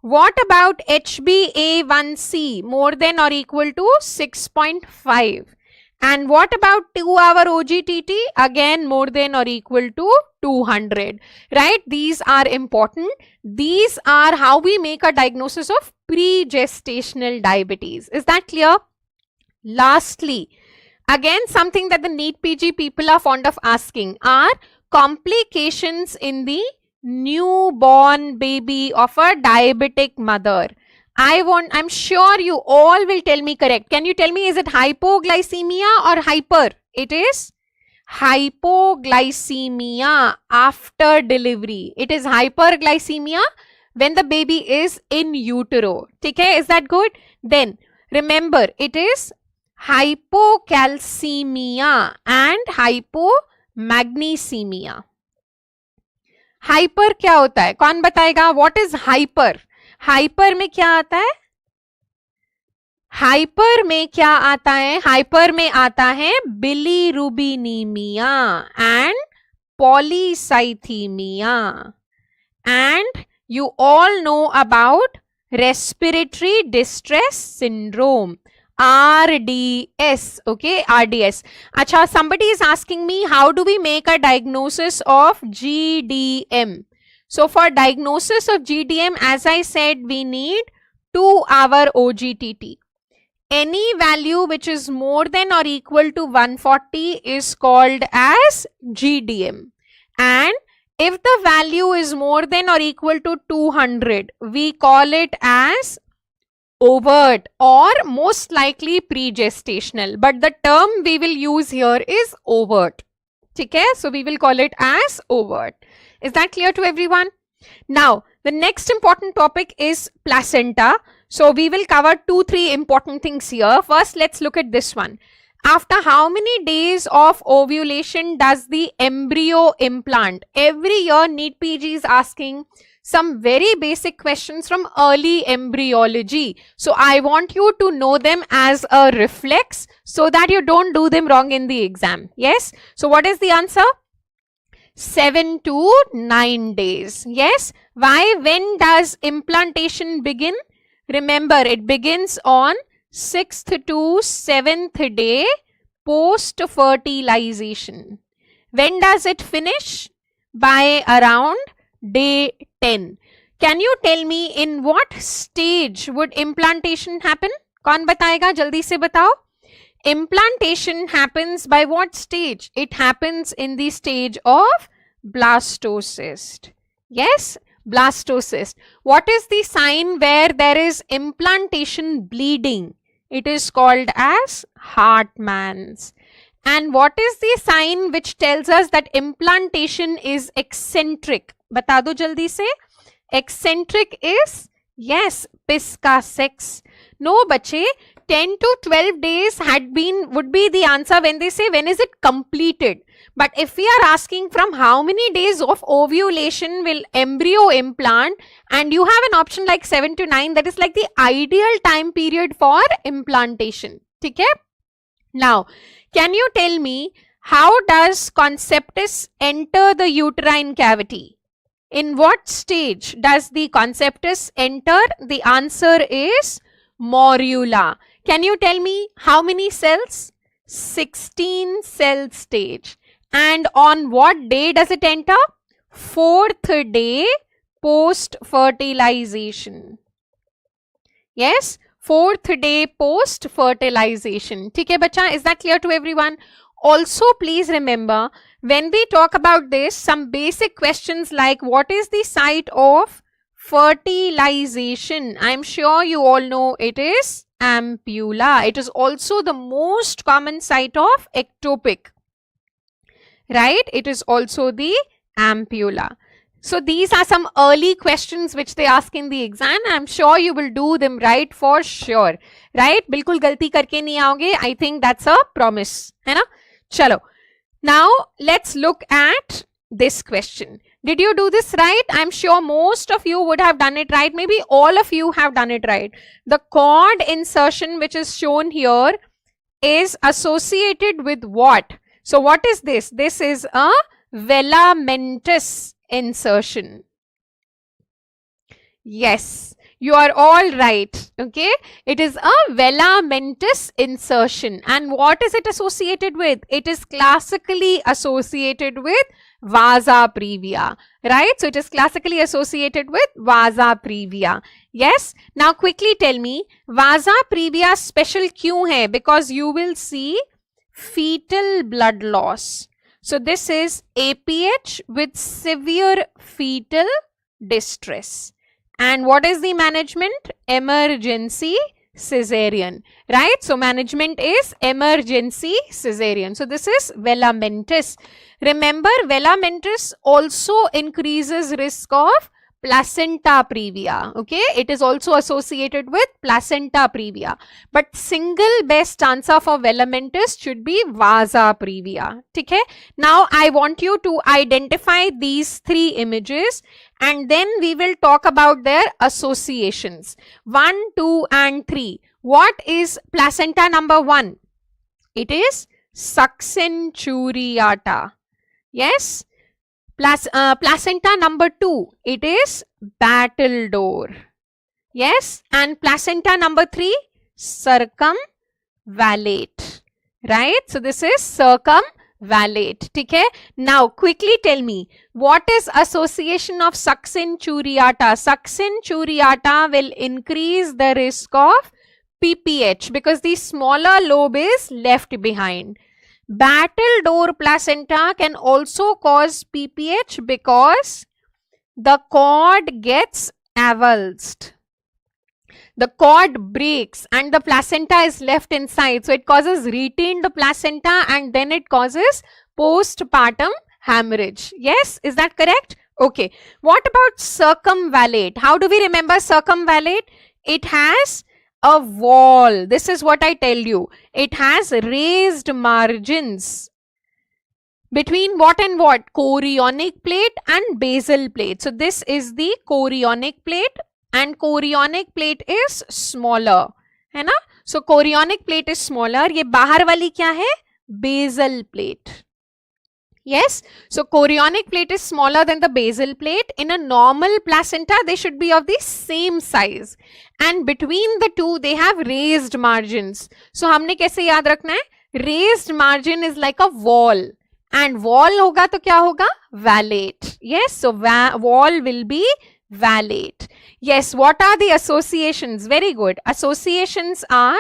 What about HbA1c? More than or equal to 6.5. And what about 2-hour OGTT? Again, more than or equal to 200. Right? These are important. These are how we make a diagnosis of pre-gestational diabetes. Is that clear? Lastly, again, something that the NEET PG people are fond of asking are complications in the newborn baby of a diabetic mother. I'm sure you all will tell me correct. Can you tell me, is it hypoglycemia or hyper? It is hypoglycemia after delivery. It is hyperglycemia when the baby is in utero. Okay, is that good? Then remember, it is hypocalcemia and hypomagnesemia. Hyper क्या होता है? कौन बताएगा? What is hyper? Hyper में क्या आता है? Hyper में क्या आता है? हाइपर में आता है bilirubinemia and polycythemia, and you all know about respiratory distress syndrome, RDS. Okay, RDS. Acha, somebody is asking me, how do we make a diagnosis of GDM? So for diagnosis of GDM, as I said, we need 2-hour OGTT. Any value which is more than or equal to 140 is called as GDM, and if the value is more than or equal to 200, we call it as overt or most likely pre-gestational. But the term we will use here is overt. Okay? So we will call it as overt. Is that clear to everyone? Now, the next important topic is placenta. So we will cover 2-3 important things here. First, let's look at this one. After how many days of ovulation does the embryo implant? Every year NEET PG is asking some very basic questions from early embryology. So I want you to know them as a reflex so that you don't do them wrong in the exam. Yes? So what is the answer? 7 to 9 days. Yes? Why? When does implantation begin? Remember, it begins on 6th to 7th day post fertilization. When does it finish? By around day 10. Can you tell me in what stage would implantation happen? कौन बताएगा? जल्दी से बताओ. Implantation happens by what stage? It happens in the stage of blastocyst. Yes? Blastocyst. What is the sign where there is implantation bleeding? It is called as Hartmann's. And what is the sign which tells us that implantation is eccentric? बता दो जल्दी से. Eccentric is, yes, Pisca sex. No, बच्चे, 10 to 12 days would be the answer when they say when is it completed. But if we are asking from how many days of ovulation will embryo implant, and you have an option like 7 to 9, that is like the ideal time period for implantation. Okay? Now, can you tell me how does conceptus enter the uterine cavity? In what stage does the conceptus enter? The answer is morula. Can you tell me how many cells? 16 cell stage. And on what day does it enter? 4th day post fertilization. Yes, 4th day post fertilization. ठीक है बच्चा, is that clear to everyone? Also, please remember, when we talk about this, some basic questions like what is the site of fertilization? I'm sure you all know it is ampulla. It is also the most common site of ectopic. Right? It is also the ampulla. So these are some early questions which they ask in the exam. I'm sure you will do them right for sure. Right? बिल्कुल गलती करके नहीं आओगे. I think that's a promise. है ना? चलो. Now let's look at this question. Did you do this right? I'm sure most of you would have done it right. Maybe all of you have done it right. The cord insertion which is shown here is associated with what? So what is this? This is a velamentous insertion. Yes, you are all right. Okay, it is a velamentous insertion. And what is it associated with? It is classically associated with vasa previa. Right? So it is classically associated with vasa previa. Yes. Now quickly tell me, vasa previa special क्यों है? Because you will see fetal blood loss. So this is APH with severe fetal distress. And what is the management? Emergency cesarean, right? So management is emergency cesarean. So this is vela mentis. Remember, vela mentis also increases risk of placenta previa. Okay, it is also associated with placenta previa, but single best answer for vela mentis should be vasa previa. Okay, now I want you to identify these three images and then we will talk about their associations. 1, 2 and 3. What is placenta number 1? It is succenturiata. Yes. Placenta number 2, it is battledore. Yes. And placenta number 3, circumvallate. Right. So this is circumvallate. Okay. Now quickly tell me, what is association of succenturiata? Succenturiata will increase the risk of PPH because the smaller lobe is left behind. Battledore placenta can also cause PPH because the cord gets avulsed. The cord breaks and the placenta is left inside. So it causes retained placenta and then it causes postpartum hemorrhage. Yes, is that correct? Okay. What about circumvallate? How do we remember circumvallate? It has a wall. This is what I tell you. It has raised margins between what and what? Chorionic plate and basal plate. So this is the chorionic plate and chorionic plate is smaller. है ना? So chorionic plate is smaller. ये बाहर वाली क्या है? Basal plate. Yes, so chorionic plate is smaller than the basal plate. In a normal placenta, they should be of the same size. And between the two, they have raised margins. So, हमने कैसे याद रखना है? Raised margin is like a wall. And wall होगा तो क्या होगा? Vallate. Yes, so wall will be vallate. Yes, what are the associations? Very good. Associations are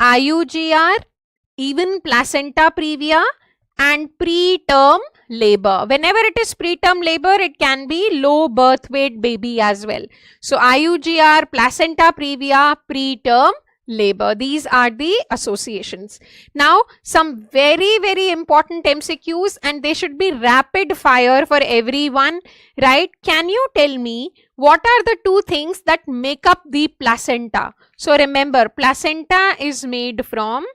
IUGR, even placenta previa, and preterm labor. Whenever it is preterm labor, it can be low birth weight baby as well. So IUGR, placenta previa, preterm labor. These are the associations. Now, some very important MCQs and they should be rapid fire for everyone, right? Can you tell me what are the two things that make up the placenta? So remember, placenta is made from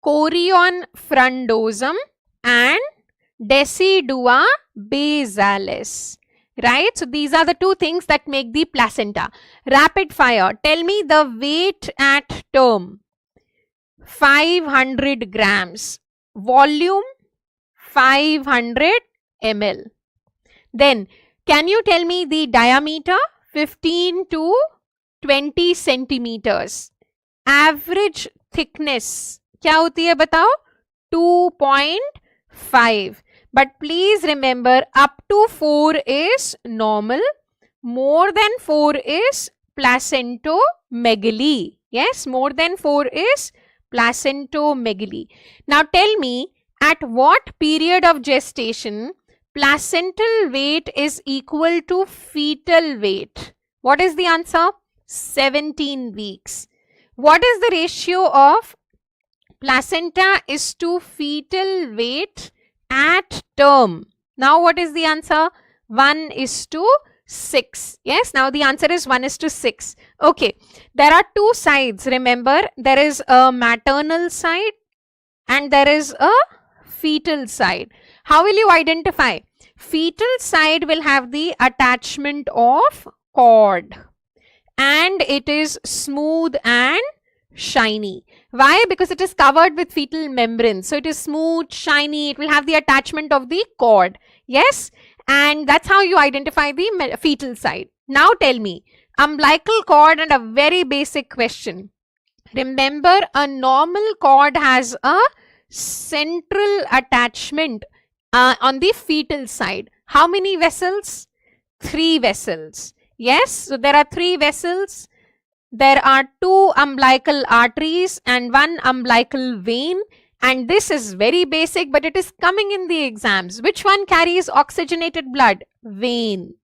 chorion frondosum and decidua basalis, right? So these are the two things that make the placenta. Rapid fire. Tell me the weight at term. 500 grams. Volume 500 ml. Then can you tell me the diameter? 15 to 20 centimeters. Average thickness क्या होती है बताओ? 2.5. But please remember, up to 4 is normal. More than 4 is placentomegaly. Yes, more than 4 is placentomegaly. Now tell me, at what period of gestation placental weight is equal to fetal weight? What is the answer? 17 weeks. What is the ratio of placenta is to fetal weight at term? Now what is the answer? 1:6. Yes, now the answer is 1:6. Okay, there are two sides. Remember, there is a maternal side and there is a fetal side. How will you identify? Fetal side will have the attachment of cord and it is smooth and shiny. Why? Because it is covered with fetal membrane. So it is smooth, shiny. It will have the attachment of the cord. Yes. And that's how you identify the fetal side. Now tell me, umbilical cord and a very basic question. Remember, a normal cord has a central attachment on the fetal side. How many vessels? 3 vessels. Yes. So there are 3 vessels. There are 2 umbilical arteries and 1 umbilical vein, and this is very basic but it is coming in the exams. Which one carries oxygenated blood? Vein.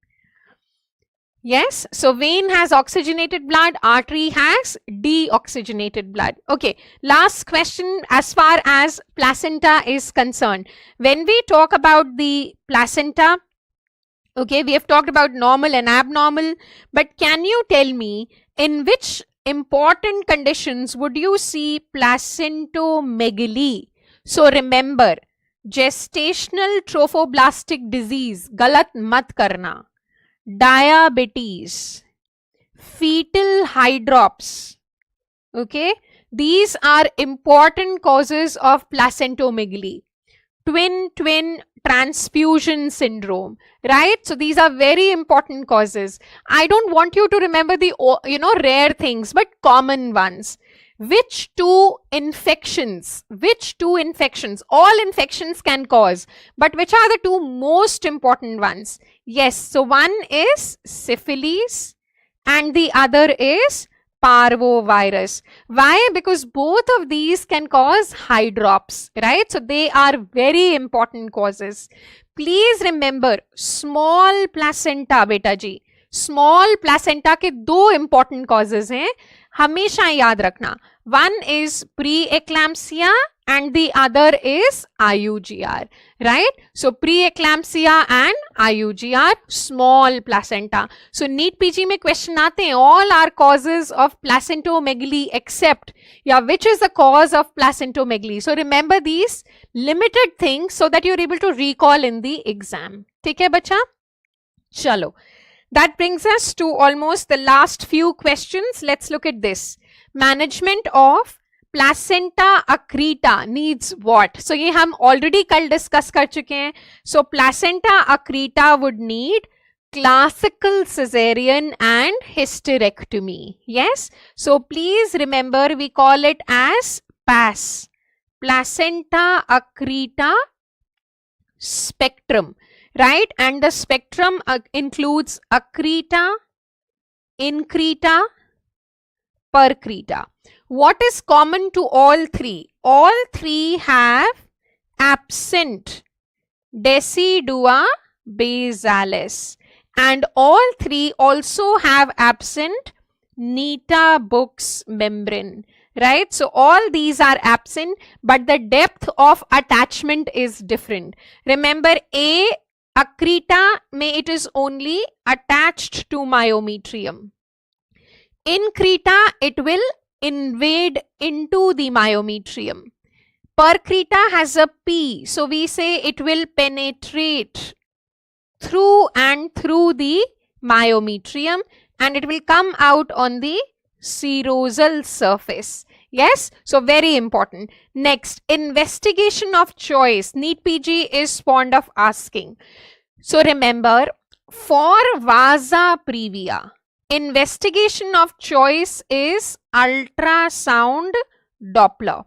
Yes, so vein has oxygenated blood, artery has deoxygenated blood. Okay, last question as far as placenta is concerned. When we talk about the placenta, okay, we have talked about normal and abnormal, but can you tell me in which important conditions would you see placentomegaly? So remember, gestational trophoblastic disease, galat mat karna. Diabetes, fetal hydrops, okay, these are important causes of placentomegaly. Twin transfusion syndrome, right? So these are very important causes. I don't want you to remember the rare things, but common ones. Which two infections? All infections can cause, but which are the two most important ones? Yes, so one is syphilis and the other is parvovirus. Why? Because both of these can cause hydrops, right? So they are very important causes. Please remember, small placenta, beta ji. Small placenta के दो important causes हैं, हमेशा याद रखना. One is preeclampsia and the other is IUGR, right? So preeclampsia and IUGR, small placenta. So NEET PG में question आते हैं, all are causes of placentomegaly except, which is the cause of placentomegaly? So remember these limited things so that you're able to recall in the exam. ठीक है बच्चा? चलो. That brings us to almost the last few questions. Let's look at this. Management of placenta accreta needs what? So ये हम already कल discuss कर चुके हैं. So placenta accreta would need classical cesarean and hysterectomy. Yes. So please remember we call it as PAS. Placenta accreta spectrum. Right, and the spectrum includes accreta, increta, percreta. What is common to all three? All three have absent decidua basalis, and all three also have absent neta buccal membrane. Right, so all these are absent, but the depth of attachment is different. Remember, accreta may it is only attached to myometrium. Increta it will invade into the myometrium. Percreta has a P, so we say it will penetrate through the myometrium and it will come out on the serosal surface. Yes, so very important. Next, investigation of choice. NEET PG is fond of asking. So remember, for vasa previa, investigation of choice is ultrasound Doppler.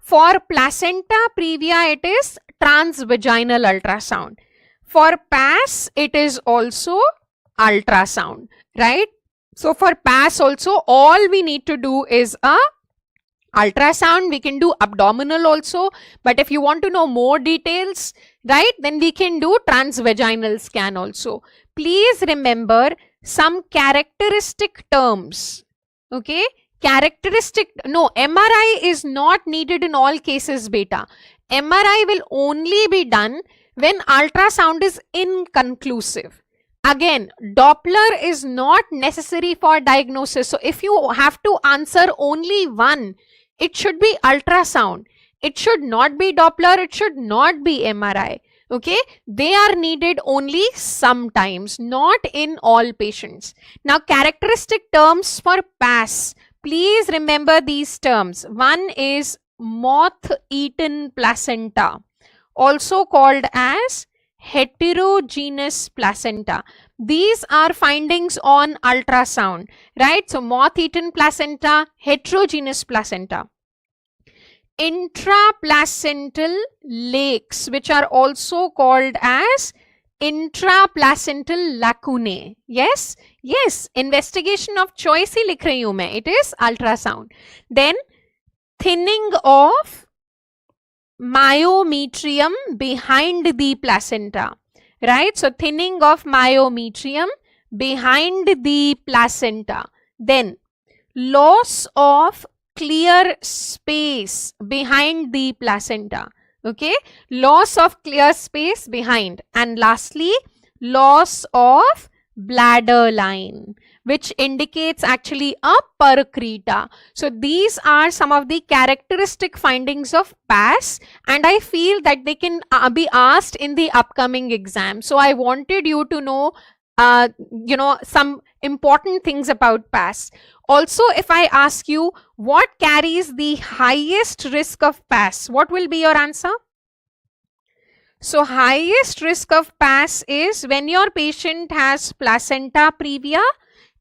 For placenta previa, it is transvaginal ultrasound. For PAS, it is also ultrasound, right? So for PAS also, all we need to do is a ultrasound. We can do abdominal also, but if you want to know more details, right, then we can do transvaginal scan also. Please remember some characteristic terms, okay? MRI is not needed in all cases, beta. MRI will only be done when ultrasound is inconclusive. Again, Doppler is not necessary for diagnosis. So if you have to answer only one, it should be ultrasound. It should not be Doppler. It should not be MRI. Okay, they are needed only sometimes, not in all patients. Now, characteristic terms for PAS. Please remember these terms. One is moth-eaten placenta, also called as heterogeneous placenta. These are findings on ultrasound, right? So moth-eaten placenta, heterogeneous placenta. Intraplacental lakes, which are also called as intraplacental lacunae. Yes, yes, investigation of choice ही लिख रही हूँ मैं. It is ultrasound. Then thinning of myometrium behind the placenta, right? So thinning of myometrium behind the placenta. Then loss of clear space behind the placenta. Okay, loss of clear space behind. And lastly, loss of bladder line, which indicates actually a percreta. So these are some of the characteristic findings of PAS, and I feel that they can be asked in the upcoming exam. So I wanted you to know some important things about PAS. Also, if I ask you what carries the highest risk of PAS, what will be your answer? So highest risk of PAS is when your patient has placenta previa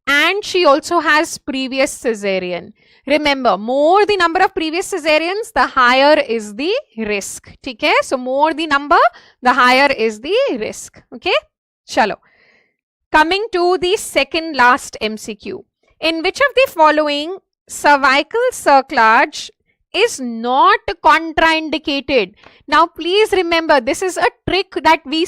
and she also has previous cesarean. Remember, more the number of previous cesareans, the higher is the risk. Okay? So more the number, the higher is the risk. Okay? Chalo. Coming to the second last MCQ. In which of the following cervical cerclage is not contraindicated? Now please remember, this is a trick that we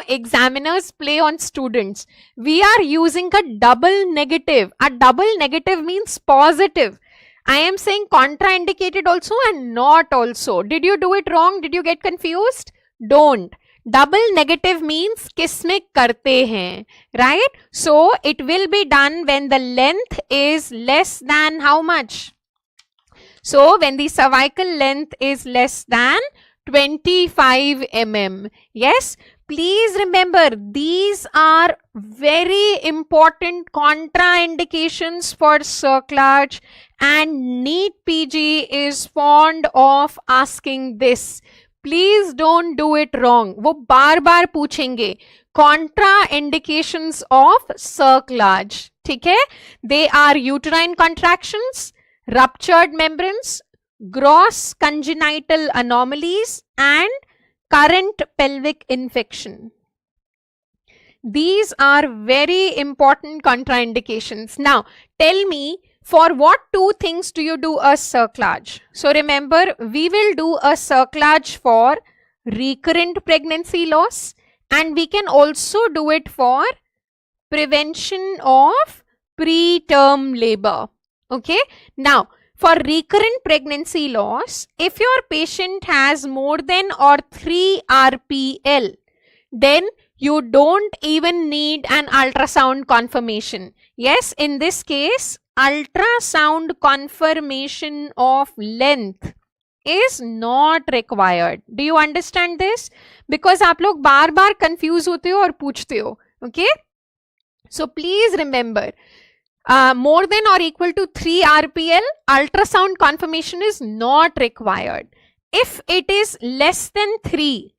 examiners play on students. We are using a double negative. A double negative means positive. I am saying contraindicated also and not also. Did you do it wrong? Did you get confused? Don't. Double negative means kisme karte hain, right? So it will be done when the length is less than how much? So when the cervical length is less than 25 mm. Yes, please remember, these are very important contraindications for cerclage, and NEET PG is fond of asking this. Please don't do it wrong. वो बार बार पूछेंगे contraindications of cerclage. ठीक है? They are uterine contractions, ruptured membranes, gross congenital anomalies, and current pelvic infection. These are very important contraindications. Now, tell me, for what two things do you do a cerclage? So remember, we will do a cerclage for recurrent pregnancy loss, and we can also do it for prevention of preterm labor. Okay. Now, for recurrent pregnancy loss, if your patient has more than or 3 RPL, then you don't even need an ultrasound confirmation. Yes, in this case, ultrasound confirmation of length is not required. Do you understand this? Because आप लोग बार बार confuse होते हो और पूछते हो. Okay? So please remember, more than or equal to 3 RPL, ultrasound confirmation is not required. If it is less than 3,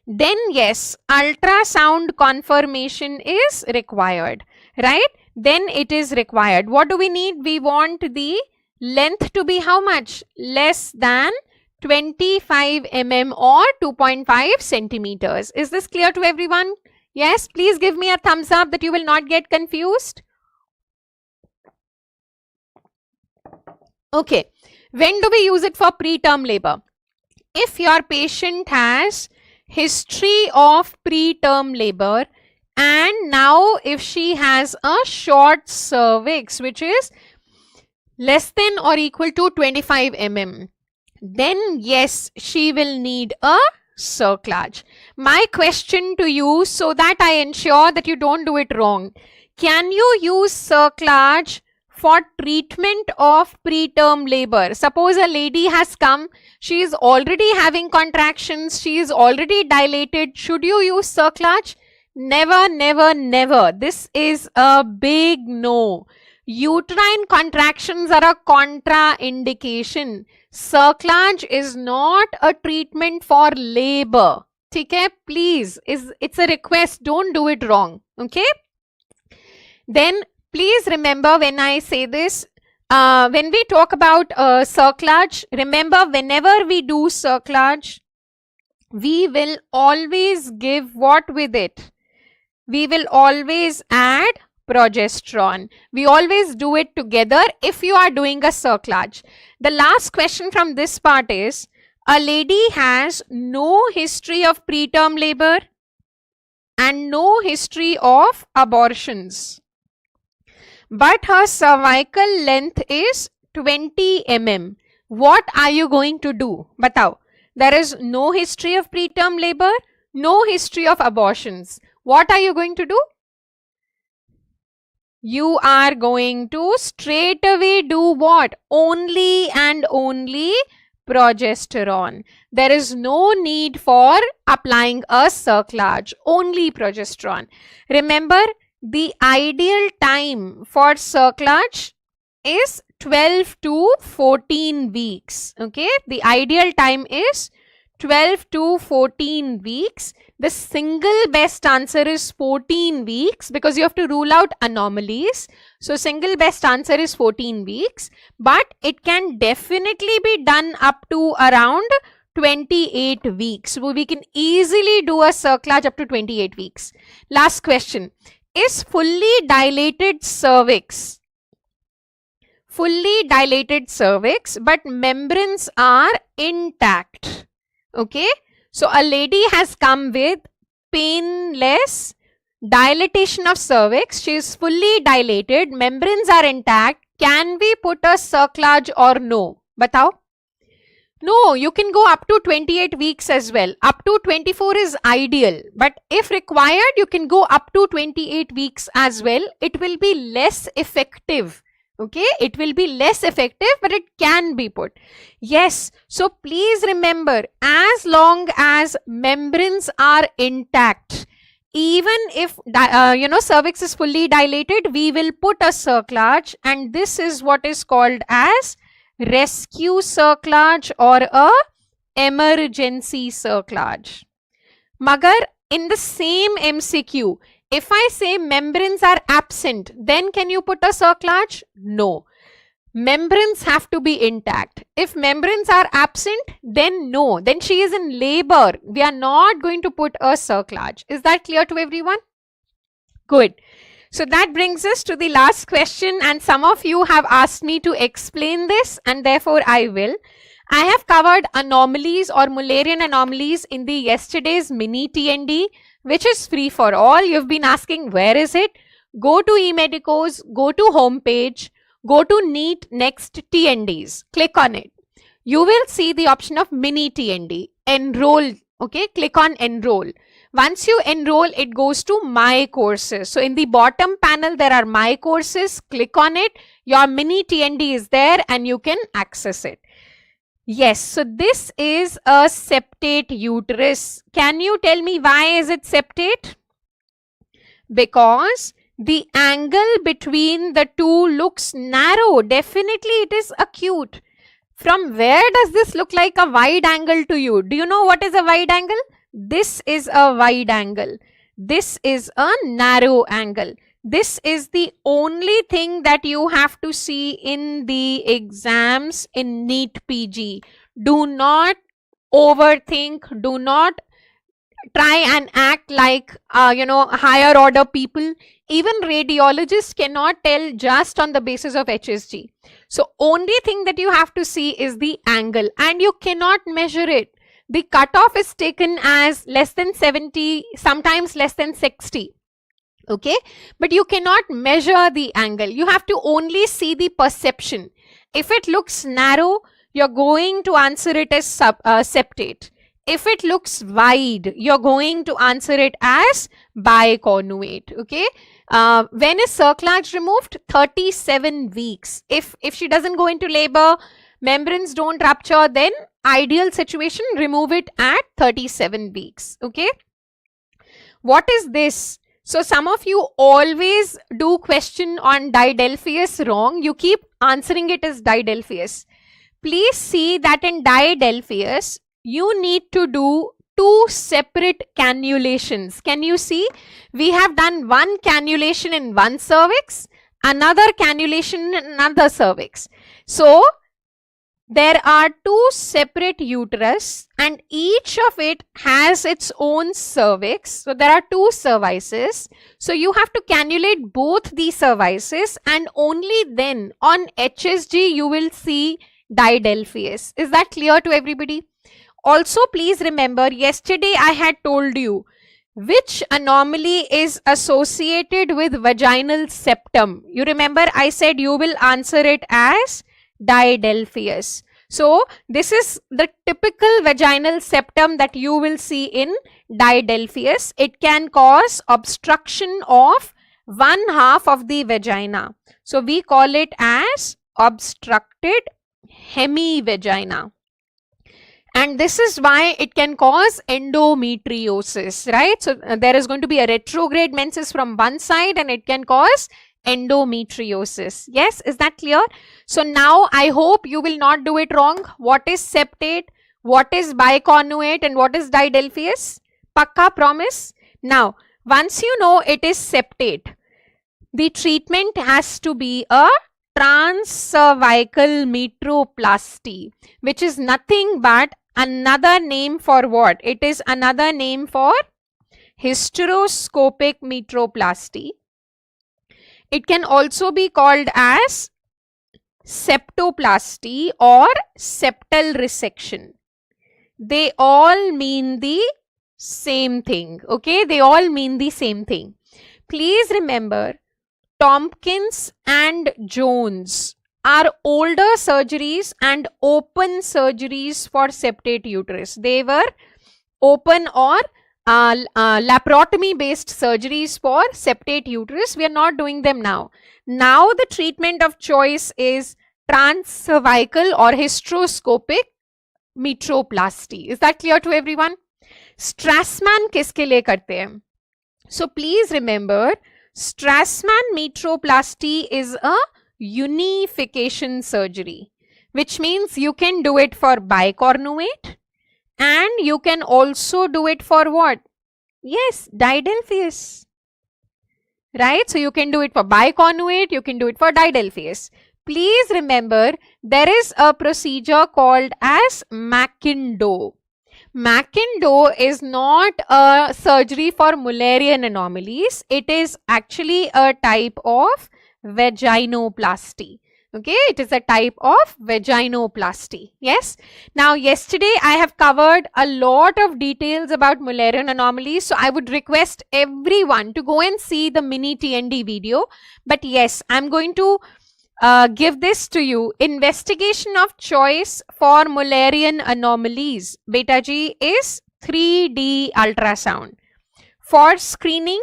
then yes, ultrasound confirmation is required, right? Then it is required. What do we need? We want the length to be how much? Less than 25 mm or 2.5 centimeters. Is this clear to everyone? Yes, please give me a thumbs up that you will not get confused. Okay, when do we use it for preterm labor? If your patient has history of preterm labor, and now if she has a short cervix which is less than or equal to 25 mm, then yes, she will need a cerclage. My question to you, so that I ensure that you don't do it wrong, can you use cerclage for treatment of preterm labor? Suppose a lady has come, she is already having contractions, she is already dilated. Should you use cerclage? Never, never, never. This is a big no. Uterine contractions are a contraindication. Cerclage is not a treatment for labor. Okay, please, it's a request. Don't do it wrong. Okay. Then please remember, when I say this, when we talk about cerclage, remember, whenever we do cerclage, we will always give what with it? We will always add progesterone. We always do it together if you are doing a cerclage. The last question from this part is, a lady has no history of preterm labor. and no history of abortions, but her cervical length is 20 mm. What are you going to do? Batao. There is no history of preterm labor, no history of abortions. What are you going to do? You are going to straight away do what? Only and only progesterone. There is no need for applying a cerclage, only progesterone. Remember, the ideal time for cerclage is 12 to 14 weeks. Okay, the ideal time is 12 to 14 weeks. The single best answer is 14 weeks because you have to rule out anomalies. So single best answer is 14 weeks, but it can definitely be done up to around 28 weeks. So we can easily do a cerclage up to 28 weeks. Last question. Is fully dilated cervix but membranes are intact? Okay, so a lady has come with painless dilatation of cervix. She is fully dilated, membranes are intact. Can we put a cerclage or no? Batao. No, you can go up to 28 weeks as well. Up to 24 is ideal, but if required, you can go up to 28 weeks as well. It will be less effective. Okay, it will be less effective, but it can be put. Yes, so please remember, as long as membranes are intact, even if cervix is fully dilated, we will put a cerclage, and this is what is called as rescue cerclage or a emergency cerclage. Magar, in the same MCQ, if I say membranes are absent, then can you put a cerclage? No. Membranes have to be intact. If membranes are absent, then no. Then she is in labor. We are not going to put a cerclage. Is that clear to everyone? Good. So that brings us to the last question, and some of you have asked me to explain this, and therefore I will. I have covered anomalies or Mullerian anomalies in the yesterday's mini TND, which is free for all. You've been asking, where is it? Go to eMedicoz, go to homepage, go to NEET Next TNDs, click on it. You will see the option of mini TND, enroll. Okay, click on enroll. Once you enroll, it goes to my courses. So in the bottom panel, there are my courses. Click on it. Your mini TND is there and you can access it. Yes, so this is a septate uterus. Can you tell me why is it septate? Because the angle between the two looks narrow. Definitely it is acute. From where does this look like a wide angle to you? Do you know what is a wide angle? This is a wide angle. This is a narrow angle. This is the only thing that you have to see in the exams in NEET PG. Do not overthink. Do not try and act like, higher order people. Even radiologists cannot tell just on the basis of HSG. So only thing that you have to see is the angle, and you cannot measure it. The cutoff is taken as less than 70, sometimes less than 60. Okay, but you cannot measure the angle. You have to only see the perception. If it looks narrow, you're going to answer it as septate. If it looks wide, you're going to answer it as biconnuate. Okay, when is cerclage removed? 37 weeks. If she doesn't go into labor, membranes don't rupture, then ideal situation, remove it at 37 weeks. Okay, what is this? So some of you always do question on didelphius wrong. You keep answering it as didelphius. Please see that in didelphius, you need to do two separate cannulations. Can you see? We have done one cannulation in one cervix, another cannulation in another cervix. So there are two separate uterus and each of it has its own cervix. So there are two cervices. So you have to cannulate both the cervices, and only then on HSG you will see didelphius. Is that clear to everybody? Also, please remember, yesterday I had told you Which anomaly is associated with vaginal septum? You remember I said you will answer it as diadelphius. So this is the typical vaginal septum that you will see in diadelphius. It can cause obstruction of one half of the vagina. So we call it as obstructed hemivagina. And this is why it can cause endometriosis, right? So there is going to be a retrograde menses from one side and it can cause endometriosis. Yes, is that clear? So now I hope you will not do it wrong. What is septate? What is biconnuate? And what is diadelphius? Pakka, promise? Now, once you know it is septate, the treatment has to be a transcervical metroplasty, which is nothing but another name for what? It is another name for hysteroscopic metroplasty. It can also be called as septoplasty or septal resection. They all mean the same thing. Okay, they all mean the same thing. Please remember, Tompkins and Jones are older surgeries and open surgeries for septate uterus. They were open or laparotomy based surgeries for septate uterus. We are not doing them now. Now the treatment of choice is transcervical or hysteroscopic metroplasty. Is that clear to everyone? Strassman kiske liye karte hain? So please remember, Strassman metroplasty is a unification surgery, which means you can do it for bicornuate and you can also do it for what? Yes, diadelphius. Right? So you can do it for biconnuate, you can do it for diadelphius. Please remember, there is a procedure called as Mackindore. Mackindore is not a surgery for Mullerian anomalies. It is actually a type of vaginoplasty. Okay, it is a type of vaginoplasty. Yes. Now, yesterday I have covered a lot of details about Mullerian anomalies. So I would request everyone to go and see the mini TND video. But yes, I'm going to give this to you. Investigation of choice for Mullerian anomalies, beta G, is 3D ultrasound. For screening,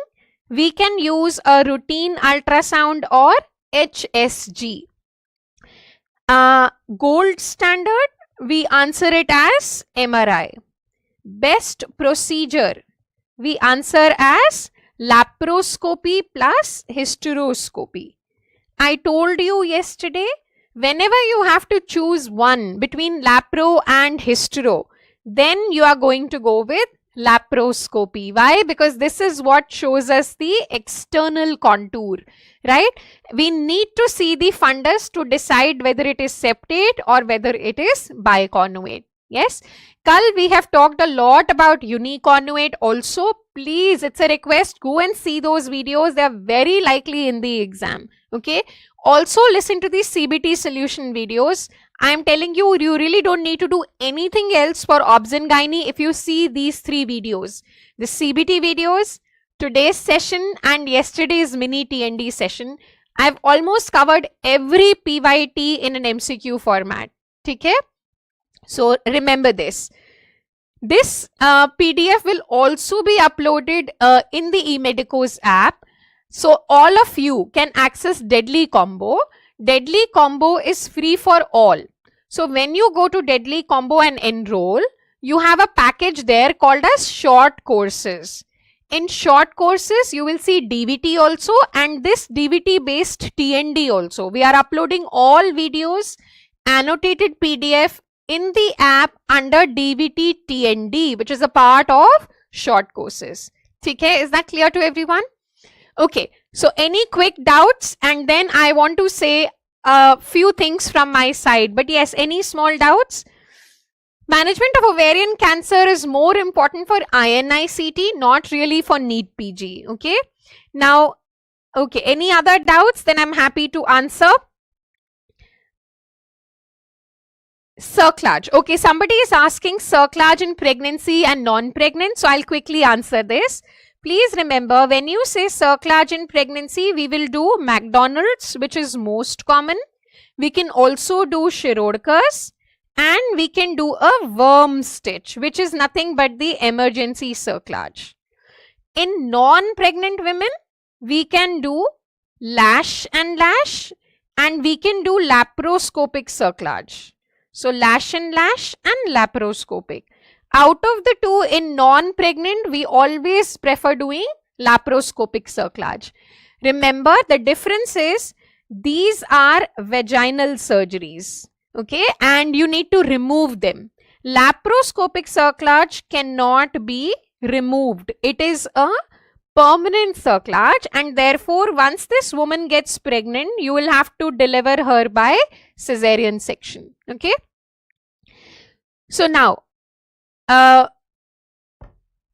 we can use a routine ultrasound or HSG. Gold standard, we answer it as MRI. Best procedure, we answer as laparoscopy plus hysteroscopy. I told you yesterday, whenever you have to choose one between lapro and hystero, then you are going to go with laparoscopy. Why? Because this is what shows us the external contour, right? We need to see the fundus to decide whether it is septate or whether it is biconnuate. Yes. Kal, we have talked a lot about uniconnuate also. Please, it's a request, go and see those videos. They are very likely in the exam. Okay. Also listen to the CBT solution videos. I am telling you, you really don't need to do anything else for Obs and Gynae if you see these 3 videos. The CBT videos, today's session and yesterday's mini TND session. I've almost covered every PYT in an MCQ format. Okay? So remember this. This PDF will also be uploaded in the eMedicoz app. So all of you can access Deadly Combo. Deadly Combo is free for all. So when you go to Deadly Combo and enroll, you have a package there called as short courses. In short courses, you will see DVT also and this DVT based TND also. We are uploading all videos, annotated PDF in the app under DVT TND, which is a part of short courses. Okay, is that clear to everyone? Okay, so any quick doubts, and then I want to say a few things from my side. But yes, any small doubts? Management of ovarian cancer is more important for INI-CT, not really for NEET PG. Okay, now, okay, any other doubts? Then I'm happy to answer. Cerclage. Okay, somebody is asking cerclage in pregnancy and non-pregnant, so I'll quickly answer this. Please remember, when you say cerclage in pregnancy, we will do McDonald's, which is most common. We can also do Shirodkar's, and we can do a worm stitch, which is nothing but the emergency cerclage. In non-pregnant women, we can do lash, and we can do laparoscopic cerclage. So lash and laparoscopic. Out of the two, in non-pregnant, we always prefer doing laparoscopic cerclage. Remember, the difference is these are vaginal surgeries, okay, and you need to remove them. Laparoscopic cerclage cannot be removed. It is a permanent cerclage, and therefore once this woman gets pregnant, you will have to deliver her by cesarean section. Okay, so now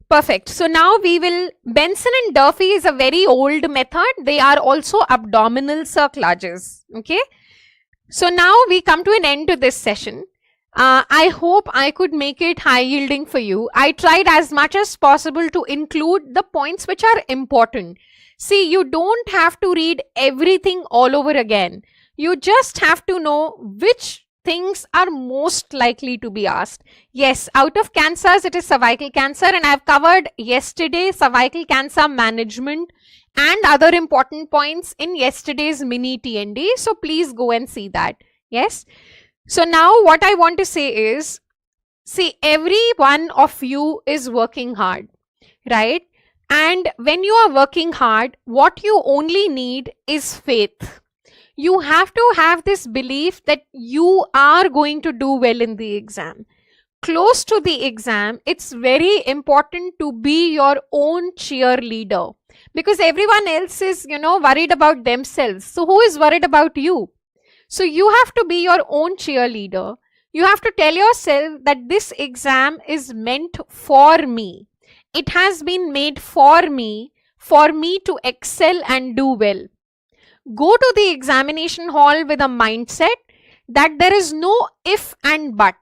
perfect. So now we will, Benson and Durfee is a very old method. They are also abdominal cerclages. Okay, so now we come to an end to this session. I hope I could make it high yielding for you. I tried as much as possible to include the points which are important. See, you don't have to read everything all over again. You just have to know which things are most likely to be asked. Yes, out of cancers, it is cervical cancer, and I have covered yesterday cervical cancer management and other important points in yesterday's mini TND. So please go and see that. Yes. So now what I want to say is, see, every one of you is working hard, right? And when you are working hard, what you only need is faith. You have to have this belief that you are going to do well in the exam. Close to the exam, it's very important to be your own cheerleader, because everyone else is, worried about themselves. So who is worried about you? So you have to be your own cheerleader. You have to tell yourself that this exam is meant for me. It has been made for me to excel and do well. Go to the examination hall with a mindset that there is no if and but.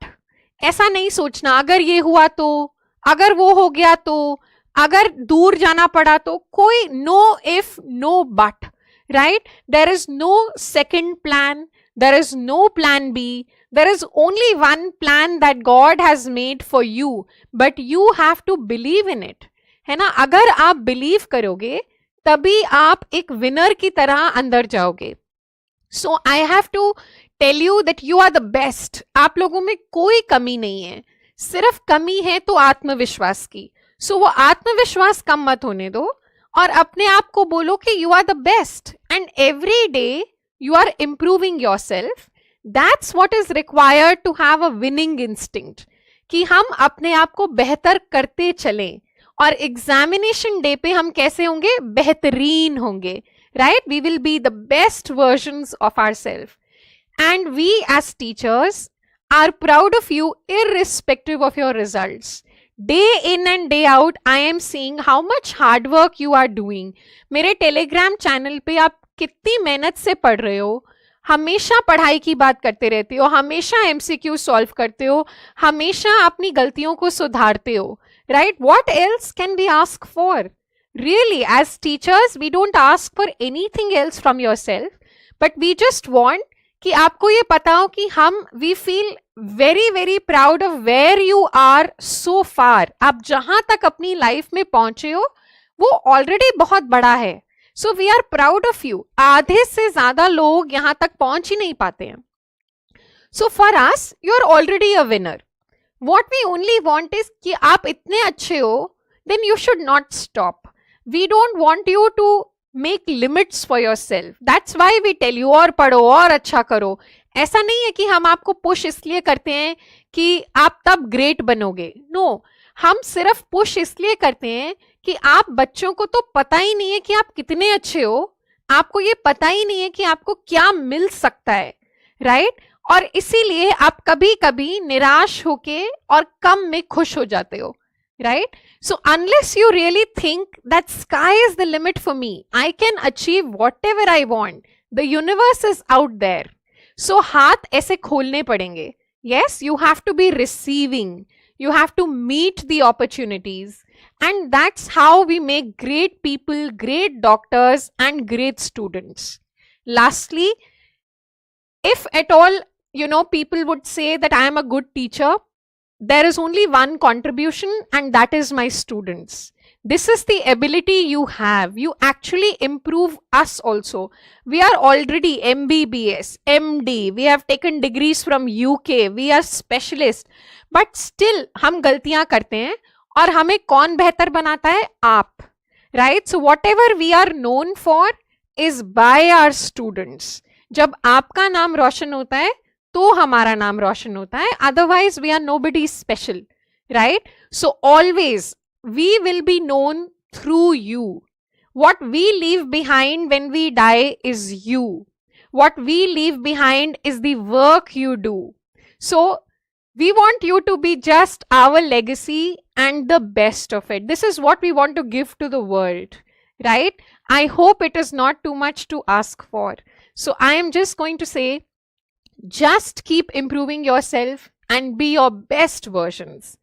ऐसा नहीं सोचना अगर ये हुआ तो, अगर वो हो गया तो, अगर दूर जाना पड़ा तो, कोई no if, no but, right? There is no second plan. There is no plan B. There is only one plan that God has made for you, but you have to believe in it. है ना? अगर आप believe करोगे, तभी आप एक winner की तरह अंदर जाओगे. So I have to tell you that you are the best. आप लोगों में कोई कमी नहीं है, सिर्फ कमी है तो आत्मविश्वास की. सो वो आत्मविश्वास कम मत होने दो और अपने आप को बोलो कि you are the best, and every day you are improving yourself. That's what is required to have a winning instinct, कि हम अपने आप को बेहतर करते चलें और एग्जामिनेशन डे पे हम कैसे होंगे? बेहतरीन होंगे, right? We will be the best versions of ourselves, and we as teachers are proud of you irrespective of your results. Day in and day out, I am seeing how much hard work you are doing. मेरे Telegram channel पे आप कितनी मेहनत से पढ़ रहे हो, हमेशा पढ़ाई की बात करते रहते हो, हमेशा MCQ सॉल्व करते हो, हमेशा अपनी गलतियों को सुधारते हो. Right? What else can we ask for? Really, as teachers, we don't ask for anything else from yourself, but we just want कि आपको ये पता हो कि हम we feel very very proud of where you are so far. आप जहां तक अपनी लाइफ में पहुंचे हो वो ऑलरेडी बहुत बड़ा है. So we are proud of you. आधे से ज्यादा लोग यहाँ तक पहुंच ही नहीं पाते हैं. So for us, you are already a winner. What we only want is कि आप इतने अच्छे हो, then you should not stop. We don't want you to make limits for yourself. That's why we tell you और पढ़ो और अच्छा करो. ऐसा नहीं है कि हम आपको पुश इसलिए करते हैं कि आप तब ग्रेट बनोगे. No, हम सिर्फ पुश इसलिए करते हैं कि आप बच्चों को तो पता ही नहीं है कि आप कितने अच्छे हो, आपको ये पता ही नहीं है कि आपको क्या मिल सकता है, राइट? और इसीलिए आप कभी कभी निराश होके और कम में खुश हो जाते हो, right? So unless you really think that sky is the limit for me, I can achieve whatever I want, the universe is out there. So हाथ ऐसे खोलने पड़ेंगे. Yes, you have to be receiving. You have to meet the opportunities. And that's how we make great people, great doctors, and great students. Lastly, if at all, people would say that I am a good teacher, there is only one contribution, and that is my students. This is the ability you have. You actually improve us also. We are already MBBS, MD. We have taken degrees from UK. We are specialists. But still, हम गलतियां करते हैं और हमें कौन बेहतर बनाता है? आप. Right? So whatever we are known for is by our students. जब आपका नाम रोशन होता है तो हमारा नाम रोशन होता है. Otherwise, we are nobody special. Right? So always, we will be known through you. What we leave behind when we die is you. What we leave behind is the work you do. So we want you to be just our legacy and the best of it. This is what we want to give to the world, right? I hope it is not too much to ask for. So I am just going to say, just keep improving yourself and be your best versions.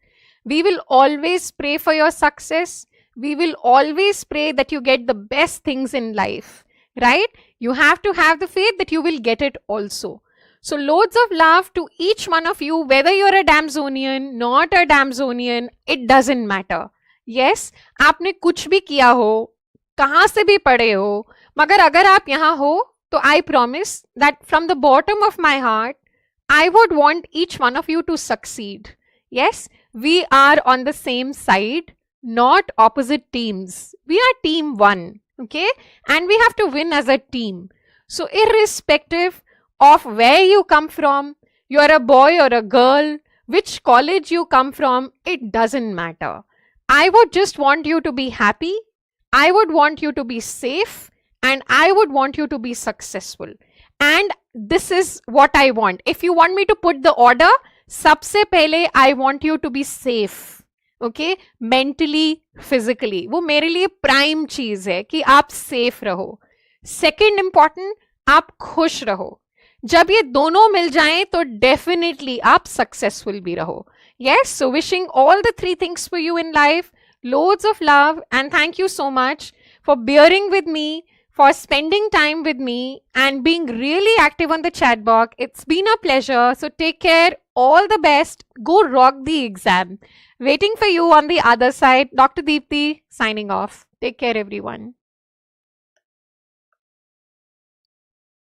We will always pray for your success. We will always pray that you get the best things in life, right? You have to have the faith that you will get it also. So loads of love to each one of you, whether you're a Damsonian, not a Damsonian, it doesn't matter. Yes, आपने कुछ भी किया हो, कहाँ से भी पढ़े हो, मगर अगर आप यहाँ हो, तो I promise that from the bottom of my heart, I would want each one of you to succeed. Yes, we are on the same side, not opposite teams. We are team one, okay? And we have to win as a team. So irrespective of where you come from, you're a boy or a girl, which college you come from, it doesn't matter. I would just want you to be happy. I would want you to be safe. And I would want you to be successful. And this is what I want. If you want me to put the order, सबसे पहले I want you to be safe, okay? Mentally, physically. वो मेरे लिए prime चीज है कि आप safe रहो. Second important, आप खुश रहो. जब ये दोनों मिल जाएं तो definitely आप successful भी रहो. Yes, so wishing all the three things for you in life. Loads of love and thank you so much for bearing with me, for spending time with me and being really active on the chat box. It's been a pleasure. So take care. All the best. Go rock the exam. Waiting for you on the other side. Dr. Deepti signing off. Take care, everyone.